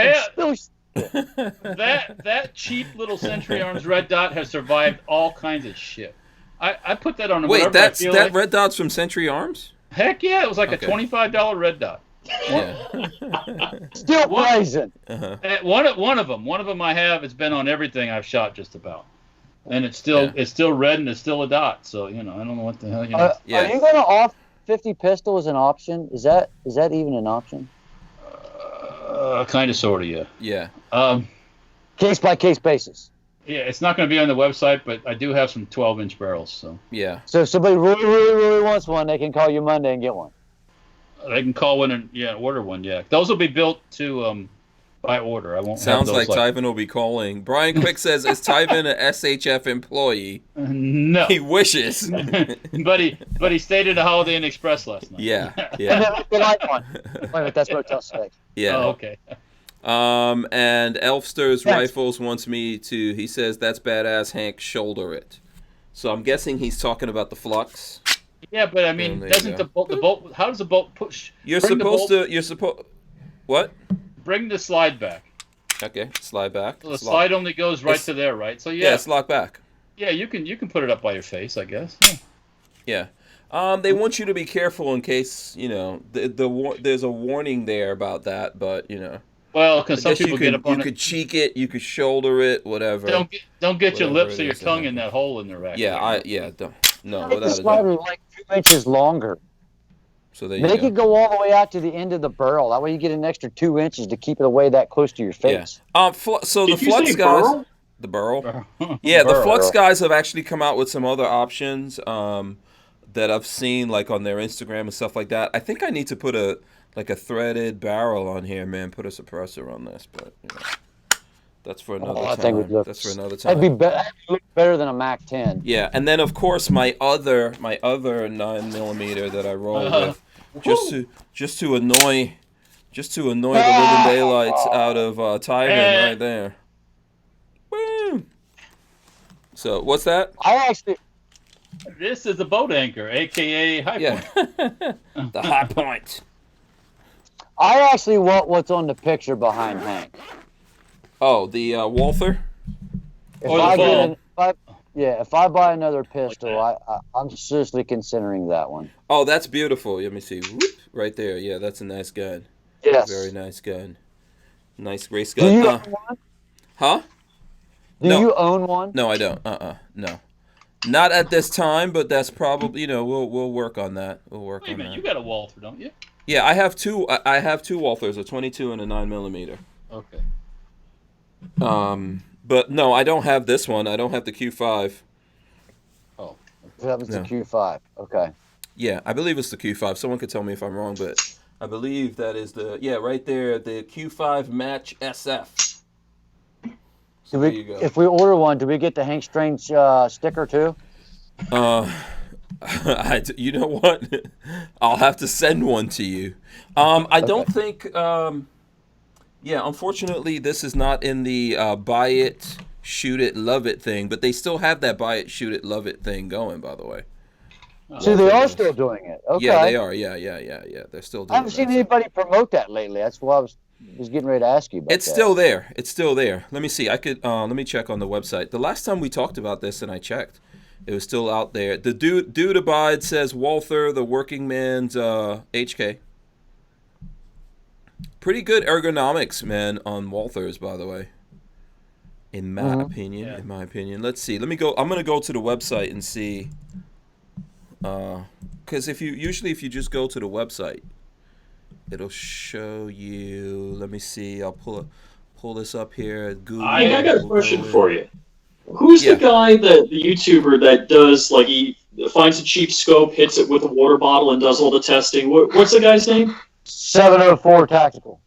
That cheap little Century Arms red dot has survived all kinds of shit. I put that on. Wait, that red dot's from Century Arms? Heck yeah, it was like a $25 red dot. Yeah. Still blazing. One of them I have. It's been on everything I've shot just about, and it's still red and it's still a dot. So I don't know what the hell. Are you going to off 50 pistol as an option? Is that even an option? Kind of, sort of, yeah. Yeah. Case by case basis. Yeah, it's not going to be on the website, but I do have some 12-inch barrels. So yeah. So if somebody really, really, really wants one, they can call you Monday and get one. They can call one and order one. Yeah, those will be built to by order. I won't. Sounds have like those Tyven will be calling. Brian Quick says, "Is Tyven an SHF employee?" No, he wishes. but he stayed at a Holiday Inn Express last night. Yeah. And then like one. Wait a minute, that's Motel 6. Yeah. Oh, okay. And Elfster's Rifles wants me to. He says that's badass. Hank, shoulder it. So I'm guessing he's talking about the flux. Yeah, but I mean, doesn't the bolt? How does the bolt push? You're supposed. What? Bring the slide back. Okay, slide back. So the slide only goes right to there, right? So yeah, it's locked back. Yeah, you can put it up by your face, I guess. Yeah. They want you to be careful in case there's a warning there about that, but Well, because some guess people get up on you it. could cheek it, you could shoulder it, whatever. Don't get your Whatever lips it or your is, tongue in that hole in their back. Don't. No, Make the without a slider doubt. like 2 inches longer. So there you Make go. it go all the way out to the end of the barrel. That way you get an extra 2 inches to keep it away that close to your face. Yeah. So Did the you Flux say guys, burl? the burl. Yeah, the Burl. Flux guys have actually come out with some other options that I've seen like on their Instagram and stuff like that. I think I need to put a threaded barrel on here, man. Put a suppressor on this, but that's for another I time. think it looks, That's for another time. that'd look better than a Mac 10. Yeah, and then of course my other 9mm that I roll with, just to annoy the living daylights out of Tiger right there. Woo! So what's that? This is a boat anchor, aka high point. The high point. I actually want what's on the picture behind Hank. Oh, the Walther. If Or the I ball. if I buy another pistol, I'm seriously considering that one. Oh, that's beautiful. Let me see. Whoop, right there. Yeah, that's a nice gun. Yes. Very nice gun. Nice race Do gun. you own one? Huh? Do No. you own one? No, I don't. No. Not at this time, but that's probably, we'll work on that. We'll work Wait a on minute, that. you got a Walther, don't you? Yeah, I have two Walthers, a 22 and a 9mm. Okay. But no, I don't have this one. I don't have the Q5. Oh. That was No. the Q5. Okay. Yeah, I believe it's the Q5. Someone could tell me if I'm wrong, but I believe that is right there, the Q5 Match SF. So there you go. If we order one, do we get the Hank Strange sticker too? You know what? I'll have to send one to you. I don't think. Unfortunately, this is not in the buy it, shoot it, love it thing. But they still have that buy it, shoot it, love it thing going. By the way. So they are still doing it. Okay. Yeah, they are. Yeah. They're still doing it. I haven't seen anybody promote that lately. That's why I was getting ready to ask you about It's that. still there. It's still there. Let me see. Let me check on the website. The last time we talked about this and I checked, it was still out there. The dude abide says Walther, the working man's HK. Pretty good ergonomics, man, on Walthers, by the way. In my opinion. In my opinion. Let's see. Let me go. I'm gonna go to the website and see. Because if you just go to the website, it'll show you. Let me see. I'll pull this up here. Google. I got a question for you. Who's the guy the YouTuber that does he finds a cheap scope, hits it with a water bottle, and does all the testing? What's the guy's name? 704 Tactical.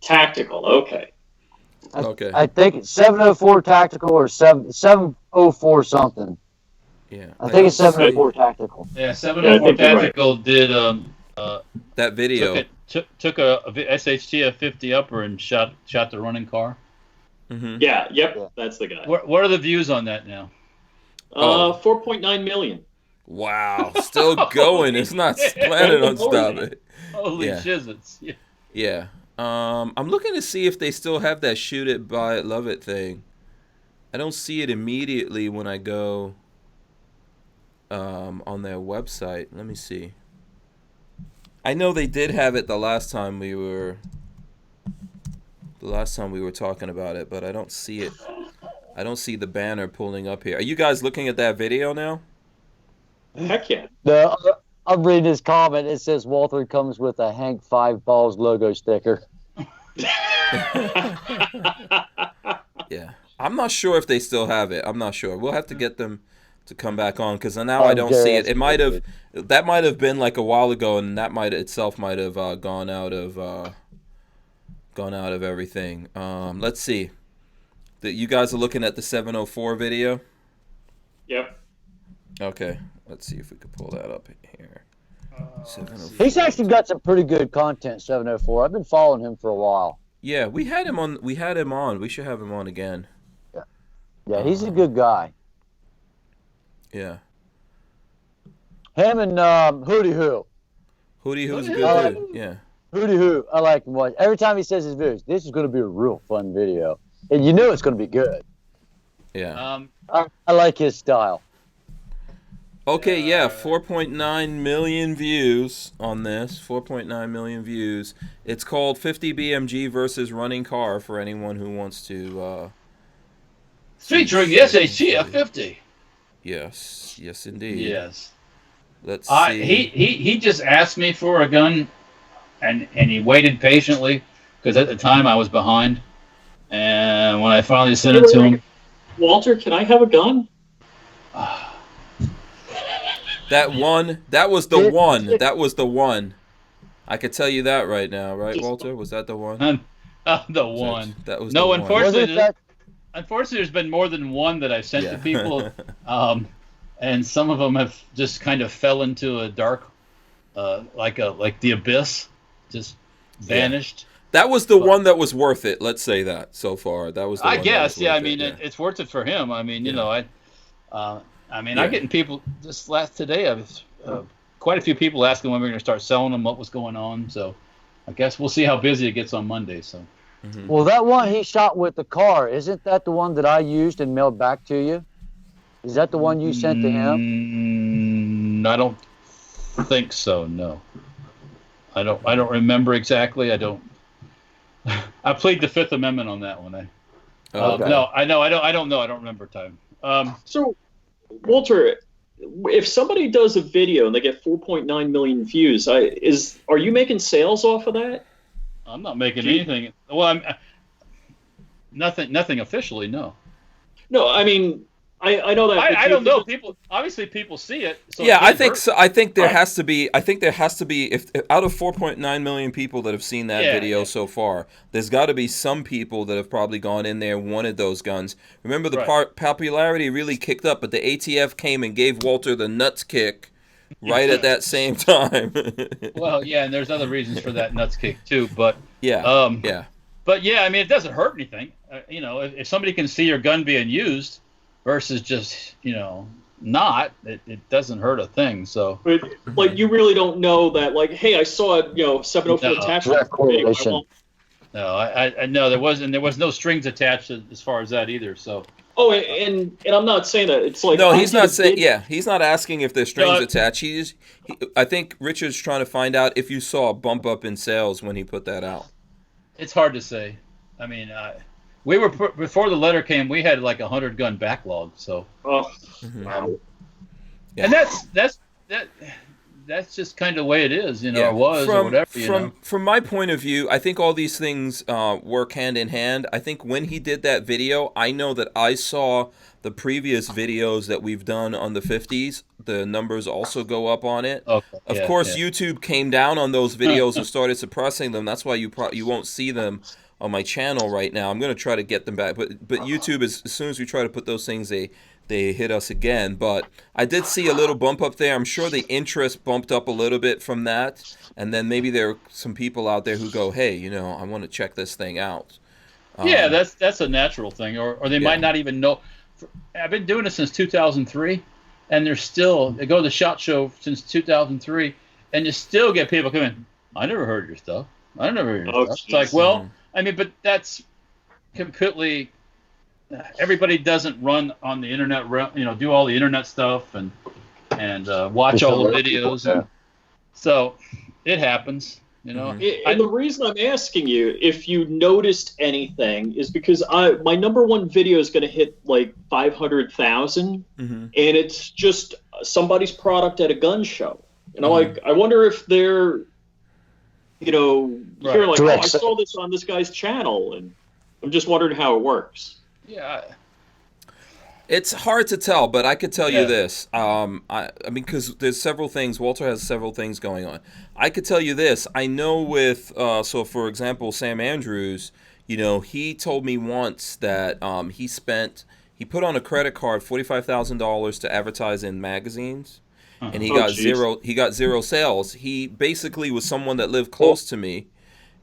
Tactical. Okay. Okay. I think it's 704 Tactical or 704 something. Yeah. I think it's 704 Tactical. Yeah, 704 Tactical did that video. Took a SHT F50 upper and shot the running car. Mm-hmm. Yeah, that's the guy. What are the views on that now? 4.9 million. Wow, still going. It's not planning on stopping. Holy shizzits. Yeah. I'm looking to see if they still have that shoot it, buy it, love it thing. I don't see it immediately when I go on their website. Let me see. I know they did have it the last time we were talking about it, but I don't see it. I don't see the banner pulling up here. Are you guys looking at that video now? Heck yeah. I'm reading his comment. It says Walther comes with a Hank 5 Balls logo sticker. Yeah. I'm not sure if they still have it. I'm not sure. We'll have to get them to come back on because now I don't see it. That might have been like a while ago, and that itself might have gone out of everything. Let's see. You guys are looking at the 704 video? Yep. Okay. Let's see if we could pull that up here. 704. He's actually got some pretty good content, 704. I've been following him for a while. Yeah, we had him on. We should have him on again. Yeah, he's a good guy. Yeah. Him and Hootie Hoo. Hootie Hoo's good dude. Yeah. Hootie Hoo, I like him watch. Every time he says his videos, this is going to be a real fun video. And you know it's going to be good. Yeah. I like his style. Okay, yeah, 4.9 million views on this. 4.9 million views. It's called 50 BMG versus running car for anyone who wants to. Featuring the SHT F50. Yes, yes, indeed. Yes. Let's see. He just asked me for a gun, and he waited patiently because at the time I was behind, and when I finally sent it to him, Walter, can I have a gun? That was the one. That was the one. I could tell you that right now, right, Walter? Was that the one? The one. That was no. The Unfortunately, one. Unfortunately, there's been more than one that I've sent to people, and some of them have just kind of fell into a dark, like the abyss, just vanished. That was the one that was worth it. Let's say that so far. That was. I guess, yeah. I mean, it's worth it for him. I mean, you know, I'm getting people just today. I was quite a few people asking when we're going to start selling them, what was going on. So, I guess we'll see how busy it gets on Monday. So. Mm-hmm. Well, that one he shot with the car, isn't that the one that I used and mailed back to you? Is that the one you sent to him? I don't think so. No, I don't remember exactly. I plead the Fifth Amendment on that one. Okay. No, I don't know. I don't remember time. So, Walter, if somebody does a video and they get 4.9 million views, are you making sales off of that? I'm not making anything. Well, I'm nothing officially. No. No, I mean, I know that. I don't know. People see it. So yeah, I think so. I think there has to be. If out of 4.9 million people that have seen that video so far, there's got to be some people that have probably gone in there and wanted those guns. Remember, the popularity really kicked up, but the ATF came and gave Walter the nuts kick right at that same time. Well, yeah, and there's other reasons for that nuts kick too, but yeah. But yeah, I mean, it doesn't hurt anything. You know, if somebody can see your gun being used versus just, you know, not, it doesn't hurt a thing. So, but, like, you really don't know that, like, hey, I saw a 704 attachment. No, I know there was no strings attached as far as that either. So. Oh, and I'm not saying that. It's like, no, he's not saying. Yeah, he's not asking if there's strings attached. I think Richard's trying to find out if you saw a bump up in sales when he put that out. It's hard to say. I mean, we were before the letter came. We had like 100 gun backlog. So. Oh. And that's just kind of the way it is, you know, or was, or whatever. From my point of view, I think all these things work hand in hand. I think when he did that video, I know that I saw the previous videos that we've done on the 50s. The numbers also go up on it. Okay. Of course, YouTube came down on those videos and started suppressing them. That's why you won't see them on my channel right now. I'm going to try to get them back. But YouTube, as soon as we try to put those things, they hit us again. But I did see a little bump up there. I'm sure the interest bumped up a little bit from that. And then maybe there are some people out there who go, hey, you know, I want to check this thing out. Yeah, that's a natural thing. Or they might not even know. I've been doing it since 2003, and they go to the SHOT Show since 2003, and you still get people coming, I never heard your stuff. I never heard your stuff. It's like, well, I mean, but that's completely... Everybody doesn't run on the internet, you know, do all the internet stuff and watch all the videos. And so it happens, you know. And the reason I'm asking you if you noticed anything is because my number one video is going to hit like 500,000, and it's just somebody's product at a gun show. And I'm like, I wonder if they're, you know, hearing like, oh, I saw this on this guy's channel, and I'm just wondering how it works. Yeah, it's hard to tell, but I could tell you this. I mean, because there's several things. Walter has several things going on. I could tell you this. I know with so for example, Sam Andrews. You know, he told me once that he put on a credit card $45,000 to advertise in magazines, and he got zero sales. He basically was someone that lived close to me.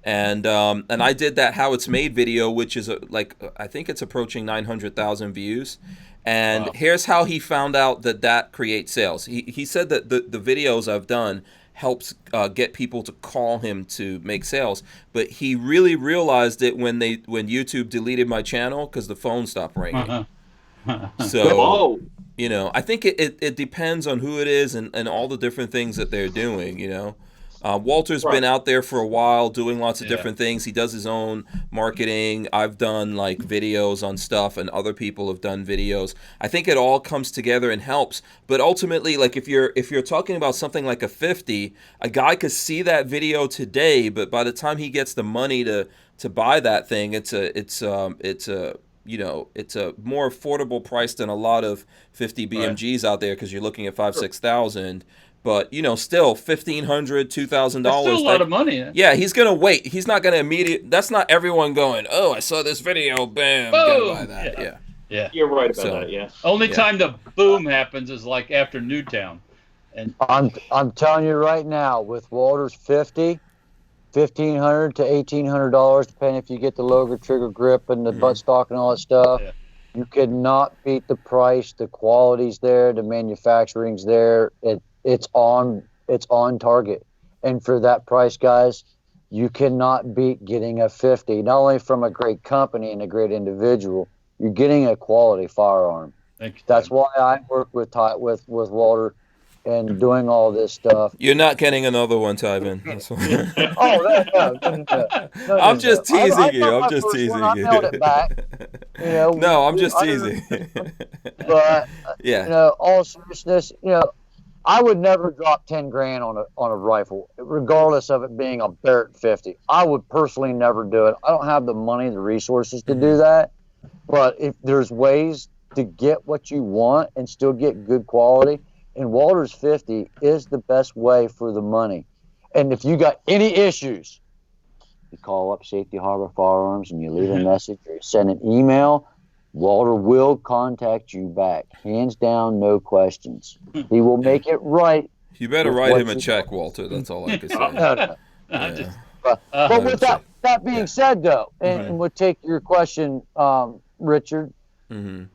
And I did that How It's Made video, which is I think it's approaching 900,000 views. And here's how he found out that creates sales. He said that the videos I've done helps get people to call him to make sales. But he really realized it when YouTube deleted my channel because the phone stopped ringing. You know, I think it depends on who it is and all the different things that they're doing, you know. Walter's been out there for a while doing lots of different things. He does his own marketing. I've done like videos on stuff, and other people have done videos. I think it all comes together and helps. But ultimately, like if you're talking about something like a 50, a guy could see that video today, but by the time he gets the money to buy that thing, it's a you know, it's a more affordable price than a lot of 50 BMGs out there, because you're looking at 5,000-6,000. But, you know, still $1,500, $2,000. That's still a lot of money. Yeah, he's going to wait. He's not going to immediately. That's not everyone going, oh, I saw this video, bam, gotta buy that. Yeah. You're right about that, yeah. Only time the boom happens is like after Newtown. And I'm telling you right now, with Walter's 50, $1,500 to $1,800, depending if you get the longer trigger grip and the buttstock and all that stuff. Yeah. You cannot beat the price. The quality's there. The manufacturing's there. It's on target. And for that price, guys, you cannot beat getting a 50. Not only from a great company and a great individual, you're getting a quality firearm. That's why I work with Walter and doing all this stuff. You're not getting another one, Tyven. No, I'm just teasing you. I'm just teasing you. I held it back. You know, no, I'm just teasing. But you know, all seriousness, you know, I would never drop 10 grand on a rifle, regardless of it being a Barrett 50. I would personally never do it. I don't have the money, the resources to do that. But if there's ways to get what you want and still get good quality, and Walter's 50 is the best way for the money. And if you got any issues, you call up Safety Harbor Firearms and you leave a message or you send an email, Walter will contact you back. Hands down, no questions. He will make it right. You better write him a check, Walter. That's all I can say. But with that being said, though, and we'll take your question, Richard,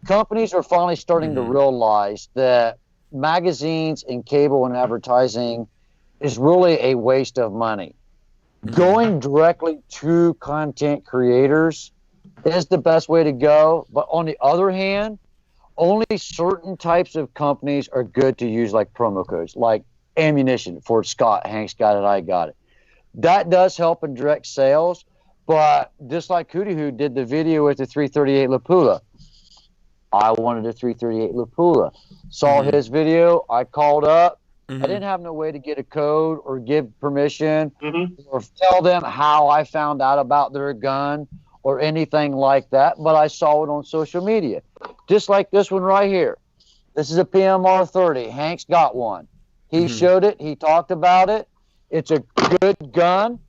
companies are finally starting to realize that magazines and cable and advertising is really a waste of money. Going directly to content creators is the best way to go. But on the other hand, only certain types of companies are good to use, like promo codes, like ammunition for Scott. Hank's got it, I got it. That does help in direct sales. But just like Cootie, who did the video with the 338 Lapula, I wanted a 338 Lapula. Saw his video. I called up. I didn't have no way to get a code or give permission or tell them how I found out about their gun or anything like that. But I saw it on social media. Just like this one right here. This is a PMR 30. Hank's got one. He showed it. He talked about it. It's a good gun.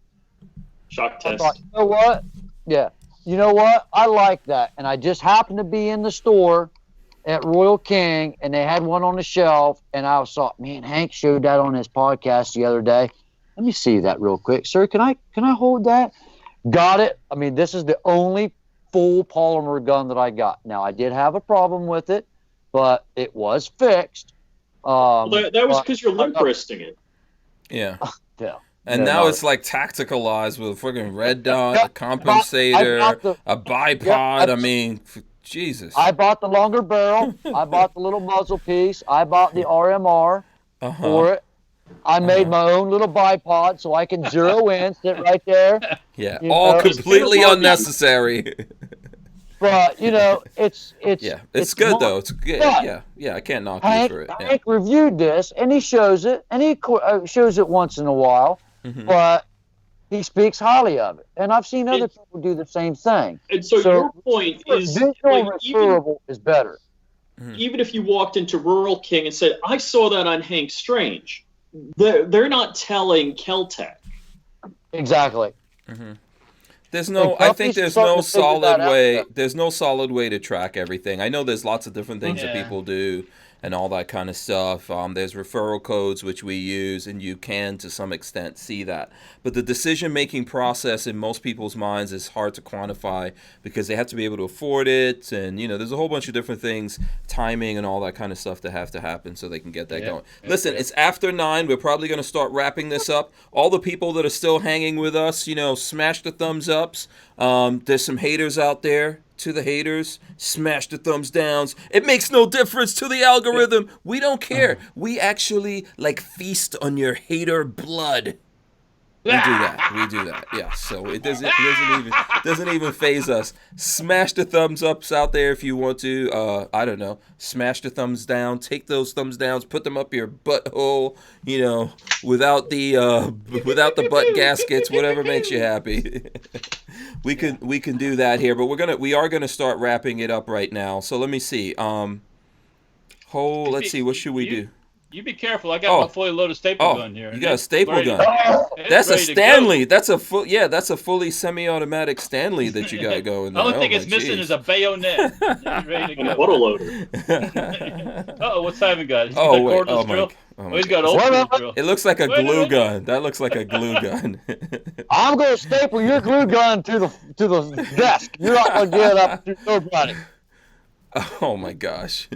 Shock test. I thought, you know what? Yeah. You know what? I like that. And I just happened to be in the store at Royal King, and they had one on the shelf, and I saw, man, Hank showed that on his podcast the other day. Let me see that real quick. Sir, can I hold that? Got it. I mean, this is the only full polymer gun that I got. Now, I did have a problem with it, but it was fixed. That was because you're limp wristing it. Yeah. Yeah. And now it's like tacticalized with a freaking red dot, a compensator, a bipod. I mean, Jesus. I bought the longer barrel. I bought the little muzzle piece. I bought the RMR for it. I made my own little bipod so I can zero in, sit right there. Yeah, all completely unnecessary. But, you know, it's good though. It's good. Yeah, I can't knock you for it. Yeah. Hank reviewed this, and he shows it, and he shows it once in a while, but he speaks highly of it. And I've seen other people do the same thing. And so your point is visual referable is better. Even if you walked into Rural King and said, I saw that on Hank Strange, they're not telling Keltec. Exactly. I think there's no solid way. There's no solid way to track everything. I know there's lots of different things that people do and all that kind of stuff. There's referral codes which we use, and you can to some extent see that. But the decision-making process in most people's minds is hard to quantify because they have to be able to afford it, and there's a whole bunch of different things, timing and all that kind of stuff that have to happen so they can get that going. Listen, it's after 9. We're probably going to start wrapping this up. All the people that are still hanging with us, smash the thumbs ups. There's some haters out there. to the haters. Smash the thumbs downs. It makes no difference to the algorithm. We don't care. We actually feast on your hater blood. We do that. Yeah. So it doesn't even phase us. Smash the thumbs ups out there if you want to. I don't know. Smash the thumbs down. Take those thumbs downs. Put them up your butthole. Without the butt gaskets. Whatever makes you happy. we can do that here. But we are gonna start wrapping it up right now. So let me see. Let's see. What should we do? You be careful. I got my fully loaded staple gun here. You got a staple gun. That's a Stanley. That's a fully semi-automatic Stanley that you got going there. The only thing it's missing is a bayonet. Ready to go. Autoloader. What's Simon got? He's got ultimate drill. It looks like a glue gun. That looks like a glue gun. I'm going to staple your glue gun to the desk. You're not going to get it up to nobody. Oh my gosh.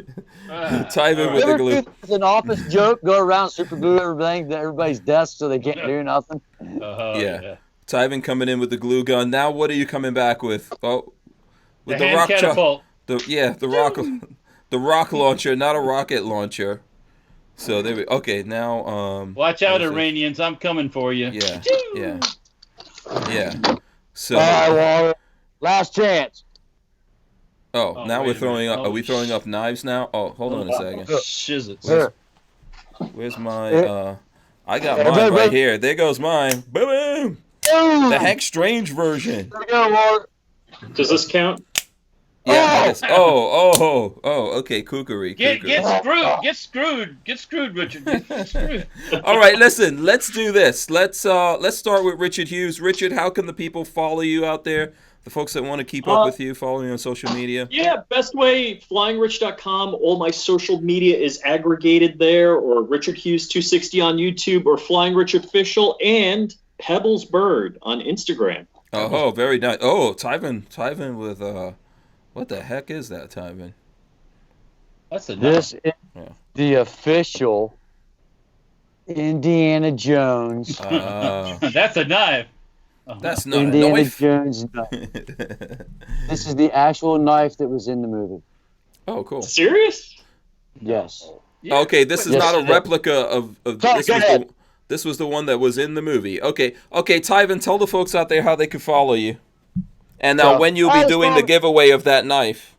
Tyven with the glue. It's an office joke. Go around, super glue everything to everybody's desk so they can't do nothing. Yeah. Tyven coming in with the glue gun. Now what are you coming back with? Oh, with the rock catapult. The rock launcher, not a rocket launcher. So there we. Okay, now. Watch out, Iranians! I'm coming for you. Yeah. So. All right, Walter. Last chance. Oh, now we're throwing up. Are we throwing up knives now? Oh, hold on a second. Shizzits. Where's my? I got mine right here. There goes mine. Boom! The Hank Strange version. There we go, Walter. Does this count? Yeah. I guess. Okay. Kookery. Get screwed, Richard. Get screwed. All right, listen. Let's do this. Let's start with Richard Hughes. Richard, how can the people follow you out there? The folks that want to keep up with you, follow you on social media. Yeah, best way, flyingrich.com. All my social media is aggregated there, or Richard Hughes 260 on YouTube, or Flying Rich Official, and Pebbles Bird on Instagram. Oh, very nice. Oh, Tyven with what the heck is that, Tyven? That's a This is the official Indiana Jones. That's a knife. That's not Indiana a knife. Jones knife. This is the actual knife that was in the movie. Oh, cool. Serious? Yes. Yeah. Okay, this is not a replica of this was the one that was in the movie. Okay, Tyven, tell the folks out there how they can follow you. And now when you'll be doing the giveaway of that knife.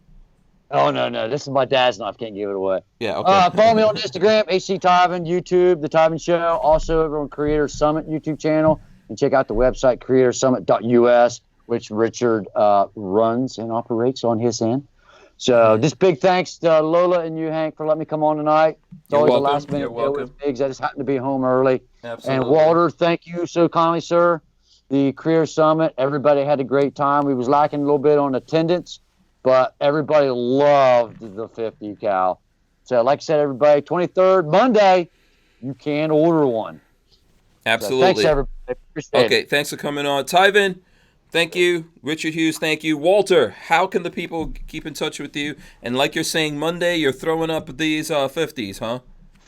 Oh, no. This is my dad's knife. Can't give it away. Yeah, okay. Follow me on Instagram, HC Tyven, YouTube, The Tyven Show. Also over on Creator Summit YouTube channel. And check out the website, creatorsummit.us, which Richard runs and operates on his end. So just big thanks to Lola and you, Hank, for letting me come on tonight. It's always a last-minute deal with Biggs. I just happened to be home early. Absolutely. And Walter, thank you so kindly, sir. The Creator Summit, everybody had a great time. We was lacking a little bit on attendance, but everybody loved the 50 cal. So like I said, everybody, 23rd, Monday, you can order one. Absolutely. So thanks, everybody. Appreciate it. Thanks for coming on. Tyven, thank you. Richard Hughes, thank you. Walter, how can the people keep in touch with you? And like you're saying, Monday, you're throwing up these 50s, huh?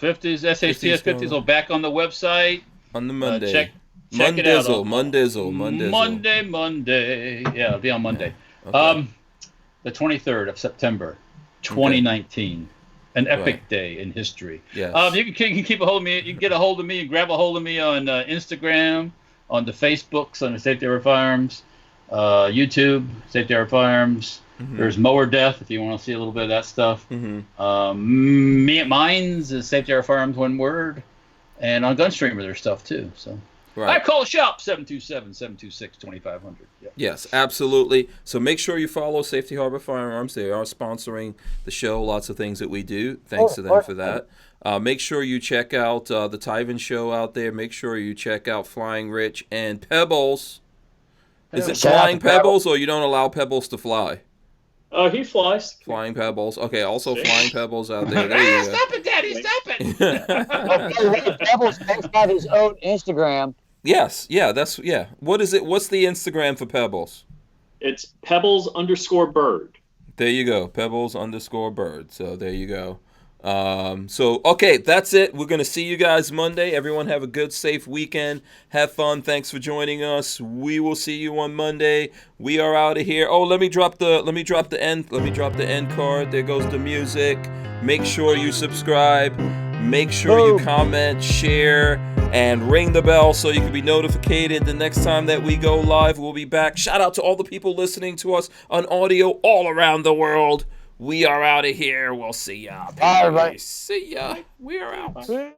50s, SHTS 50s will back on the website. On the Monday. Check it out. Mundizzle. Monday. Yeah, it'll be on Monday. Yeah. Okay. The 23rd of September, 2019. An epic day in history. Yes. You can keep a hold of me. You can get a hold of me and grab a hold of me on Instagram, on the Facebooks, on the Safety Harbor Firearms, YouTube, Safety Harbor Firearms. Mm-hmm. There's Mower Death if you want to see a little bit of that stuff. Mm-hmm. Mine's is Safety Harbor Firearms, one word. And on Gunstreamer there's stuff too. So I call the shop 727-726-2500. Yeah. Yes, absolutely. So make sure you follow Safety Harbor Firearms. They are sponsoring the show. Lots of things that we do. Thanks to them for that. Make sure you check out the Tyven Show out there. Make sure you check out Flying Rich and Pebbles. Is it Flying Pebbles or you don't allow Pebbles to fly? He flies. Flying Pebbles. Okay, also Flying Pebbles out there. There you go. Stop it, Daddy, stop it. Pebbles does have his own Instagram. Yes, yeah. What is it? What's the Instagram for Pebbles? It's Pebbles_bird. There you go, Pebbles_bird. So there you go. So, okay, that's it. We're going to see you guys Monday. Everyone have a good, safe weekend. Have fun. Thanks for joining us. We will see you on Monday. We are out of here. Oh, let me drop the end card. There goes the music. Make sure you subscribe. Make sure you comment, share, and ring the bell so you can be notified the next time that we go live. We'll be back. Shout out to all the people listening to us on audio all around the world. We are out of here. We'll see ya. Bye, everybody. See ya. We are out.